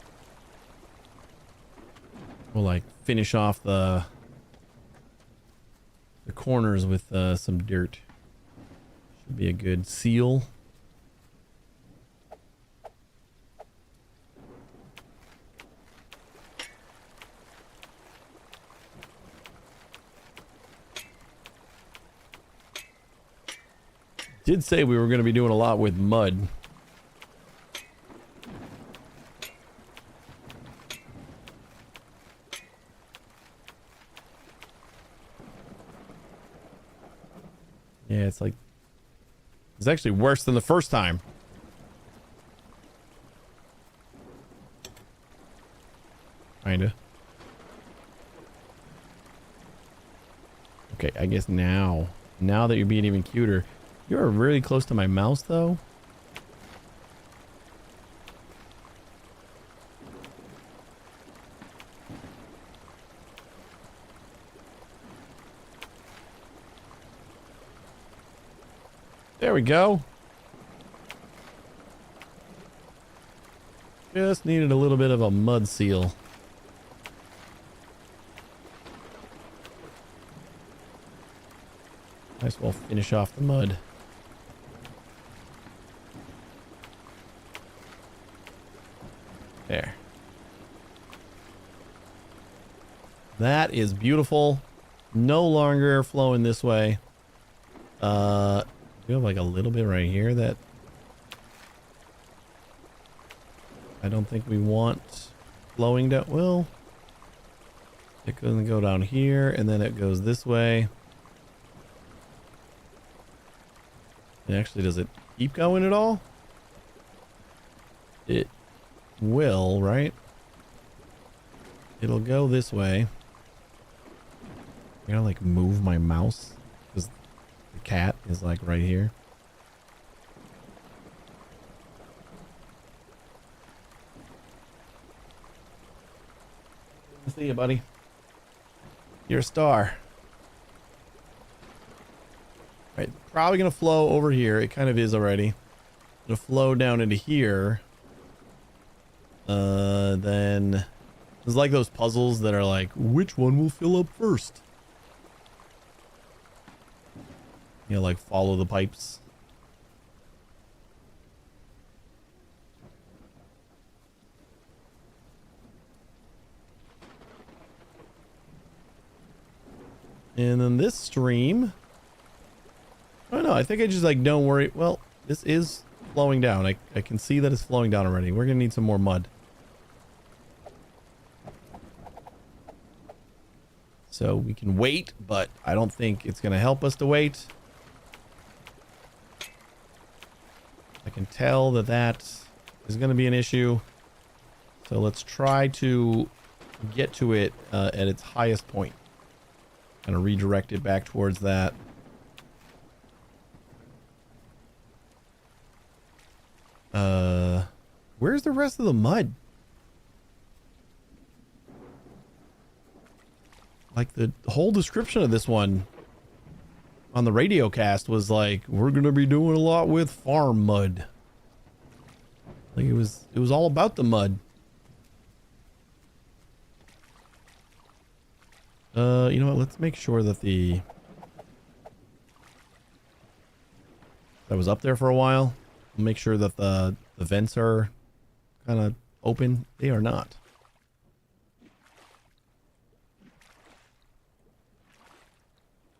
We'll like finish off the corners with some dirt. Should be a good seal. Did say we were going to be doing a lot with mud. Yeah, it's like it's actually worse than the first time. Kinda. Okay, I guess now that you're being even cuter. You're really close to my mouse, though. There we go. Just needed a little bit of a mud seal. Might as well finish off the mud. There. That is beautiful. No longer flowing this way. We have like a little bit right here that I don't think we want flowing down. Well, it doesn't go down here and then it goes this way. And actually, does it keep going at all? It will, right? It'll go this way. I gotta like move my mouse because the cat is like right here. See you, buddy. You're a star. Right, probably gonna flow over here. It kind of is already. Gonna flow down into here. Then there's like those puzzles that are like, which one will fill up first? You know, like follow the pipes. And then this stream, I don't know. I think I just like don't worry. Well, this is flowing down. I can see that it's flowing down already. We're gonna need some more mud. So we can wait, but I don't think it's gonna help us to wait. I can tell that that is gonna be an issue. So let's try to get to it at its highest point. Kind of redirect it back towards that. Where's the rest of the mud? Like the whole description of this one on the radio cast was like, we're gonna be doing a lot with farm mud. Like it was all about the mud. You know what? Let's make sure that that was up there for a while. Make sure that the vents are kind of open. They are not.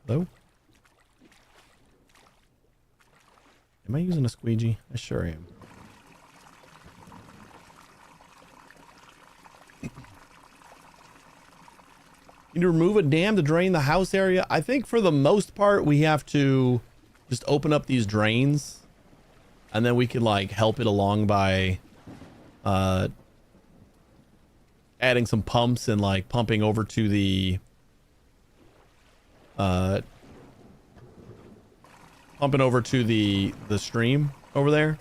Hello? Am I using a squeegee? I sure am. You need to remove a dam to drain the house area. I think for the most part, we have to just open up these drains. And then we can like help it along by adding some pumps and like pumping over to the stream over there.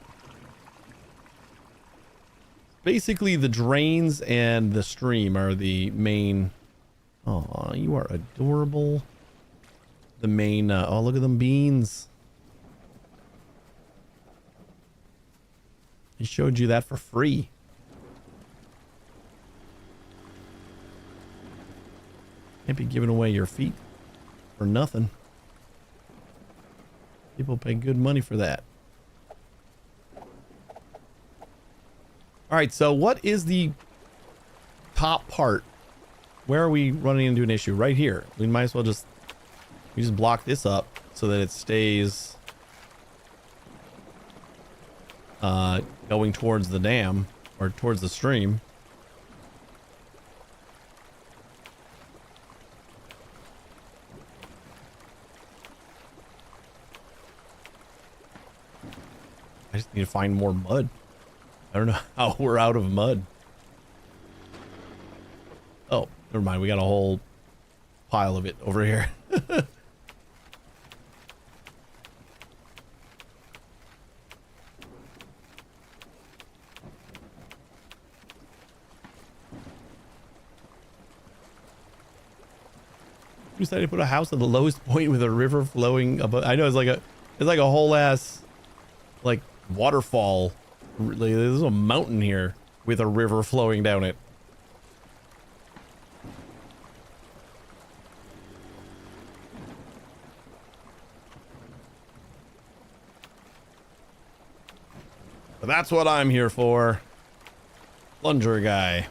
Basically the drains and the stream are the main. Oh, you are adorable. the main. Oh, look at them beans. He showed you that for free. Can't be giving away your feet for nothing. People pay good money for that. All right, so what is the top part? Where are we running into an issue? Right here. We might as well just block this up so that it stays going towards the dam or towards the stream. I just need to find more mud. I don't know how we're out of mud. Oh, never mind. We got a whole pile of it over here. We decided to put a house at the lowest point with a river flowing above. I know it's like a whole ass like waterfall. Like, there's a mountain here with a river flowing down it. But that's what I'm here for. Plunger guy.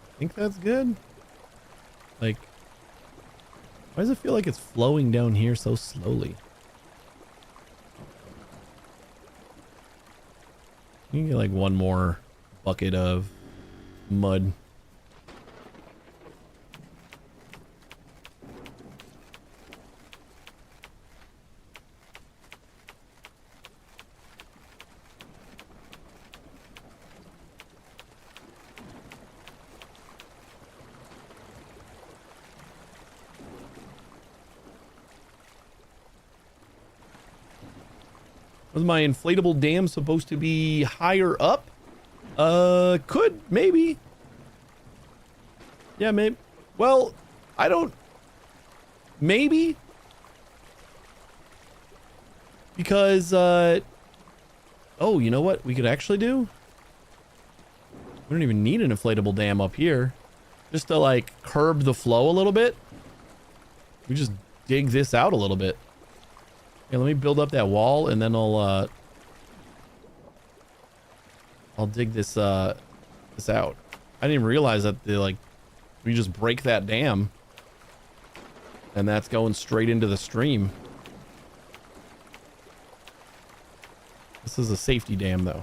I think that's good. Like, why does it feel like it's flowing down here so slowly? You can get like one more bucket of mud. Was my inflatable dam supposed to be higher up? Could, maybe. Yeah, maybe. Well, I don't... Maybe. Because, oh, you know what we could actually do? We don't even need an inflatable dam up here. Just to, like, curb the flow a little bit. We just dig this out a little bit. Yeah, let me build up that wall, and then I'll dig this this out. I didn't even realize that we just break that dam, and that's going straight into the stream. This is a safety dam, though.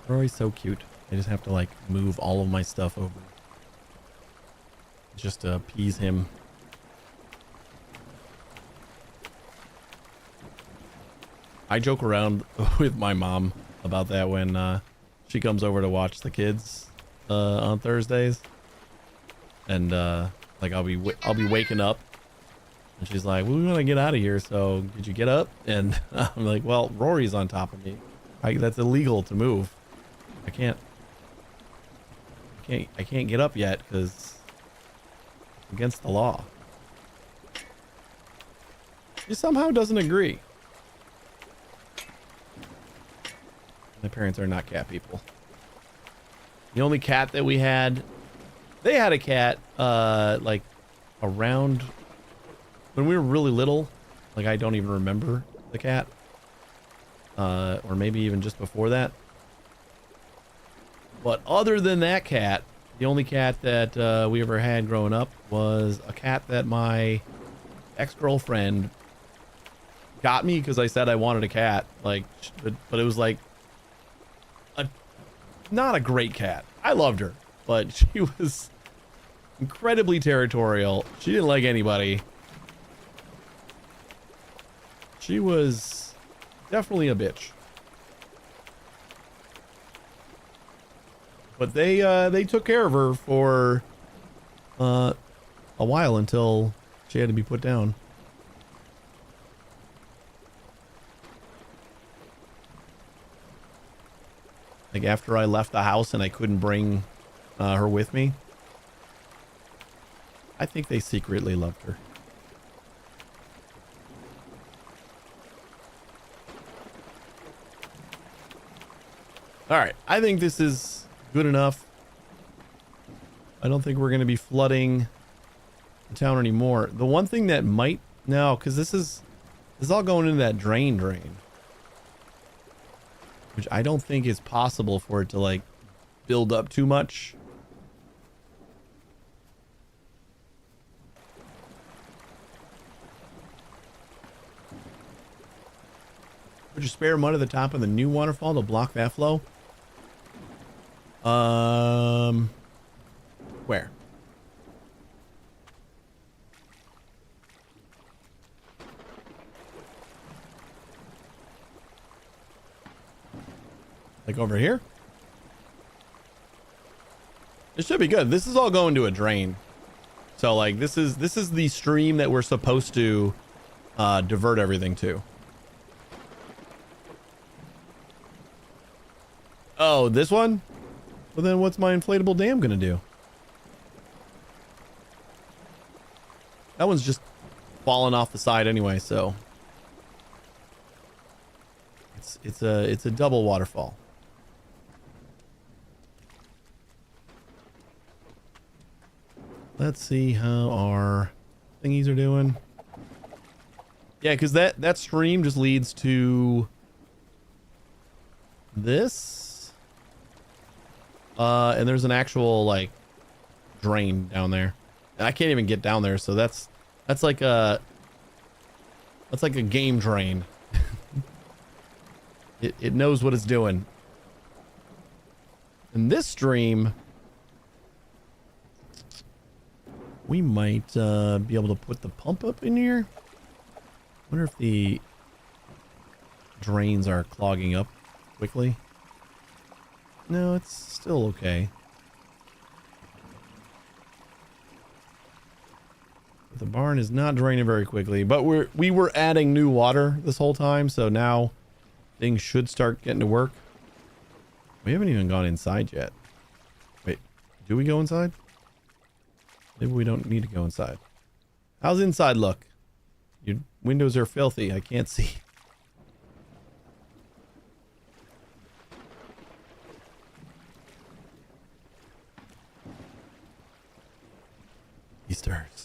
Rory's so cute. I just have to like move all of my stuff over just to appease him. I joke around with my mom about that when she comes over to watch the kids on Thursdays, and like I'll be waking up, and she's like, "We want to get out of here, so did you get up?" And I'm like, "Well, Rory's on top of me. That's illegal to move. I can't get up yet because it's against the law." She somehow doesn't agree. My parents are not cat people. The only cat that we had, they had a cat like around when we were really little. Like I don't even remember the cat. or maybe even just before that. But other than that cat, the only cat that we ever had growing up was a cat that my ex-girlfriend got me because I said I wanted a cat. Like, but it was like not a great cat. I loved her, but she was incredibly territorial. She didn't like anybody. She was definitely a bitch. But they took care of her for a while until she had to be put down. Like after I left the house and I couldn't bring her with me. I think they secretly loved her. All right, I think this is good enough. I don't think we're going to be flooding the town anymore. The one thing that might now, because this is all going into that drain, which I don't think is possible for it to like build up too much. Put your spare mud at the top of the new waterfall to block that flow. Where? Like over here? It should be good. This is all going to a drain. So like this is the stream that we're supposed to divert everything to. Oh, this one? Well then what's my inflatable dam gonna do? That one's just falling off the side anyway, so it's a double waterfall. Let's see how our thingies are doing. Yeah, because that stream just leads to this. And there's an actual like drain down there. And I can't even get down there, so that's like a game drain. It knows what it's doing. And this stream, we might be able to put the pump up in here. Wonder if the drains are clogging up quickly. No, it's still okay. The barn is not draining very quickly, but we were adding new water this whole time, so now things should start getting to work. We haven't even gone inside yet. Wait, do we go inside? Maybe we don't need to go inside. How's inside look? Your windows are filthy. I can't see. He stirs.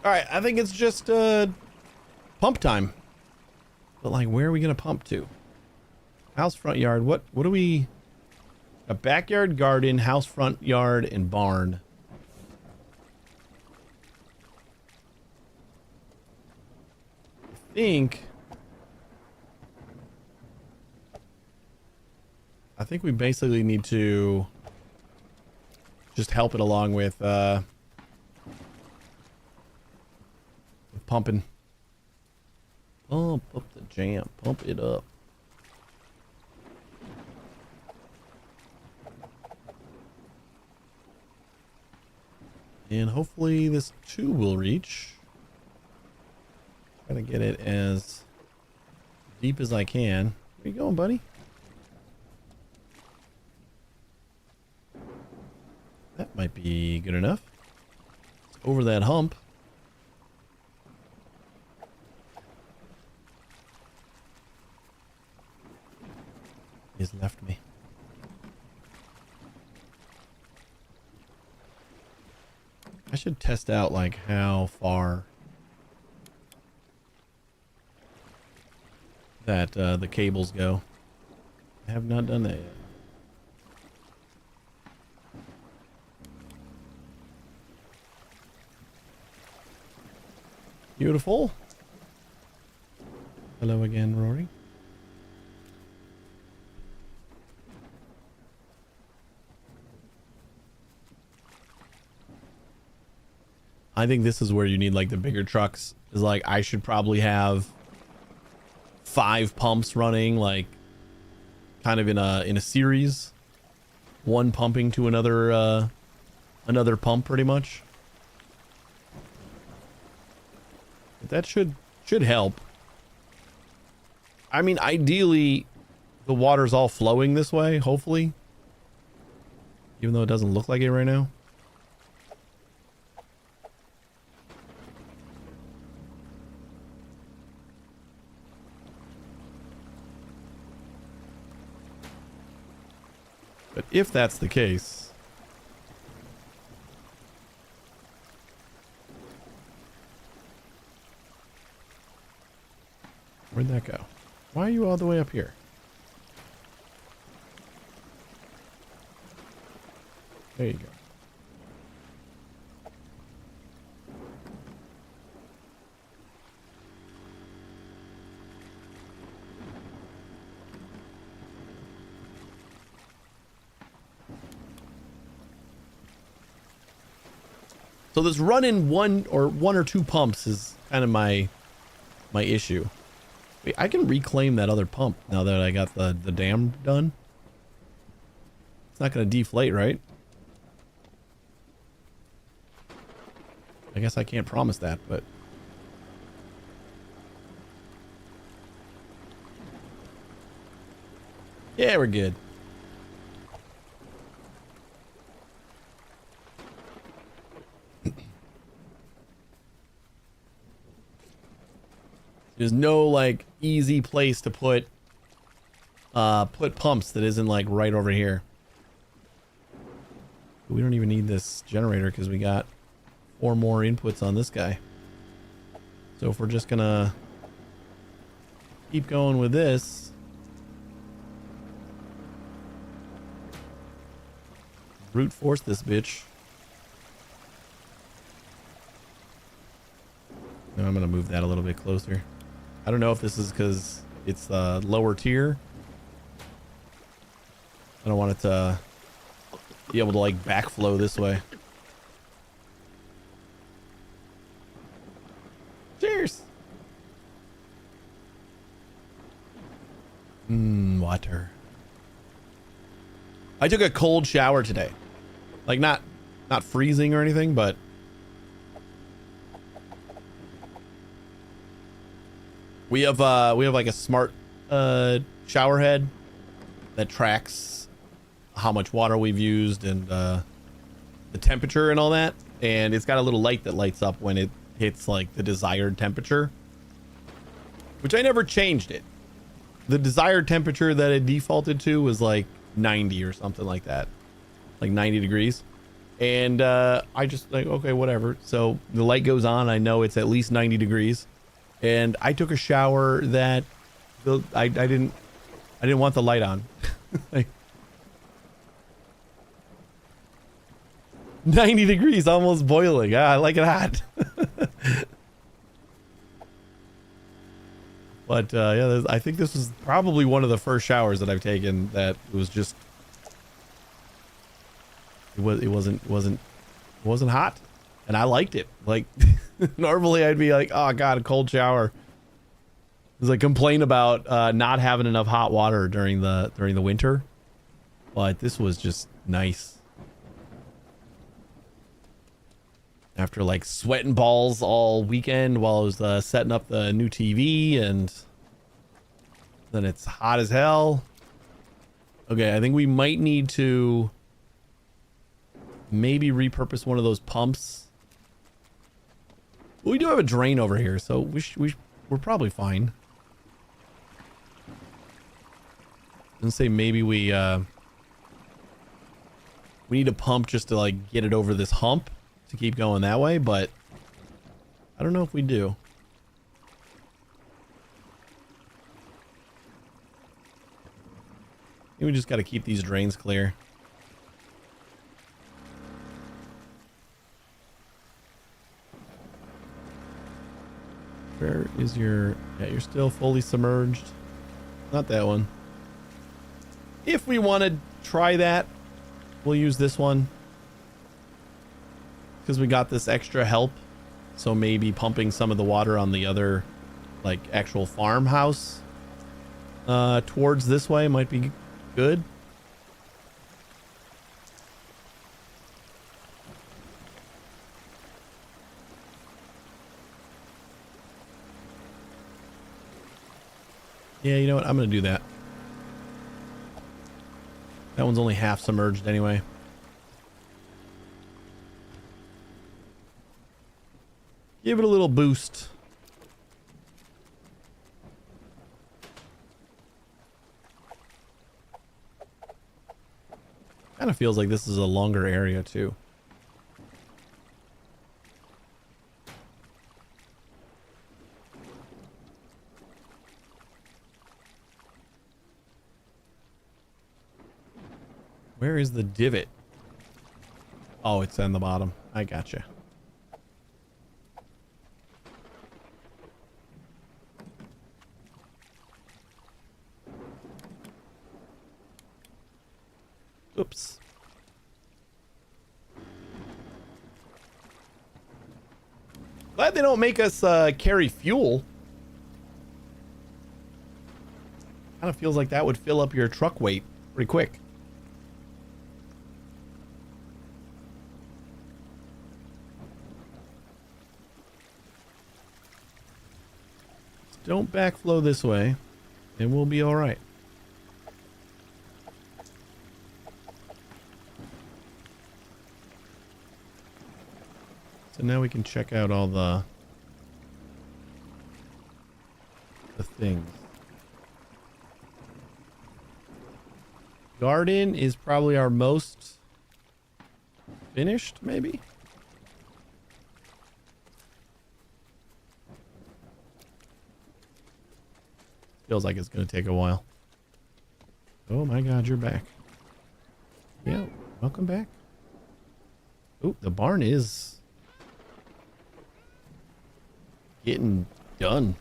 All right, I think it's just pump time. But like, where are we gonna pump to? House front yard. What do we? A backyard, garden, house front yard, and barn. I think we basically need to just help it along with pumping. Pump up the jam. Pump it up. And hopefully this tube will reach. Try to get it as deep as I can. Where you going, buddy? That might be good enough. It's over that hump. He's left me. I should test out like how far that the cables go. I have not done that yet. Beautiful. Hello again, Rory. I think this is where you need like the bigger trucks. Is like I should probably have 5 pumps running, like kind of in a series. One pumping to another pump pretty much. But that should help. I mean, ideally the water's all flowing this way, hopefully. Even though it doesn't look like it right now. But if that's the case, where'd that go? Why are you all the way up here? There you go. So this running one or two pumps is kind of my issue. Wait, I can reclaim that other pump now that I got the dam done. It's not going to deflate, right? I guess I can't promise that, but yeah, we're good. There's no like easy place to put pumps that isn't like right over here. We don't even need this generator because we got 4 more inputs on this guy. So if we're just gonna keep going with this, brute force this bitch. No, I'm gonna move that a little bit closer. I don't know if this is because it's lower tier. I don't want it to be able to like backflow this way. Cheers. Water. I took a cold shower today. Like not freezing or anything, but we have like a smart shower head that tracks how much water we've used and the temperature and all that, and it's got a little light that lights up when it hits like the desired temperature, which I never changed it. The desired temperature that it defaulted to was like 90 or something like that, like 90 degrees, and I just like, okay, whatever. So the light goes on, I know it's at least 90 degrees. And I took a shower that I didn't want the light on. Like 90 degrees, almost boiling. I like it hot. But yeah, I think this was probably one of the first showers that I've taken that was just it wasn't hot, and I liked it. Like normally I'd be like, oh god, a cold shower. Because I complain about not having enough hot water during the winter, but this was just nice. After like sweating balls all weekend while I was setting up the new TV, and then it's hot as hell. Okay, I think we might need to maybe repurpose one of those pumps. We do have a drain over here, so we're probably fine. And say maybe we need a pump just to like get it over this hump to keep going that way, but I don't know if we do. I think we just got to keep these drains clear. Where is your... Yeah, you're still fully submerged. Not that one. If we want to try that, we'll use this one. Because we got this extra help. So maybe pumping some of the water on the other, like, actual farmhouse towards this way might be good. Yeah, you know what? I'm going to do that. That one's only half submerged anyway. Give it a little boost. Kind of feels like this is a longer area too. Where is the divot? Oh, it's on the bottom. I gotcha. Oops. Glad they don't make us carry fuel. Kind of feels like that would fill up your truck weight pretty quick. Don't backflow this way, and we'll be all right. So now we can check out all the things. Garden is probably our most finished, maybe? Feels like it's going to take a while. Oh my God, you're back. Yeah, welcome back. Oh, the barn is getting done.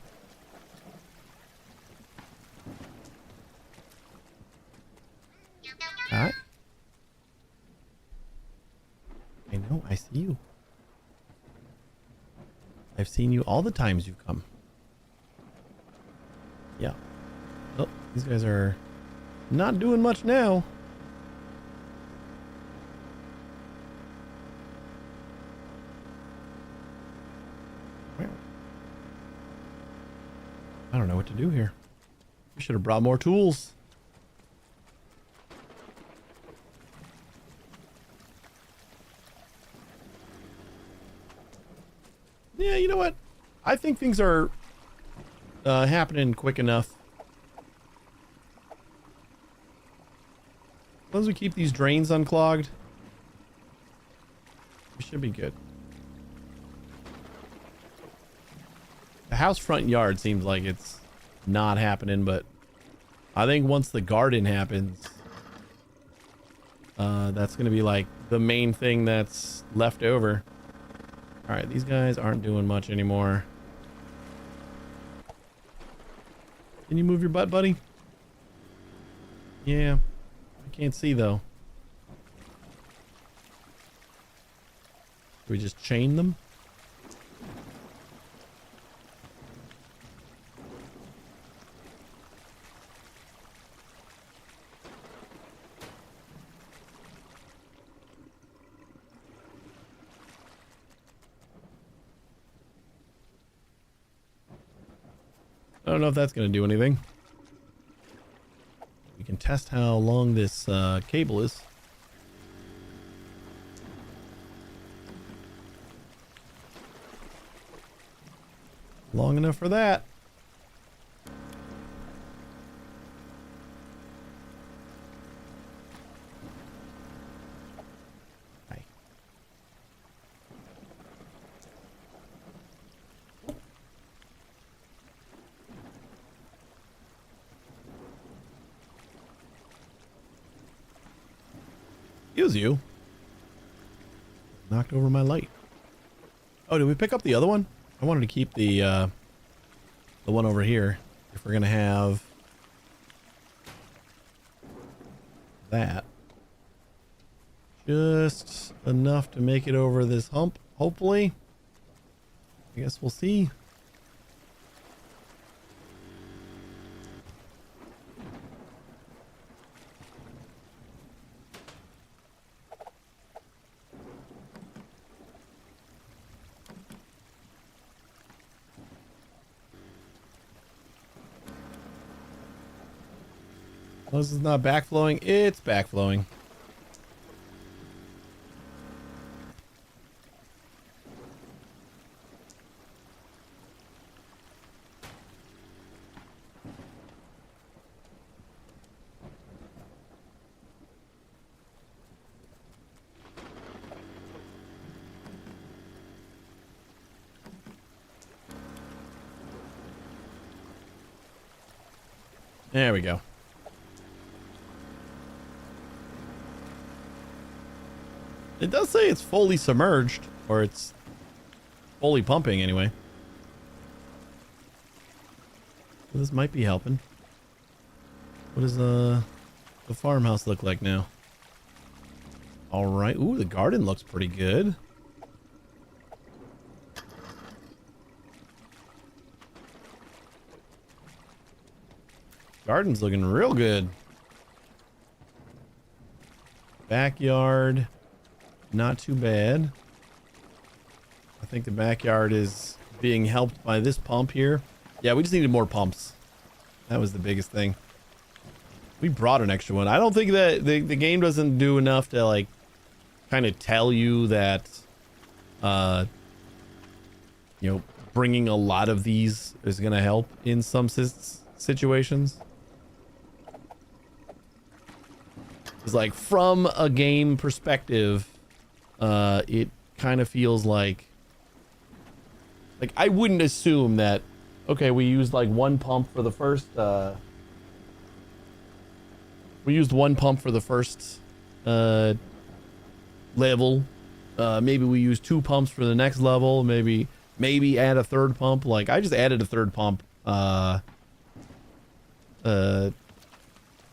Hi. I know, I see you. I've seen you all the times you've come. Yeah. Oh, these guys are not doing much now. I don't know what to do here. We should have brought more tools. Yeah, you know what? I think things are happening quick enough. As long as we keep these drains unclogged, we should be good. The house front yard seems like it's not happening, but I think once the garden happens, that's going to be like the main thing that's left over. All right, these guys aren't doing much anymore. Can you move your butt, buddy? Yeah, I can't see though. Do we just chain them? I don't know if that's going to do anything. We can test how long this cable is. Long enough for that. Excuse you. Knocked over my light. Oh, did we pick up the other one? I wanted to keep the one over here. If we're gonna have that. Just enough to make it over this hump, hopefully. I guess we'll see. Well, this is not backflowing, it's backflowing. There we go. It does say it's fully submerged, or it's fully pumping anyway. This might be helping. What does the farmhouse look like now? All right. Ooh, the garden looks pretty good. Garden's looking real good. Backyard. Not too bad. I think the backyard is being helped by this pump here. Yeah, we just needed more pumps. That was the biggest thing. We brought an extra one. I don't think that the game doesn't do enough to like kind of tell you that you know, bringing a lot of these is going to help in some situations. It's like from a game perspective, it kind of feels like I wouldn't assume that, okay, we used like one pump for the first level. Maybe we use 2 pumps for the next level. Maybe add a 3rd pump. Like I just added a 3rd pump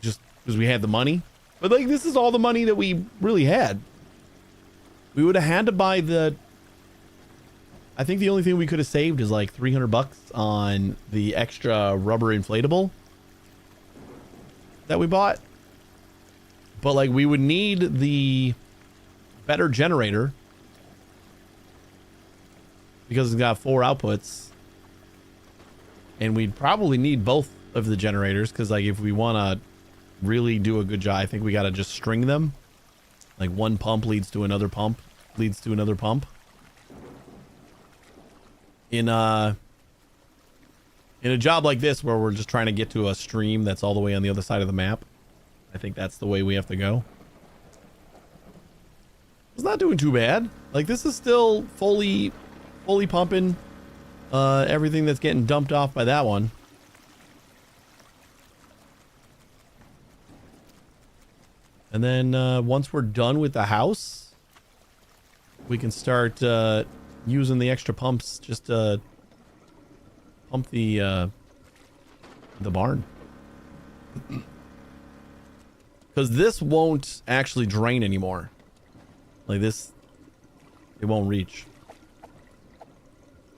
just because we had the money. But like this is all the money that we really had. We would have had to buy I think the only thing we could have saved is like $300 on the extra rubber inflatable that we bought. But like we would need the better generator because it's got 4 outputs. And we'd probably need both of the generators because like if we want to really do a good job, I think we got to just string them. Like one pump leads to another pump, leads to another pump. In a job like this where we're just trying to get to a stream that's all the way on the other side of the map, I think that's the way we have to go. It's not doing too bad. Like this is still fully pumping everything that's getting dumped off by that one. And then once we're done with the house, we can start using the extra pumps just to pump the barn. Because this won't actually drain anymore. Like this, it won't reach.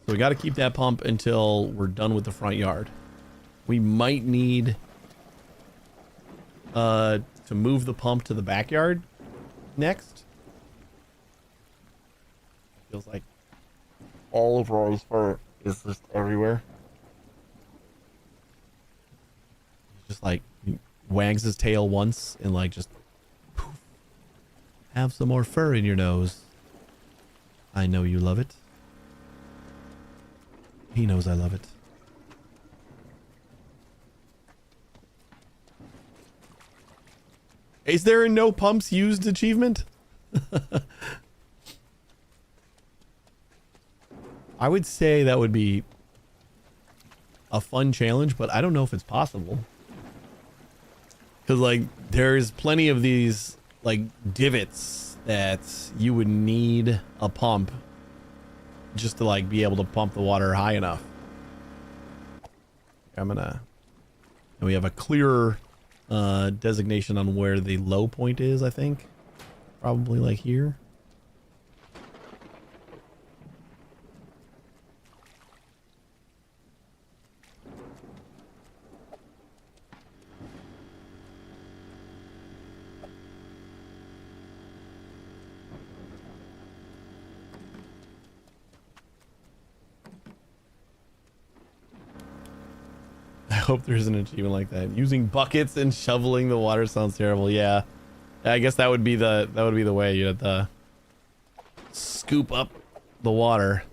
So we got to keep that pump until we're done with the front yard. We might need to move the pump to the backyard next. Feels like all of Rory's fur is just everywhere. He's just like he wags his tail once and like just poof, have some more fur in your nose. I know you love it. He knows I love it. Is there a no pumps used achievement? I would say that would be a fun challenge, but I don't know if it's possible. Because, like, there's plenty of these like divots that you would need a pump just to like be able to pump the water high enough. And we have a clearer designation on where the low point is, I think. Probably like here. I hope there's an achievement like that. Using buckets and shoveling the water sounds terrible. Yeah. I guess that would be the way. You have to scoop up the water.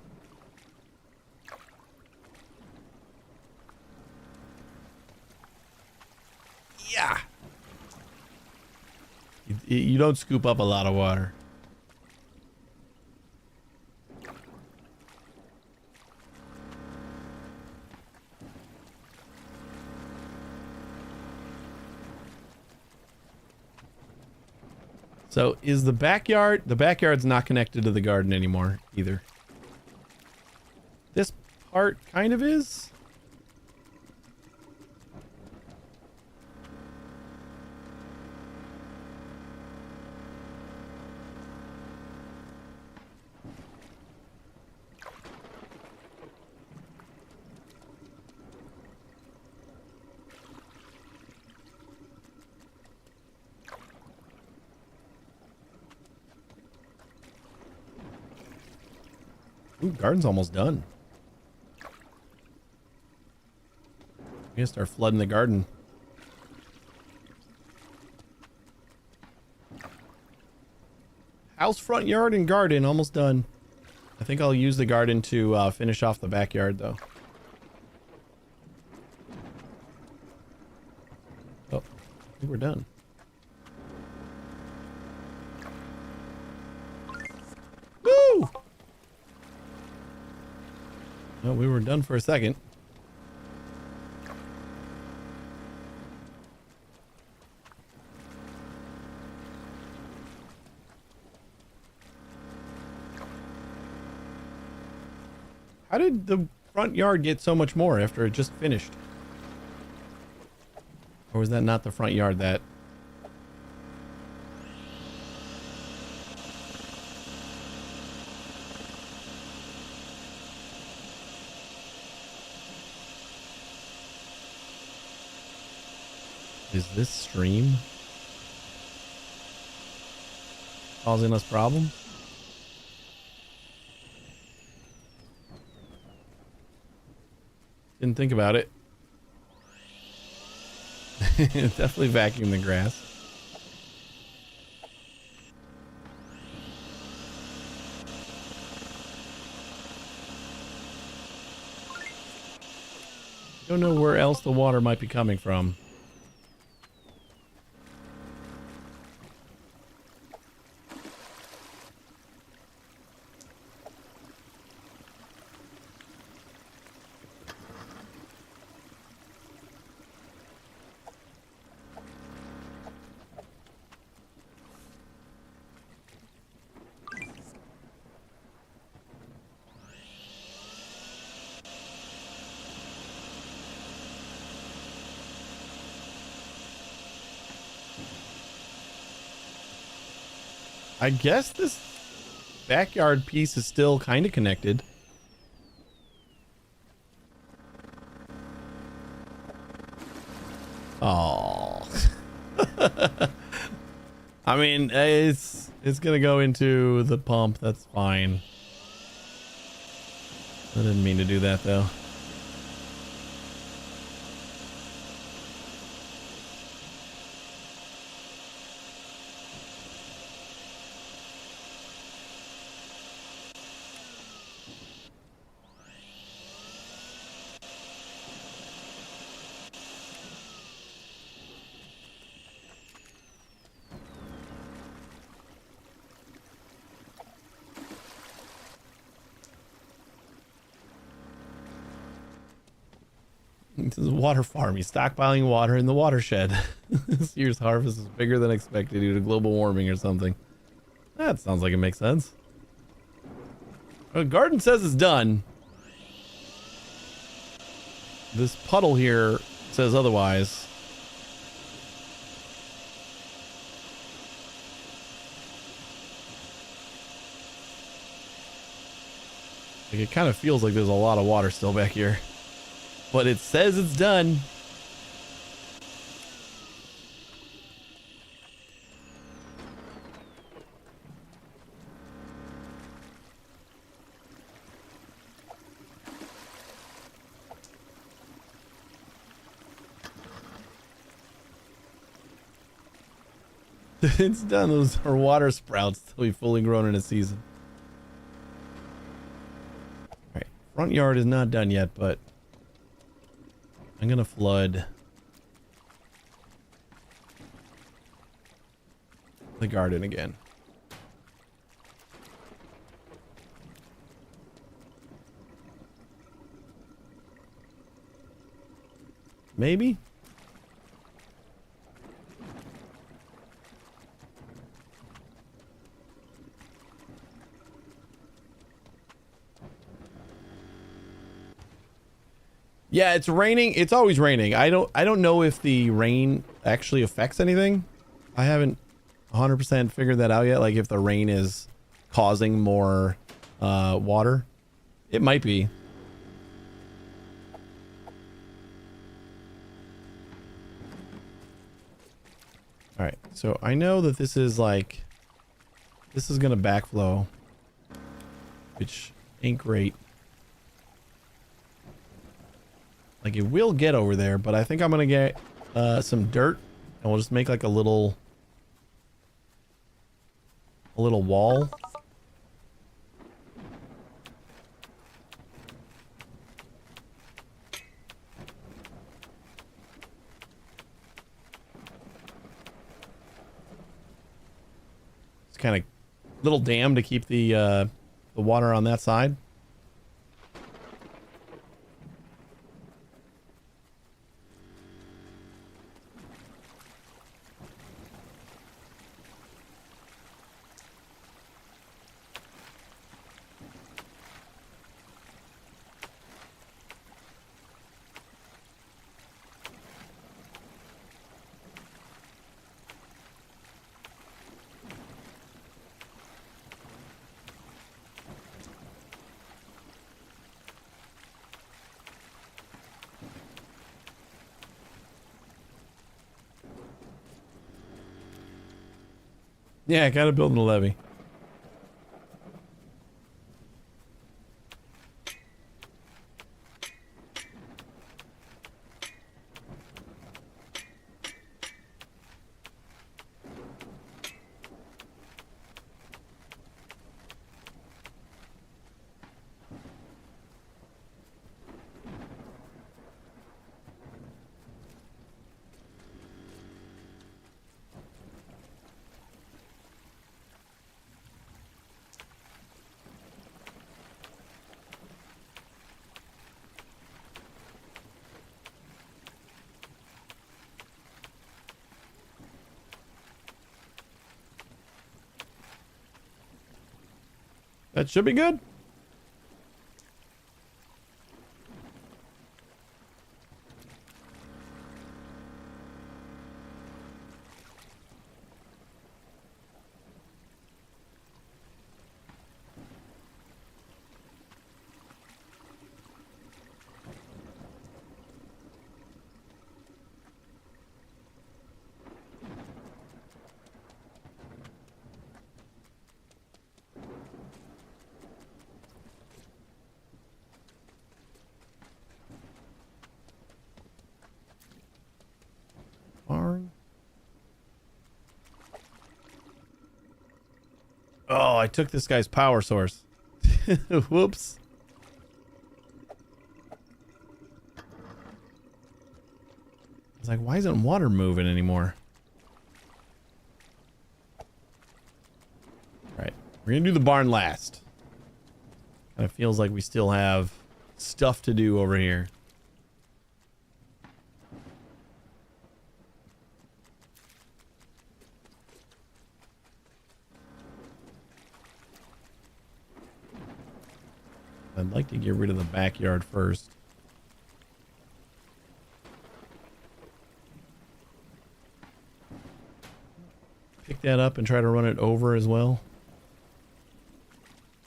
Yeah. You don't scoop up a lot of water. So is the backyard's not connected to the garden anymore either. This part kind of is. Ooh, garden's almost done. We gotta start flooding the garden. House, front yard, and garden almost done. I think I'll use the garden to finish off the backyard, though. Oh, I think we're done. Woo! Oh, we were done for a second. How did the front yard get so much more after it just finished? Or was that not the front yard that... Is this stream causing us problems? Didn't think about it. Definitely vacuum the grass. Don't know where else the water might be coming from. I guess this backyard piece is still kind of connected. Oh. I mean, it's gonna go into the pump. That's fine. I didn't mean to do that though. This is a water farm. He's stockpiling water in the watershed. This year's harvest is bigger than expected due to global warming or something. That sounds like it makes sense. The garden says it's done. This puddle here says otherwise. Like, it kind of feels like there's a lot of water still back here. But it says it's done. It's done. Those are water sprouts. They'll be fully grown in a season. Alright. Front yard is not done yet, but I'm gonna flood the garden again. Maybe? Yeah, it's raining. It's always raining. I don't know if the rain actually affects anything. I haven't 100% figured that out yet. Like if the rain is causing more water. It might be. All right. So I know that this is like, this is going to backflow, which ain't great. Like it will get over there, but I think I'm gonna get some dirt, and we'll just make like a little wall. It's kind of little dam to keep the water on that side. Yeah, gotta build a levee. That should be good. Barn. Oh, I took this guy's power source. Whoops. I was like, why isn't water moving anymore? All right, we're gonna do the barn last. Kind of feels like we still have stuff to do over here. I'd like to get rid of the backyard first. Pick that up and try to run it over as well.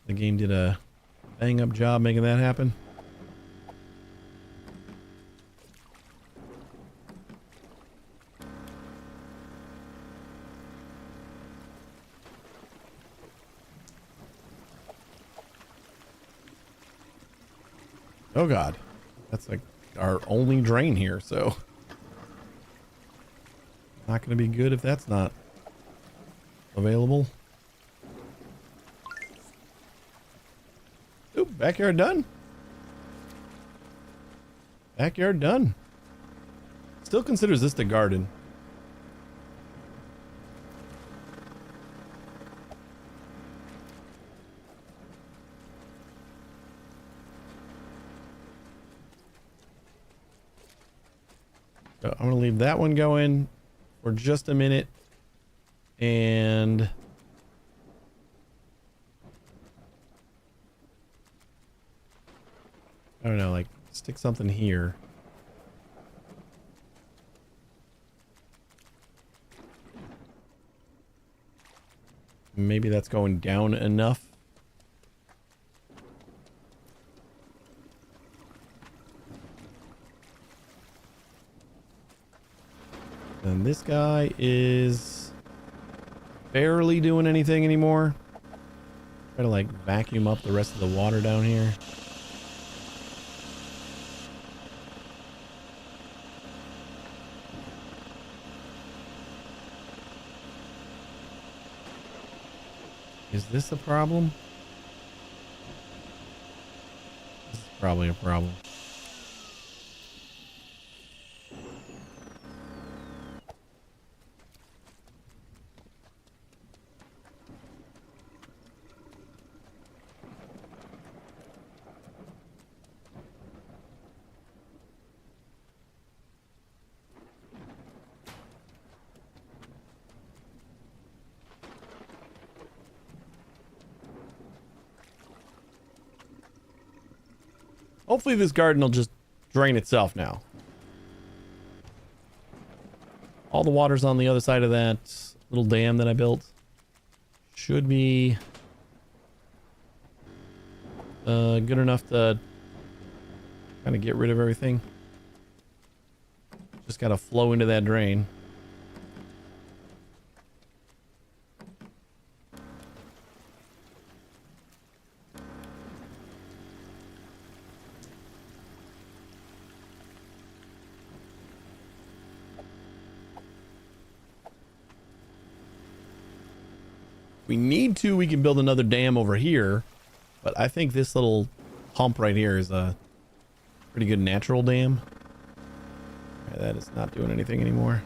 The game did a bang up job making that happen. Oh God, that's like our only drain here, so not going to be good if that's not available. Ooh, backyard done. Backyard done. Still considers this the garden. So I'm going to leave that one going for just a minute. And I don't know, like stick something here. Maybe that's going down enough. And this guy is barely doing anything anymore. Try to like vacuum up the rest of the water down here. Is this a problem? This is probably a problem. Hopefully this garden will just drain itself now. All the water's on the other side of that little dam that I built. Should be good enough to kind of get rid of everything. Just gotta flow into that drain. We need to, we can build another dam over here, but I think this little hump right here is a pretty good natural dam. Okay, that is not doing anything anymore.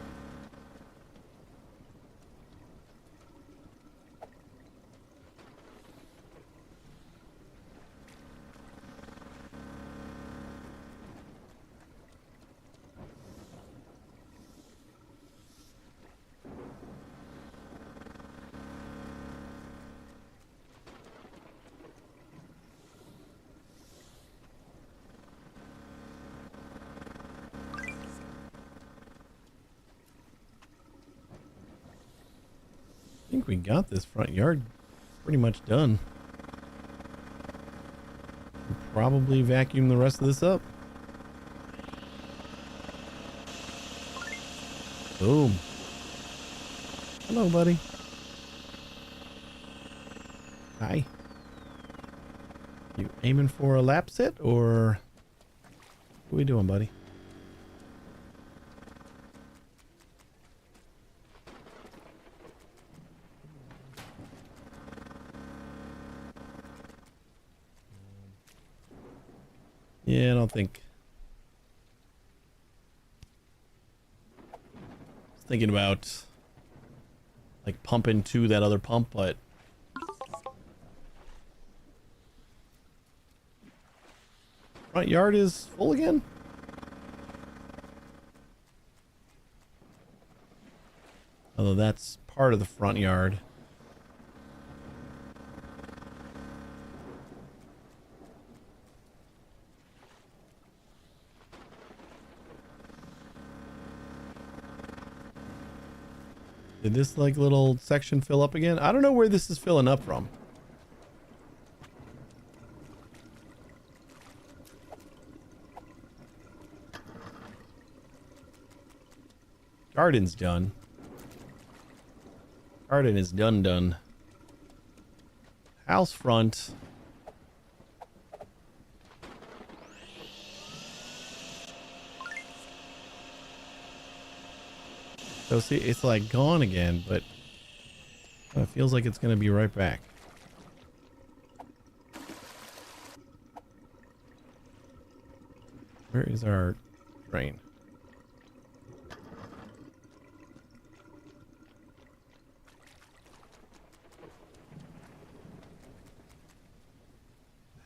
I think we got this front yard pretty much done. We'll probably vacuum the rest of this up. Boom. Hello, buddy. Hi. You aiming for a lap sit or what are we doing, buddy? Yeah, I don't think. I was thinking about like pumping to that other pump, but front yard is full again. Although that's part of the front yard. Did this like little section fill up again? I don't know where this is filling up from. Garden's done. Garden is done. House front. So see, it's like gone again, but it feels like it's going to be right back. Where is our drain?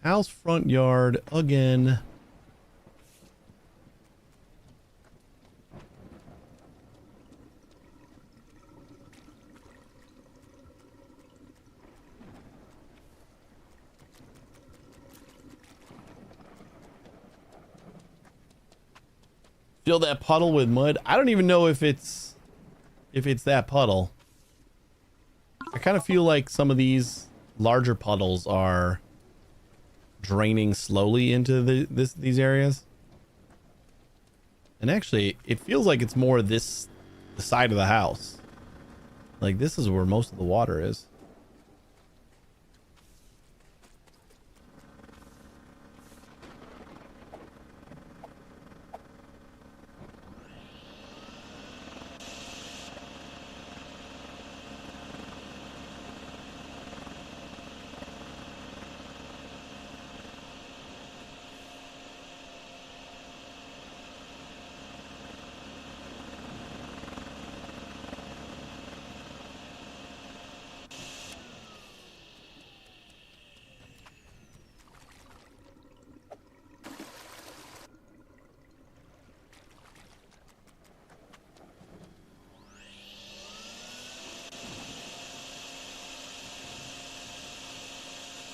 House front yard again. Fill that puddle with mud. I don't even know if it's that puddle. I kind of feel like some of these larger puddles are draining slowly into these areas. And actually, it feels like it's more the side of the house. Like this is where most of the water is.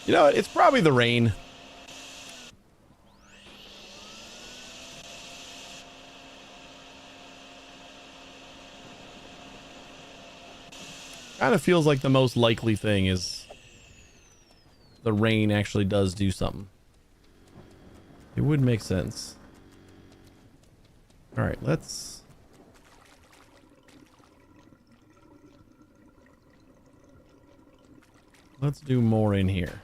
You know, it's probably the rain. Kind of feels like the most likely thing is the rain actually does do something. It would make sense. All right, let's do more in here.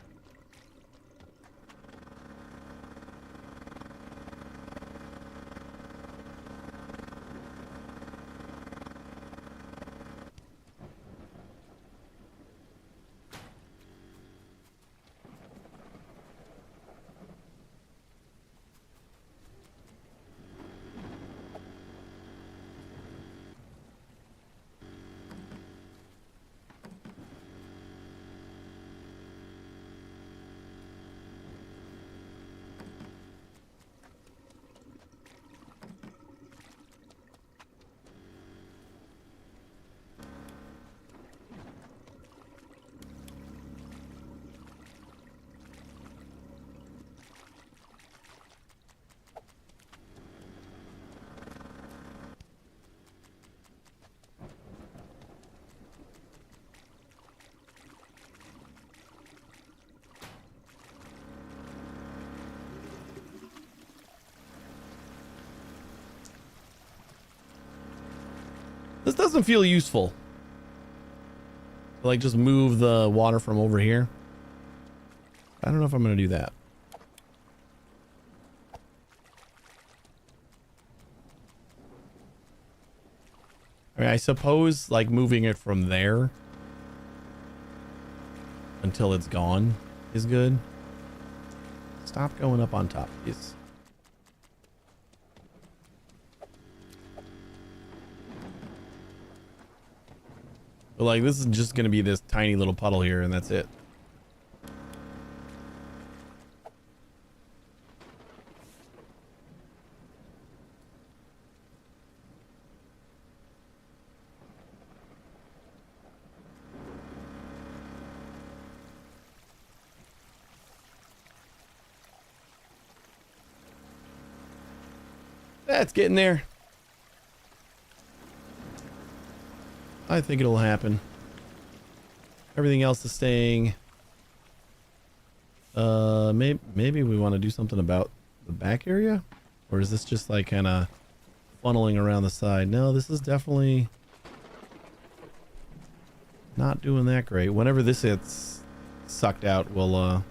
This doesn't feel useful. Like just move the water from over here. I don't know if I'm going to do that. I mean, I suppose like moving it from there until it's gone is good. Stop going up on top, please. But like this is just going to be this tiny little puddle here and that's it. That's getting there. I think it'll happen. Everything else is staying. Maybe we want to do something about the back area? Or is this just like kind of funneling around the side? No, this is definitely not doing that great. Whenever this gets sucked out, we'll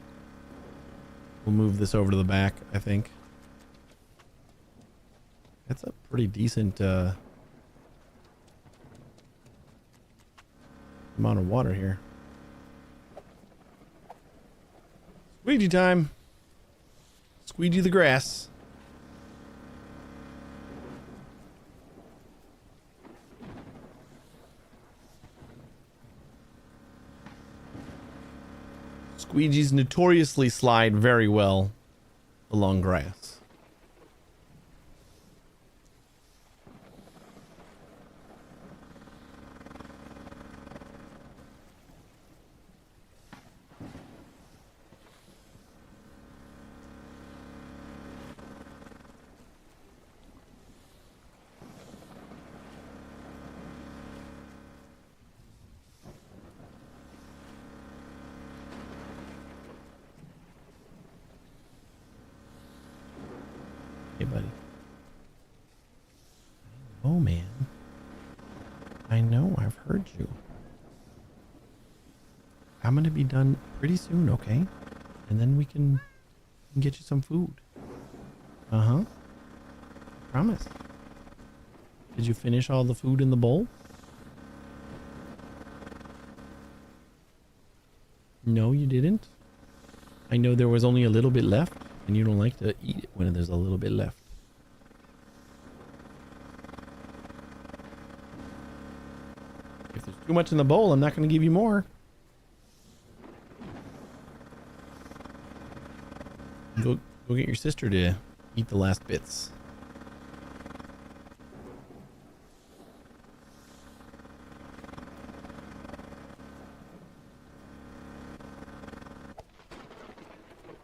move this over to the back, I think. That's a pretty decent amount of water here. Squeegee time. Squeegee the grass. Squeegees notoriously slide very well along grass. Hey, buddy. Oh, man. I know, I've heard you. I'm gonna be done pretty soon, okay? And then we can get you some food. Uh-huh. Promise. Did you finish all the food in the bowl? No, you didn't? I know there was only a little bit left, and you don't like to eat it when there's a little bit left. If there's too much in the bowl, I'm not going to give you more. Go get your sister to eat the last bits.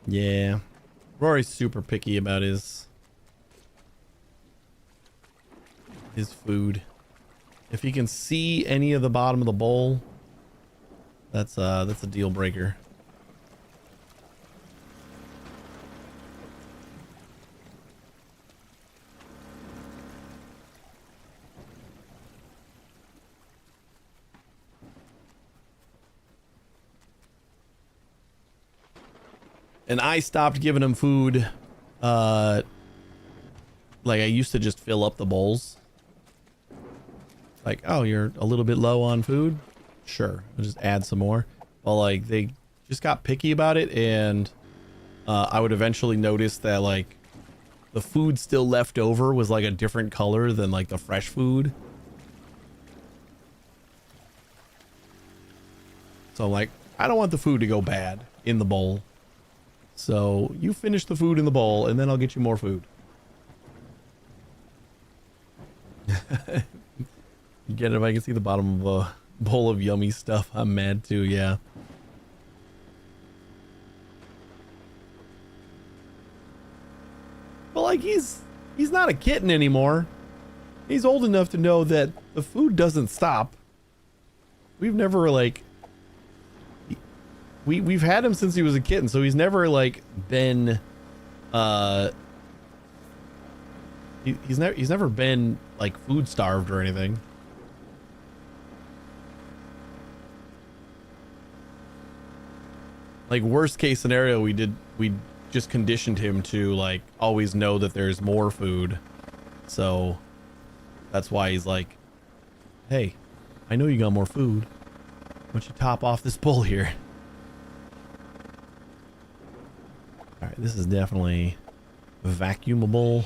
Yeah. Rory's super picky about his food. If he can see any of the bottom of the bowl, that's a deal breaker. And I stopped giving him food. Like I used to just fill up the bowls. Like, oh, you're a little bit low on food? Sure, I'll just add some more. But like they just got picky about it, and I would eventually notice that like the food still left over was like a different color than like the fresh food. So I'm like, I don't want the food to go bad in the bowl. So you finish the food in the bowl, and then I'll get you more food. You get it? If I can see the bottom of a bowl of yummy stuff, I'm mad too, yeah. But like he's not a kitten anymore. He's old enough to know that the food doesn't stop. We've never like we've had him since he was a kitten, so he's never like been he's never been like food starved or anything. Like worst case scenario, we just conditioned him to like always know that there's more food. So that's why he's like, hey, I know you got more food. Why don't you top off this bowl here? All right, this is definitely vacuumable.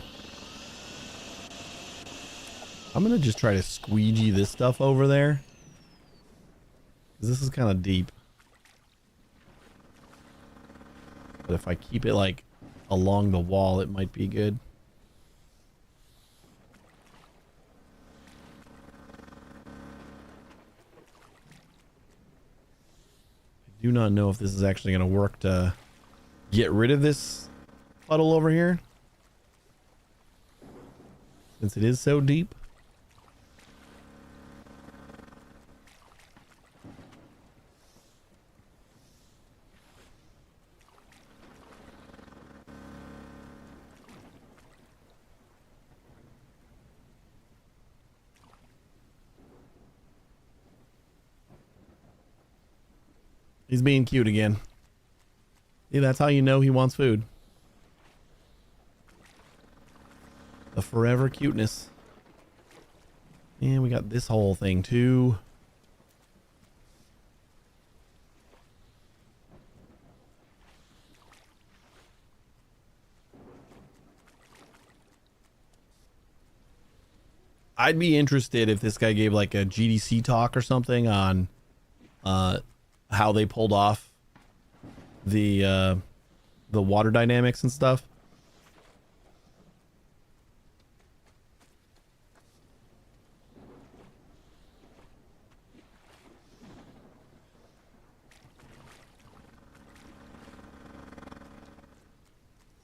I'm gonna just try to squeegee this stuff over there, because this is kind of deep. But if I keep it like along the wall, it might be good. I do not know if this is actually going to work to get rid of this puddle over here, since it is so deep. He's being cute again. See, that's how you know he wants food. The forever cuteness. And we got this whole thing too. I'd be interested if this guy gave like a GDC talk or something on how they pulled off the water dynamics and stuff.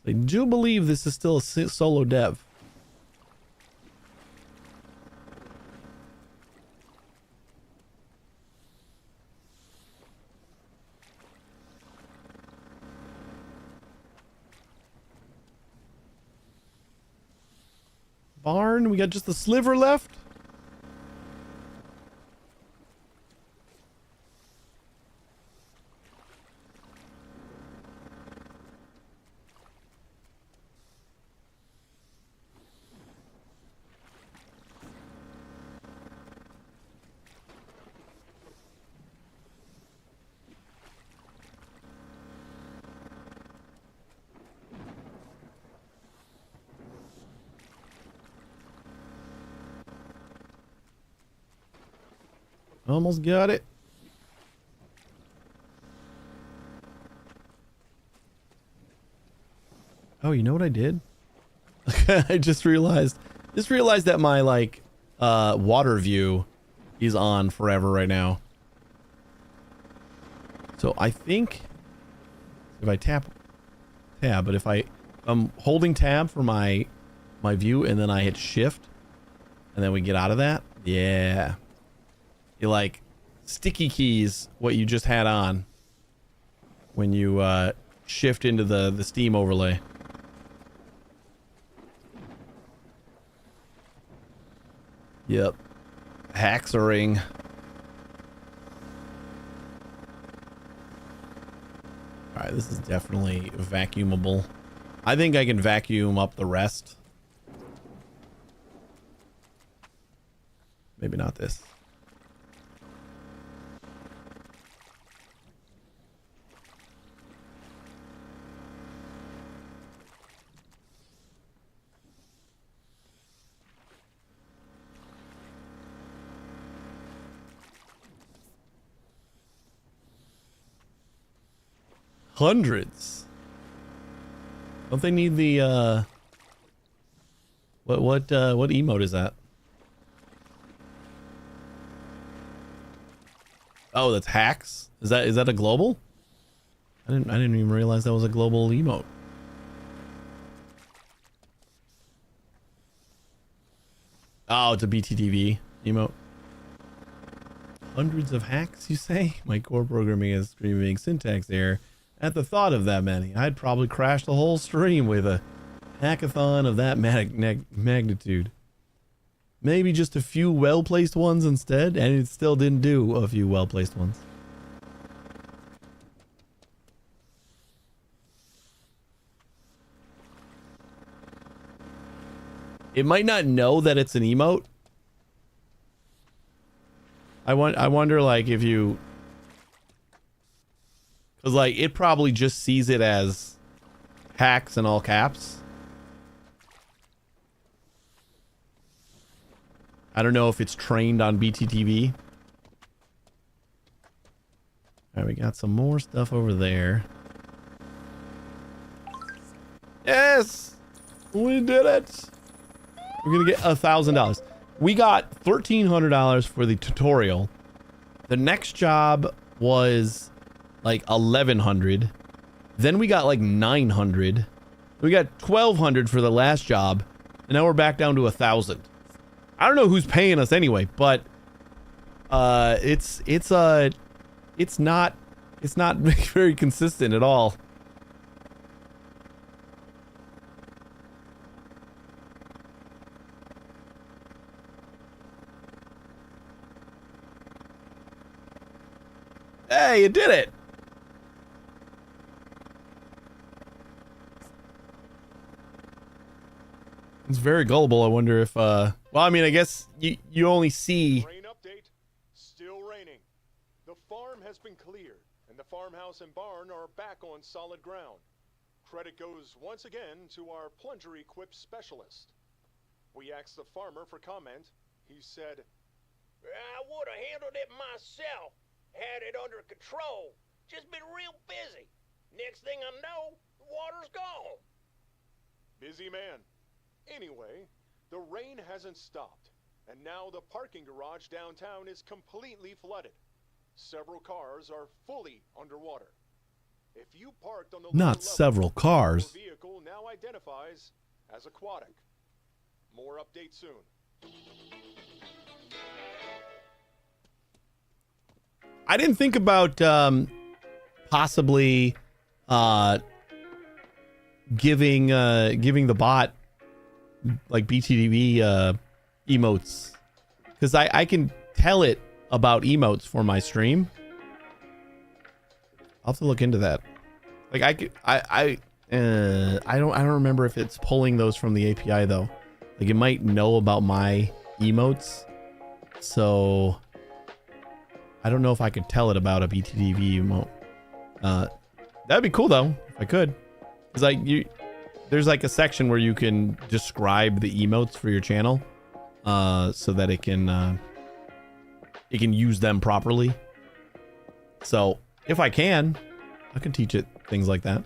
I do believe this is still a solo dev. Barn, we got just the sliver left. Almost got it. Oh, you know what I did? I just realized that my like water view is on forever right now. So I think if I tap, but if I'm holding tab for my view and then I hit shift and then we get out of that. Yeah. You like sticky keys what you just had on when you shift into the Steam overlay. Yep. Haxering. Alright, this is definitely vacuumable. I think I can vacuum up the rest. Maybe not this. Hundreds. Don't they need the what emote is that? Oh, that's hacks. Is that a global? I didn't even realize that was a global emote. Oh, it's a BTTV emote. Hundreds of hacks, you say? My core programming is screaming syntax error. At the thought of that many, I'd probably crash the whole stream with a hackathon of that magnitude. Maybe just a few well-placed ones instead, and it still didn't do a few well-placed ones. It might not know that it's an emote. I wonder, like, if you... Because, like, it probably just sees it as hacks in all caps. I don't know if it's trained on BTTV. Alright, we got some more stuff over there. Yes! We did it! We're gonna get $1,000. We got $1,300 for the tutorial. The next job was like 1,100. Then we got like 900. We got 1,200 for the last job, and now we're back down to 1,000. I don't know who's paying us anyway, but it's not very consistent at all. Hey, you did it! It's very gullible. I wonder if, well, I mean, I guess you only see... Rain update. Still raining. The farm has been cleared, and the farmhouse and barn are back on solid ground. Credit goes once again to our plunger-equipped specialist. We asked the farmer for comment. He said, I would have handled it myself. Had it under control. Just been real busy. Next thing I know, the water's gone. busy man. Anyway, the rain hasn't stopped, and now the parking garage downtown is completely flooded. Several cars are fully underwater. If you parked on the lower Not level, several cars. your vehicle now identifies as aquatic. More updates soon. I didn't think about possibly giving the bot like BTTV emotes, because I can tell it about emotes for my stream. I'll have to look into that. Like I don't remember if it's pulling those from the API though. Like it might know about my emotes, so I don't know if I could tell it about a BTTV emote. That'd be cool though if I could, because there's like a section where you can describe the emotes for your channel, so that it can use them properly. So if I can teach it things like that.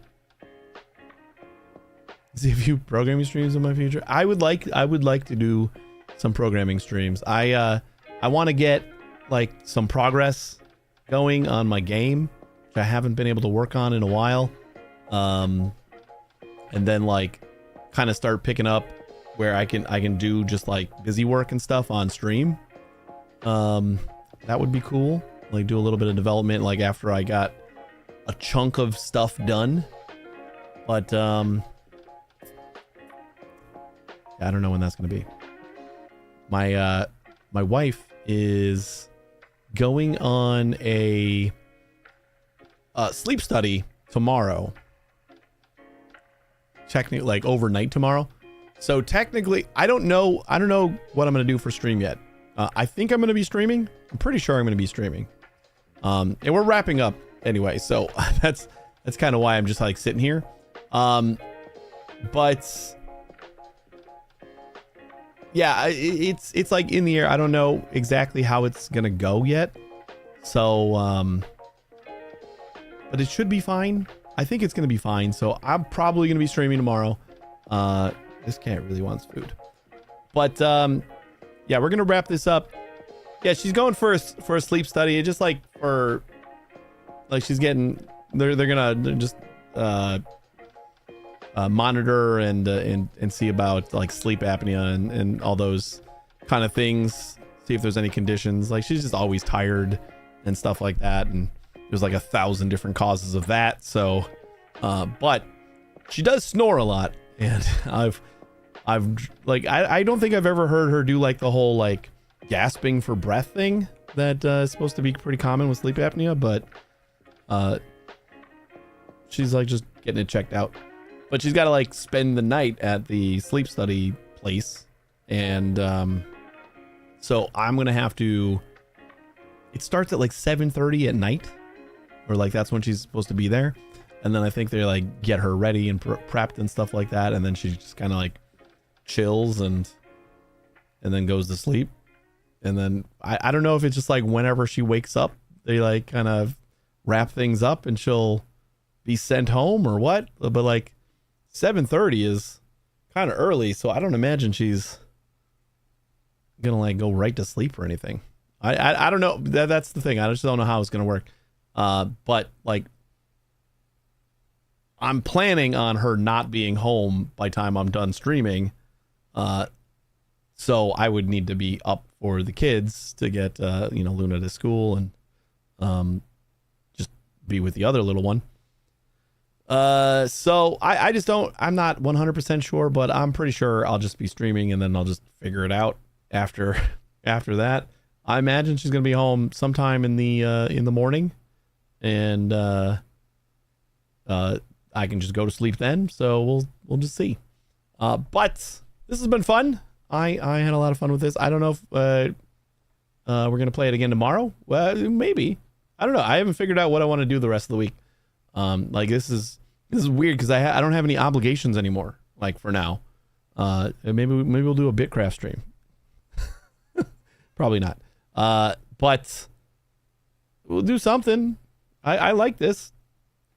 See a few programming streams in my future. I would like to do some programming streams. I want to get like some progress going on my game, which I haven't been able to work on in a while. And then like kind of start picking up where I can do just like busy work and stuff on stream. That would be cool. Like do a little bit of development like after I got a chunk of stuff done. But yeah, I don't know when that's going to be. My wife is going on a sleep study tomorrow. Technically, like overnight tomorrow. So technically, I don't know what I'm going to do for stream yet. I think I'm going to be streaming. I'm pretty sure I'm going to be streaming. And we're wrapping up anyway, so that's kind of why I'm just like sitting here. But yeah, it's like in the air. I don't know exactly how it's gonna go yet. So, but it should be fine. I think it's gonna be fine. So I'm probably gonna be streaming tomorrow. This cat really wants food. But yeah, we're gonna wrap this up. Yeah, she's going for a sleep study. It's just like for like she's getting. They're gonna just monitor and see about like sleep apnea and all those kind of things, see if there's any conditions. Like she's just always tired and stuff like that, and there's like 1,000 different causes of that. So but she does snore a lot, and I've like I don't think I've ever heard her do like the whole like gasping for breath thing that is supposed to be pretty common with sleep apnea, but she's like just getting it checked out. But she's got to like spend the night at the sleep study place. And so I'm going to have to, it starts at like 7:30 at night, or like that's when she's supposed to be there. And then I think they like get her ready and prepped and stuff like that. And then she just kind of like chills and then goes to sleep. And then I don't know if it's just like whenever she wakes up, they like kind of wrap things up and she'll be sent home or what. But like 7:30 is kind of early, so I don't imagine she's gonna like go right to sleep or anything. I don't know. That's the thing. I just don't know how it's gonna work. But like I'm planning on her not being home by the time I'm done streaming. So I would need to be up for the kids to get Luna to school and just be with the other little one. So I just don't, I'm not 100% sure, but I'm pretty sure I'll just be streaming and then I'll just figure it out after that. I imagine she's going to be home sometime in the morning, and I can just go to sleep then. So we'll just see. But this has been fun. I had a lot of fun with this. I don't know if we're gonna play it again tomorrow. Well, maybe. I don't know. I haven't figured out what I want to do the rest of the week. Like this is weird because I don't have any obligations anymore. Like for now, maybe we'll do a Bitcraft stream. Probably not. But we'll do something. I like this.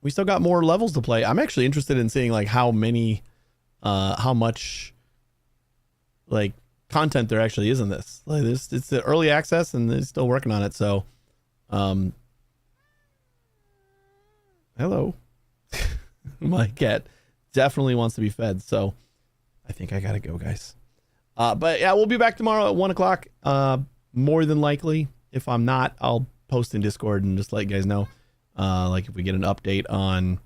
We still got more levels to play. I'm actually interested in seeing like how much like content there actually is in this. Like this, it's the early access and they're still working on it. So, hello. My cat definitely wants to be fed. So I think I gotta go, guys. But yeah, we'll be back tomorrow at 1 o'clock. More than likely. If I'm not, I'll post in Discord and just let you guys know. Like if we get an update on,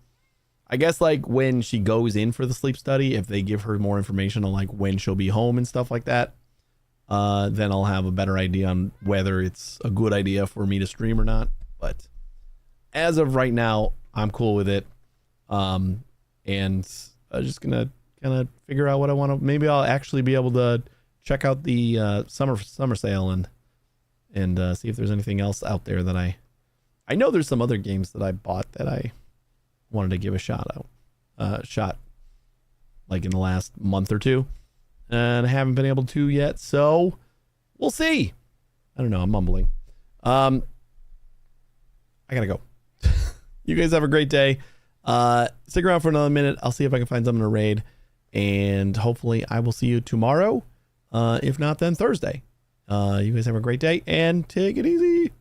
I guess like when she goes in for the sleep study, if they give her more information on like when she'll be home and stuff like that, then I'll have a better idea on whether it's a good idea for me to stream or not. But as of right now, I'm cool with it. And I'm just gonna kind of figure out what I want to. Maybe I'll actually be able to check out the summer sale and see if there's anything else out there that I know there's some other games that I bought that I wanted to give a shot like in the last month or two, and I haven't been able to yet. So we'll see. I don't know. I'm mumbling. I gotta go. You guys have a great day. Stick around for another minute. I'll see if I can find something to raid, and hopefully I will see you tomorrow. If not, then Thursday. You guys have a great day and take it easy.